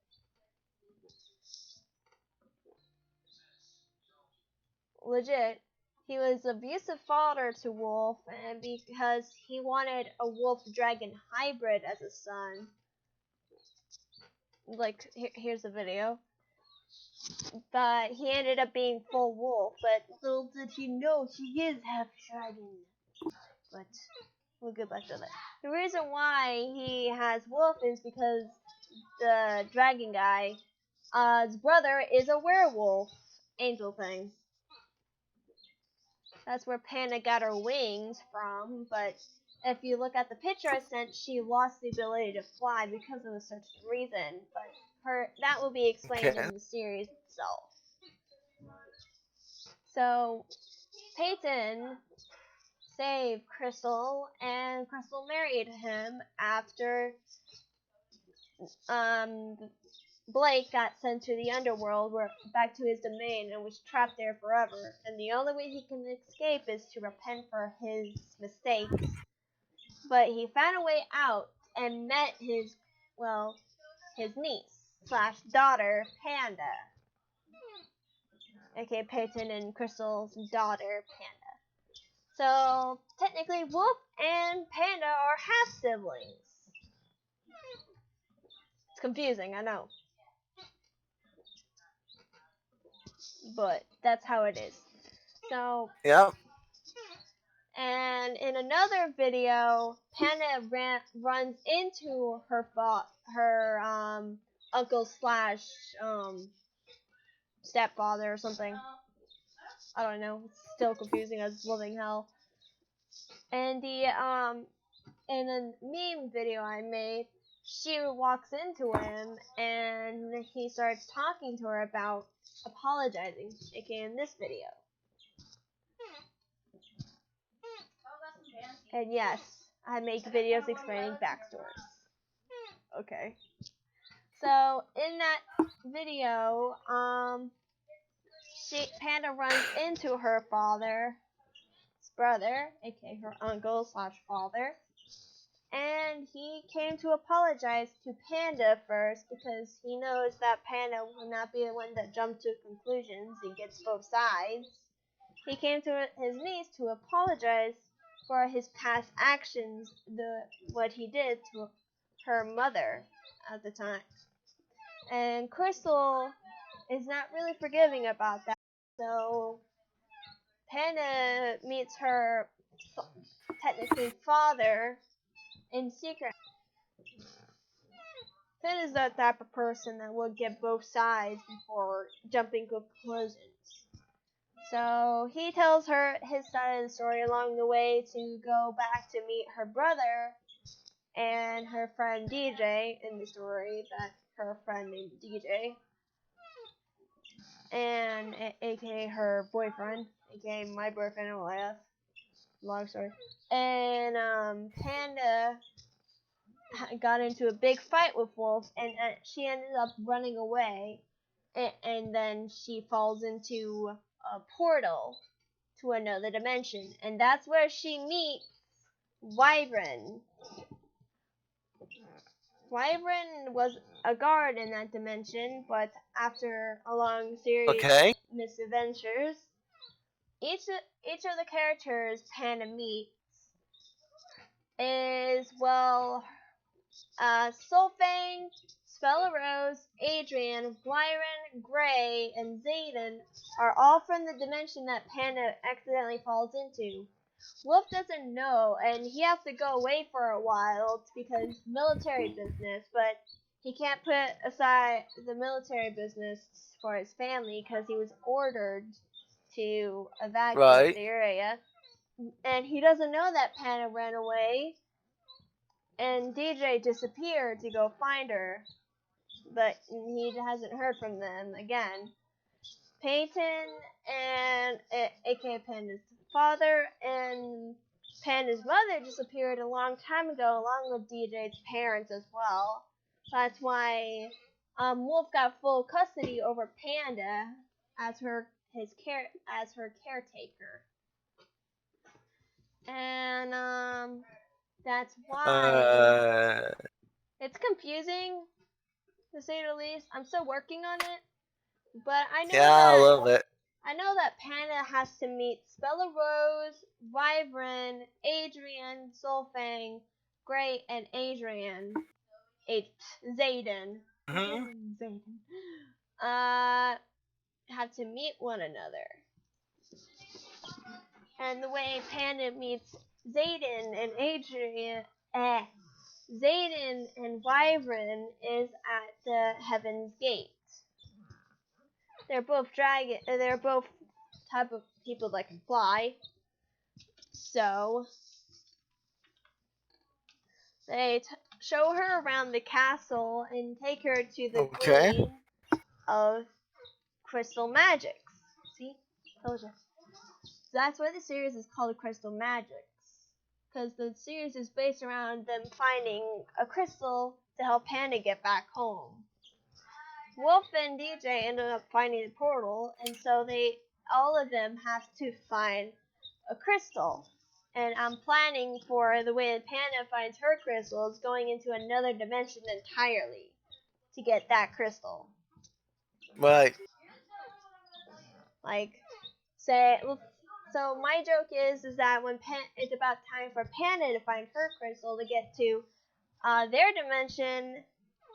Legit. He was an abusive father to Wolf, and because he wanted a wolf-dragon hybrid as a son. Like, here's the video. But he ended up being full wolf, but little did he know he is half dragon. But we'll get back to that. The reason why he has wolf is because the dragon guy, his brother is a werewolf angel thing. That's where Panda got her wings from, but if you look at the picture I sent, she lost the ability to fly because of a certain reason. But that will be explained in the series itself. So Peyton saved Crystal, and Crystal married him after Blake got sent to the underworld, back to his domain, and was trapped there forever. And the only way he can escape is to repent for his mistakes. But he found a way out and met his niece / daughter, Panda, aka Peyton and Crystal's daughter, Panda. So technically, Wolf and Panda are half siblings. It's confusing, I know. But that's how it is. So Yep. And in another video, Panda runs into her uncle / stepfather or something. I don't know. It's still confusing as living hell. And in a meme video I made, she walks into him and he starts talking to her about apologizing, aka in this video. And yes, I make videos explaining backstories. Okay. So in that video, Panda runs into her father's brother, aka her uncle / father, and he came to apologize to Panda first because he knows that Panda will not be the one that jumps to conclusions and gets both sides. He came to his niece to apologize for his past actions, what he did to her mother at the time. And Crystal is not really forgiving about that. So Panda meets her technically father in secret. Finn is the type of person that would get both sides before jumping to conclusions. So he tells her his side of the story along the way to go back to meet her brother and her friend DJ in the story, that her friend named DJ, and aka her boyfriend, aka my boyfriend in life. Long story. And Panda got into a big fight with Wolf, and she ended up running away, and then she falls into a portal to another dimension, and that's where she meets Wyvern. Wyvern was a guard in that dimension, but after a long series Okay. of misadventures, each of the characters Panda meets is, well, Solfang, Spellerose, Adrian, Wyron, Gray, and Zayden are all from the dimension that Panda accidentally falls into. Wolf doesn't know, and he has to go away for a while because military business, but he can't put aside the military business for his family because he was ordered to evacuate the area. And he doesn't know that Panda ran away, and DJ disappeared to go find her, but he hasn't heard from them again. Peyton and aka Panda's father and Panda's mother disappeared a long time ago, along with DJ's parents as well. That's why Wolf got full custody over Panda as her caretaker. And that's why it's confusing, to say the least. I'm still working on it, but I know that Panda has to meet Spellerose, Wyvern, Adrian, Solfang, Gray, and Zayden. Zayden. Have to meet one another. And the way Panda meets Zayden and Zayden and Wyvern is at the Heaven's Gate. They're both type of people that can fly. So they show her around the castle and take her to the Queen of Crystal Magics. See? Told you. That's why the series is called Crystal Magics. Because the series is based around them finding a crystal to help Panda get back home. Wolf and DJ ended up finding the portal, and so all of them have to find a crystal. And I'm planning for the way that Panda finds her crystals, going into another dimension entirely to get that crystal. Right. Like, say, so my joke is that when it's about time for Panda to find her crystal to get to their dimension,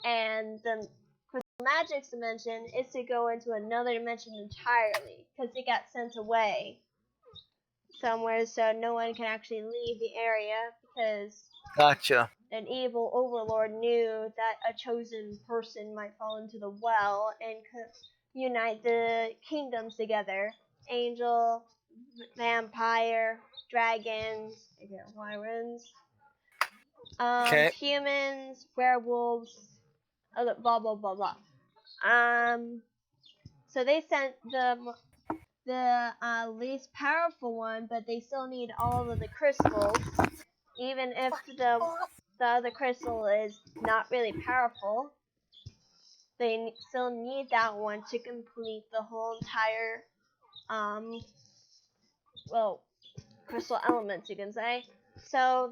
and the Crystal Magic's dimension is to go into another dimension entirely, because they got sent away somewhere so no one can actually leave the area, because an evil overlord knew that a chosen person might fall into the well and unite the kingdoms together. Angel, vampire, dragons, wyrens, humans, werewolves, blah blah blah blah. So they sent the least powerful one, but they still need all of the crystals, even if the other crystal is not really powerful. They still need that one to complete the whole entire crystal elements, you can say. So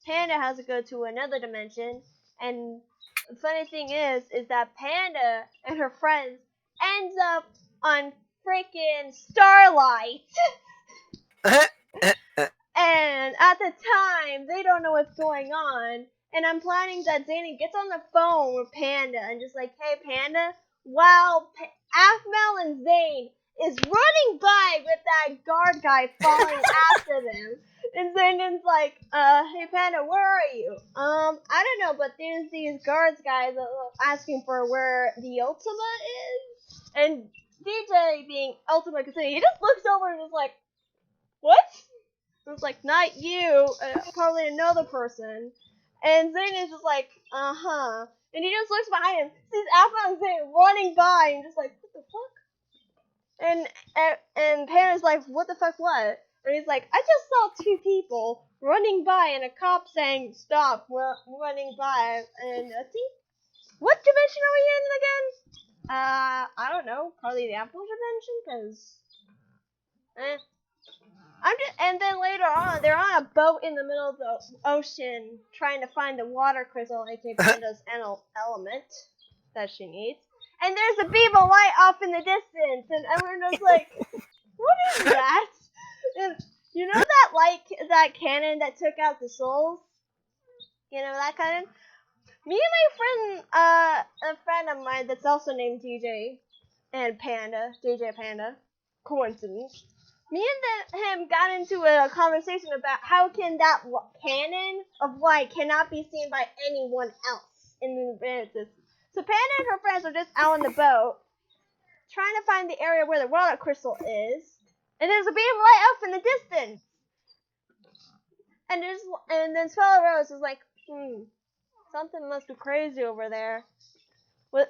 Panda has to go to another dimension, and the funny thing is that Panda and her friends ends up on freaking Starlight. And at the time, they don't know what's going on. And I'm planning that Zayden gets on the phone with Panda and just like, hey Panda, while Aphmel and Zane is running by with that guard guy falling after them. And Zayden's like, hey Panda, where are you? I don't know, but there's these guards guys that are asking for where the Ultima is. And DJ, being Ultima Casino, he just looks over and is like, what? It's like, not you, probably another person. And Zayden is just like, uh-huh. And he just looks behind him, sees Alpha and Zayden running by, and just like, what the fuck? And Panda's like, what the fuck, what? And he's like, I just saw two people running by, and a cop saying, stop, we're running by. And I think, what dimension are we in again? I don't know, probably the Apple dimension, because, and then later on, they're on a boat in the middle of the ocean trying to find the water crystal, aka Panda's element that she needs. And there's a beam of light off in the distance, and everyone's like, what is that? And you know that cannon that took out the souls? You know that cannon? Me and my friend, a friend of mine that's also named DJ and Panda, DJ Panda, coincidence. Me and him got into a conversation about how can that cannon of light cannot be seen by anyone else in the universe. So Panda and her friends are just out on the boat, trying to find the area where the water crystal is, and there's a beam of light off in the distance. And then Swallow Rose is like, something must be crazy over there.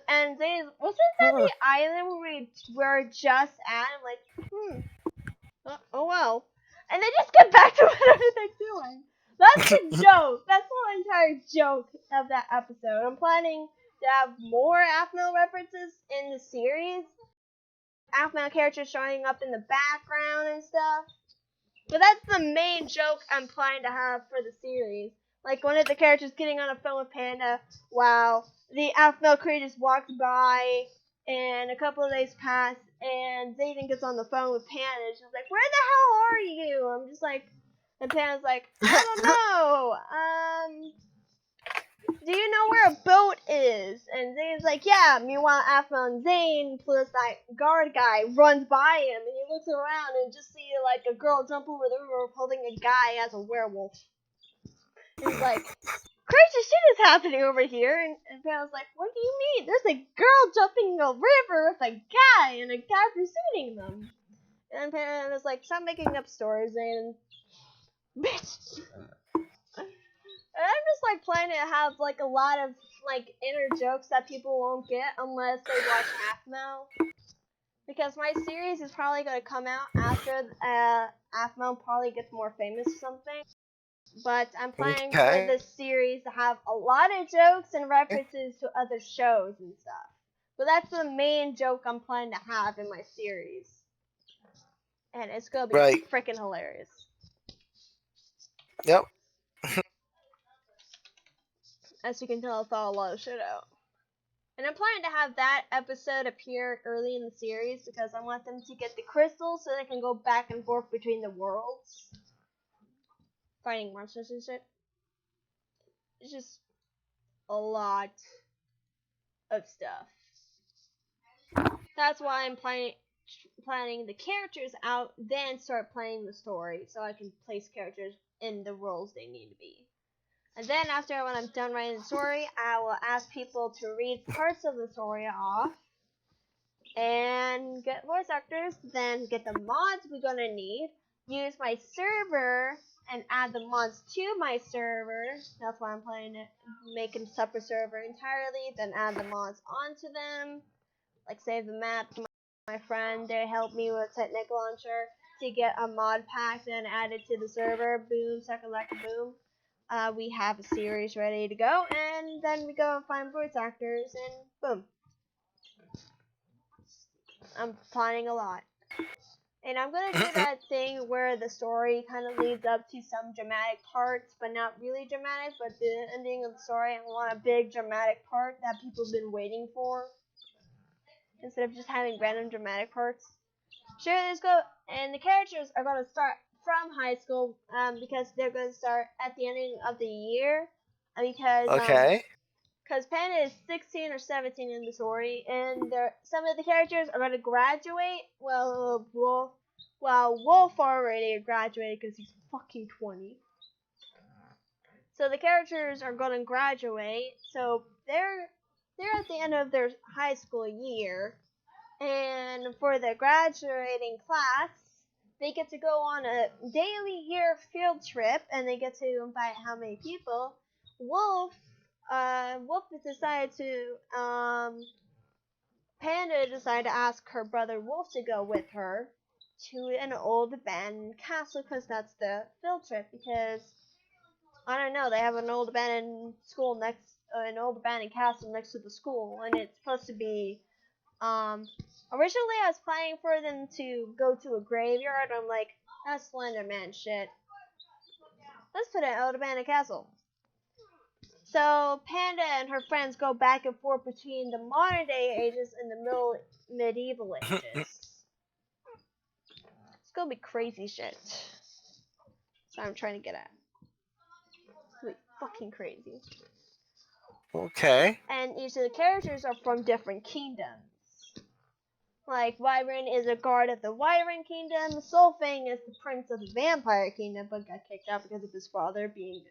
And they wasn't that the island we were just at? I'm like, oh well. And they just get back to whatever they're doing. That's the joke. That's the entire joke of that episode. I'm planning to have more Aphmau references in the series. Aphmau characters showing up in the background and stuff. But that's the main joke I'm planning to have for the series. Like one of the characters getting on a phone with Panda while the Aphmau creator just walks by, and a couple of days pass, and Zayden gets on the phone with Panda, and she's like, where the hell are you? I'm just like, and Panda's like, I don't know, do you know where a boat is? And Zayden's like, yeah. Meanwhile, Aphmau and Zayden plus that guard guy runs by him, and he looks around and just see like a girl jump over the river holding a guy as a werewolf. He's like, crazy shit is happening over here. And Panda's like, what do you mean? There's a girl jumping a river with a guy and a guy pursuing them. And Panda's like, stop making up stories, and bitch. And I'm just like planning to have like a lot of like inner jokes that people won't get unless they watch Aphmau. Because my series is probably going to come out after Aphmau probably gets more famous or something. But I'm planning for this series to have a lot of jokes and references to other shows and stuff. But that's the main joke I'm planning to have in my series. And it's going to be freaking hilarious. Yep. As you can tell, I thought a lot of shit out. And I'm planning to have that episode appear early in the series because I want them to get the crystal so they can go back and forth between the worlds. Fighting monsters and shit. It's just a lot of stuff. That's why I'm planning the characters out, then start playing the story so I can place characters in the roles they need to be. And then after when I'm done writing the story, I will ask people to read parts of the story off and get voice actors, then get the mods we're gonna need, use my server and add the mods to my server. That's why I'm planning to make a separate server entirely, then add the mods onto them, like save the map to my friend. They helped me with Technic Launcher to get a mod pack, then add it to the server. Boom, shakalaka boom. We have a series ready to go, and then we go and find voice actors, and boom. I'm planning a lot. And I'm gonna do that thing where the story kind of leads up to some dramatic parts, but not really dramatic, but the ending of the story, I want a big dramatic part that people have been waiting for, instead of just having random dramatic parts. Sure, let's go, and the characters are gonna start from high school, because they're going to start at the ending of the year, because Panda is 16 or 17 in the story, and some of the characters are going to graduate. Well, Well, Wolf already graduated because he's fucking 20. So the characters are gonna graduate. So they're at the end of their high school year, and for the graduating class, they get to go on a daily year field trip, and they get to invite how many people? Wolf decided to Panda decided to ask her brother Wolf to go with her to an old abandoned castle because that's the field trip. Because I don't know, they have an old abandoned school an old abandoned castle next to the school, and it's supposed to be. Originally I was planning for them to go to a graveyard. I'm like, that's Slender Man shit. Let's put an old abandoned castle. So Panda and her friends go back and forth between the modern day ages and the medieval ages. It's gonna be crazy shit. That's what I'm trying to get at. It's gonna be fucking crazy. Okay. And each of the characters are from different kingdoms. Like, Wyvern is a guard of the Wyvern Kingdom. Soulfang is the prince of the Vampire Kingdom, but got kicked out because of his father being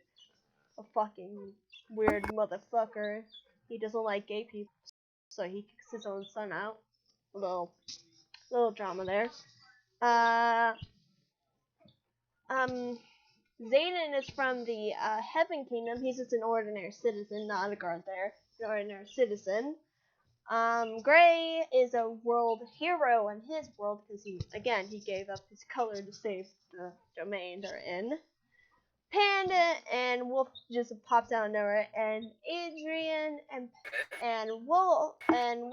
a fucking weird motherfucker. He doesn't like gay people, so he kicks his own son out. Little drama there. Zayden is from the Heaven Kingdom. He's just an ordinary citizen, not a guard there. An ordinary citizen. Gray is a world hero in his world because he gave up his color to save the domain they're in. Panda and Wolf just pops out of nowhere, and Adrian and Wolf and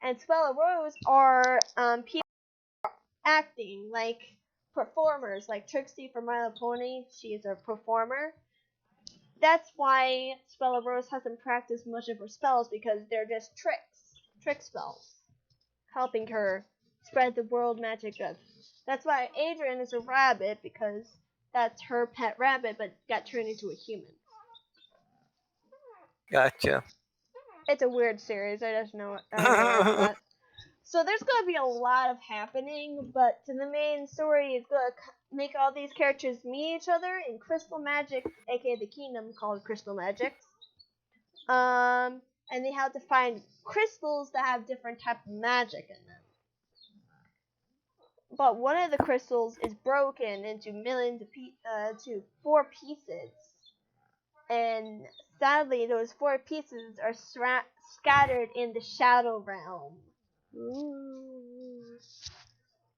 Swella Rose are people acting like performers, like Trixie from My Little Pony. She is a performer. That's why Swella Rose hasn't practiced much of her spells, because they're just trick spells, helping her spread the world magic of. That's why Adrian is a rabbit, because that's her pet rabbit, but got turned into a human. Gotcha. It's a weird series. I just know that. So there's gonna be a lot of happening, but the main story is gonna make all these characters meet each other in Crystal Magic, aka the kingdom called Crystal Magic. And they have to find crystals that have different type of magic in them. But one of the crystals is broken into to 4 pieces, and sadly, those 4 pieces are scattered in the Shadow Realm. Ooh.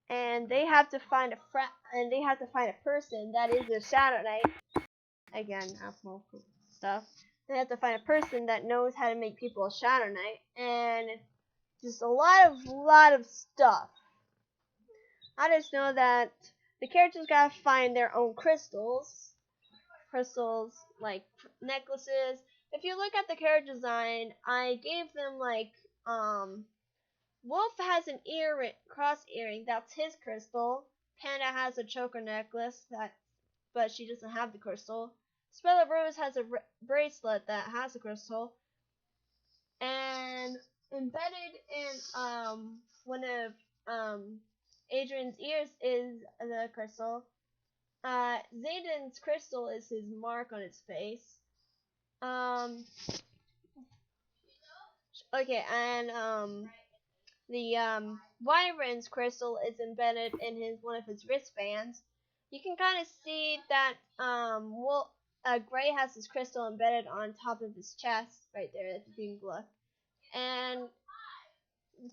And they have to find a person that is a Shadow Knight. Again, Apple stuff. They have to find a person that knows how to make people a Shadow Knight, and just a lot of stuff. I just know that the characters gotta find their own crystals like necklaces. If you look at the character design, I gave them like Wolf has an cross earring, that's his crystal. Panda has a choker necklace, but she doesn't have the crystal. Swella Rose has a bracelet that has a crystal. And embedded in one of Adrian's ears is the crystal. Zayden's crystal is his mark on his face. Okay, and the Wyvern's crystal is embedded in one of his wristbands. You can kind of see that Gray has his crystal embedded on top of his chest, right there at the green look. And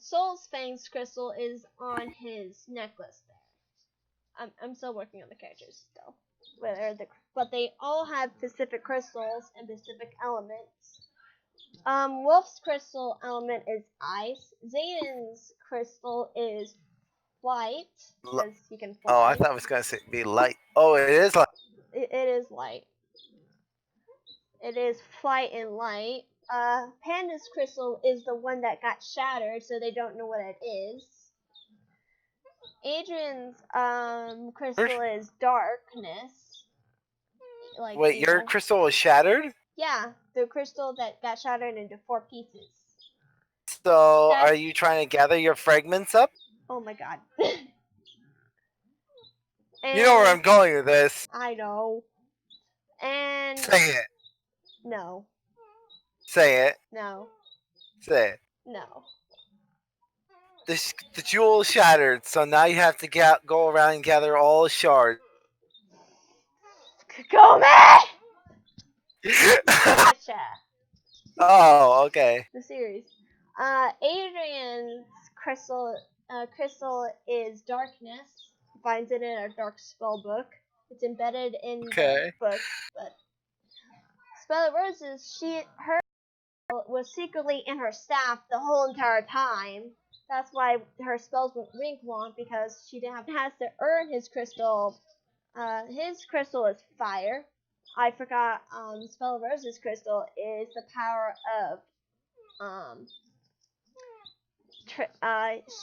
Soulfang's crystal is on his necklace there. I'm still working on the characters still. But they all have specific crystals and specific elements. Wolf's crystal element is ice. Zayden's crystal is light, because he can fly. Oh, I thought it was gonna be light. Oh, it is light. It is light. It is flight and light. Panda's crystal is the one that got shattered, so they don't know what it is. Adrian's crystal is darkness. Like Wait, your crystal was shattered? Yeah, the crystal that got shattered into 4 pieces. So, are you trying to gather your fragments up? Oh my god. You know where I'm And going with this. I know. And Say it. no, Say it. no, Say it. no. The jewel shattered, so now you have to go around and gather all the shards. Kagome! Gotcha. Oh, okay. The series. Adrian's crystal is darkness. Finds it in a dark spell book. It's embedded in Okay. the book, but Spell of Roses, her was secretly in her staff the whole entire time. That's why her spells went wrong, because she didn't have has to earn his crystal. His crystal is fire. I forgot. Spell of Roses crystal is the power of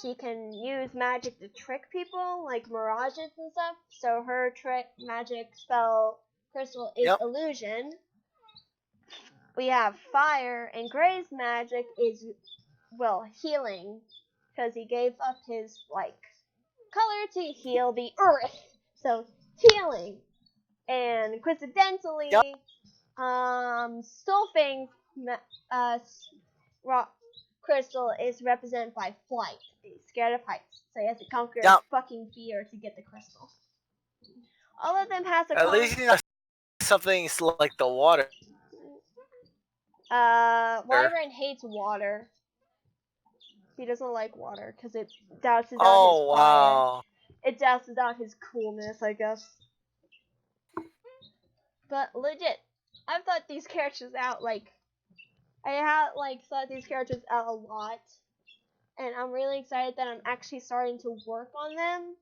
she can use magic to trick people, like mirages and stuff. So her trick magic spell crystal is Yep. illusion. We have fire, and Gray's magic is, well, healing, because he gave up his color to heal the earth. So healing, and coincidentally, Yep. Stolfing's rock crystal is represented by flight. He's scared of heights, so he has to conquer his Yep. fucking fear to get the crystal. All of them has a At least you know something like the water. Wyvern hates water. He doesn't like water because it douses out Oh his fire. wow. It douses out his coolness, I guess. But legit, I've thought these characters out I have thought these characters out a lot, and I'm really excited that I'm actually starting to work on them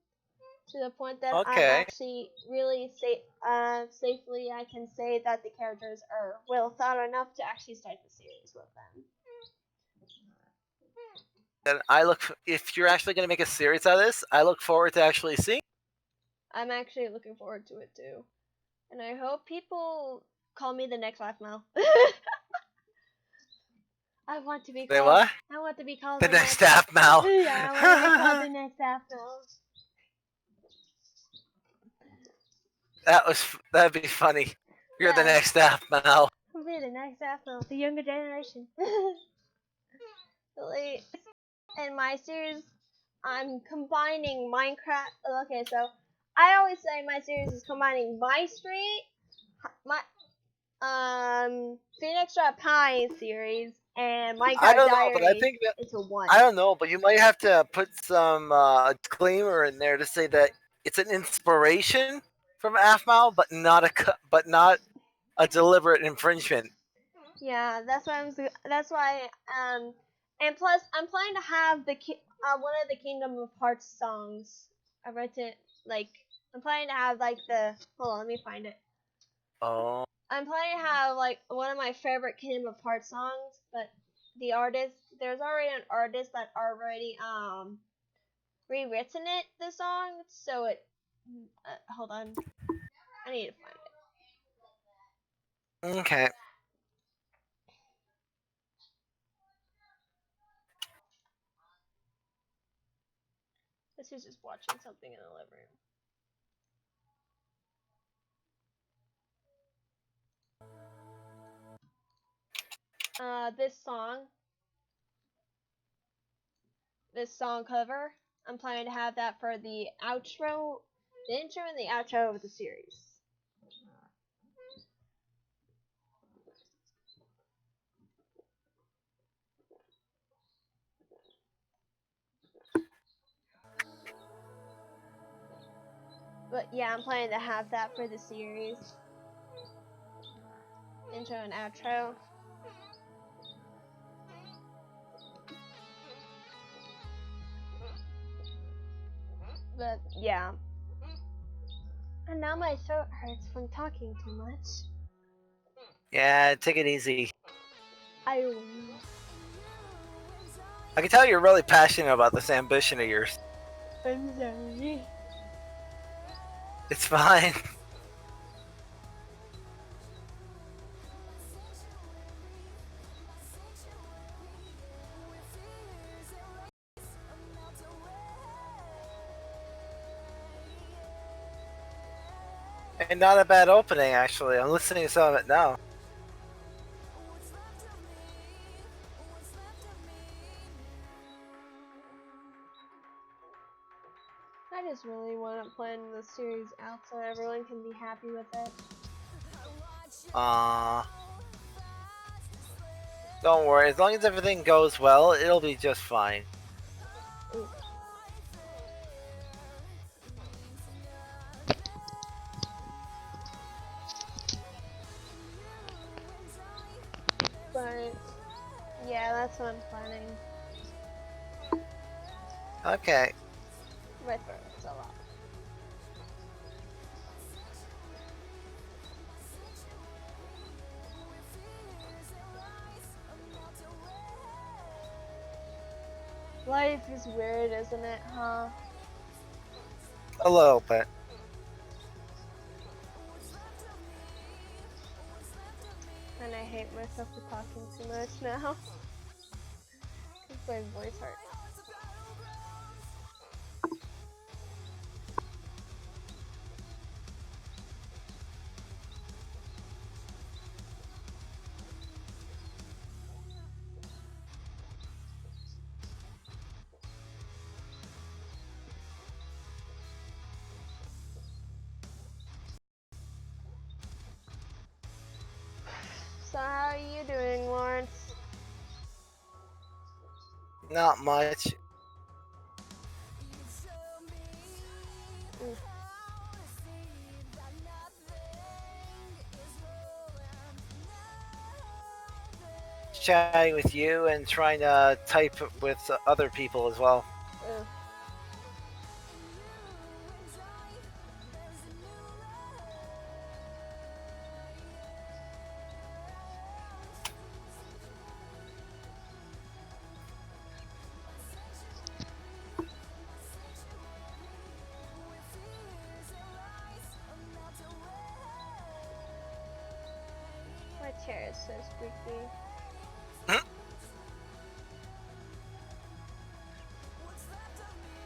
to the point that I'm Okay. actually really safely I can say that the characters are well thought enough to actually start the series with them. And if you're actually going to make a series out of this, I look forward to actually seeing. I'm actually looking forward to it too, and I hope people call me the next Laugh Mel. I want to be Wait, called. what? I want to be called The next staff Mal. Yeah, I want to be called the next Laugh Mel. That'd be funny. You're the Yeah. next staff Mal. I'll be the next Laugh Mel, the younger generation. Really, in my series, I'm combining Minecraft. Okay, so I always say my series is combining My Street, my Phoenix Drop High series, and Minecraft I don't know, Diary but I think that into one. I don't know, but you might have to put some disclaimer in there to say that it's an inspiration from Afmal, but not a deliberate infringement. Yeah, that's why and plus I'm planning to have one of the Kingdom of Hearts songs. I wrote it I'm planning to have hold on, let me find it. Oh. I'm planning to have one of my favorite Kingdom of Hearts songs, but there's already an artist that already rewritten the song, so it hold on, I need to find it. Okay. This is just watching something in the living room. This song cover, I'm planning to have that for the intro and the outro of the series. But yeah, I'm planning to have that for the series. Intro and outro. But yeah. And now my throat hurts from talking too much. Yeah, take it easy. I I can tell you're really passionate about this ambition of yours. I'm sorry. It's fine. And not a bad opening, actually. I'm listening to some of it now. I just really want to plan the series out so everyone can be happy with it. Don't worry, as long as everything goes well, it'll be just fine. Ooh. But yeah, that's what I'm planning. Okay. My throat hurts a lot. Life is weird, isn't it, huh? A little bit. And I hate myself for talking too much now. Cause my voice hurts. So how are you doing, Lawrence? Not much. Mm. Chatting with you and trying to type with other people as well. Ugh. My chair is so squeaky.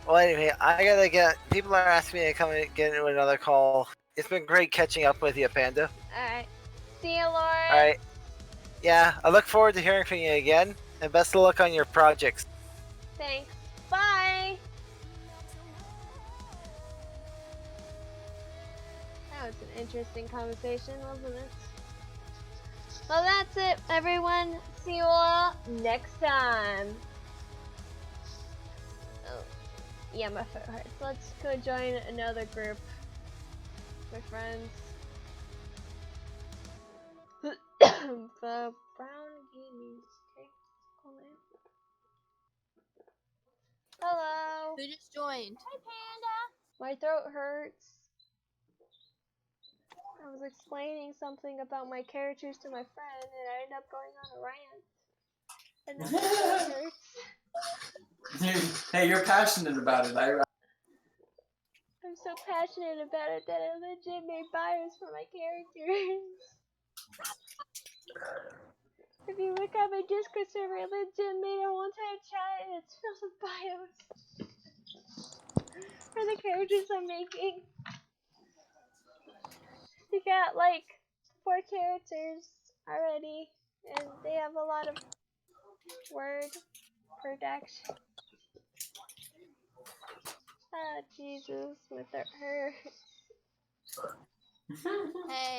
Well, anyway, I gotta get. People are asking me to come and get into another call. It's been great catching up with you, Panda. Alright. See you, Lawrence. Alright. Yeah, I look forward to hearing from you again, and best of luck on your projects. Thanks. Bye. That was an interesting conversation, wasn't it? Well, that's it, everyone. See you all next time. Oh, yeah, my foot hurts. Let's go join another group. My friends. The Brown Gaming. Okay, cool name. Hello. Who just joined? Hi, Panda. My throat hurts. I was explaining something about my characters to my friend, and I ended up going on a rant. And now my throat hurts. Hey, you're passionate about it. I'm so passionate about it that I legit made bios for my characters. If you look at my Discord server, I legit made a whole entire chat and it's filled with bios for the characters I'm making. We got like 4 characters already, and they have a lot of word production. Oh Jesus, my throat hurts. Hey.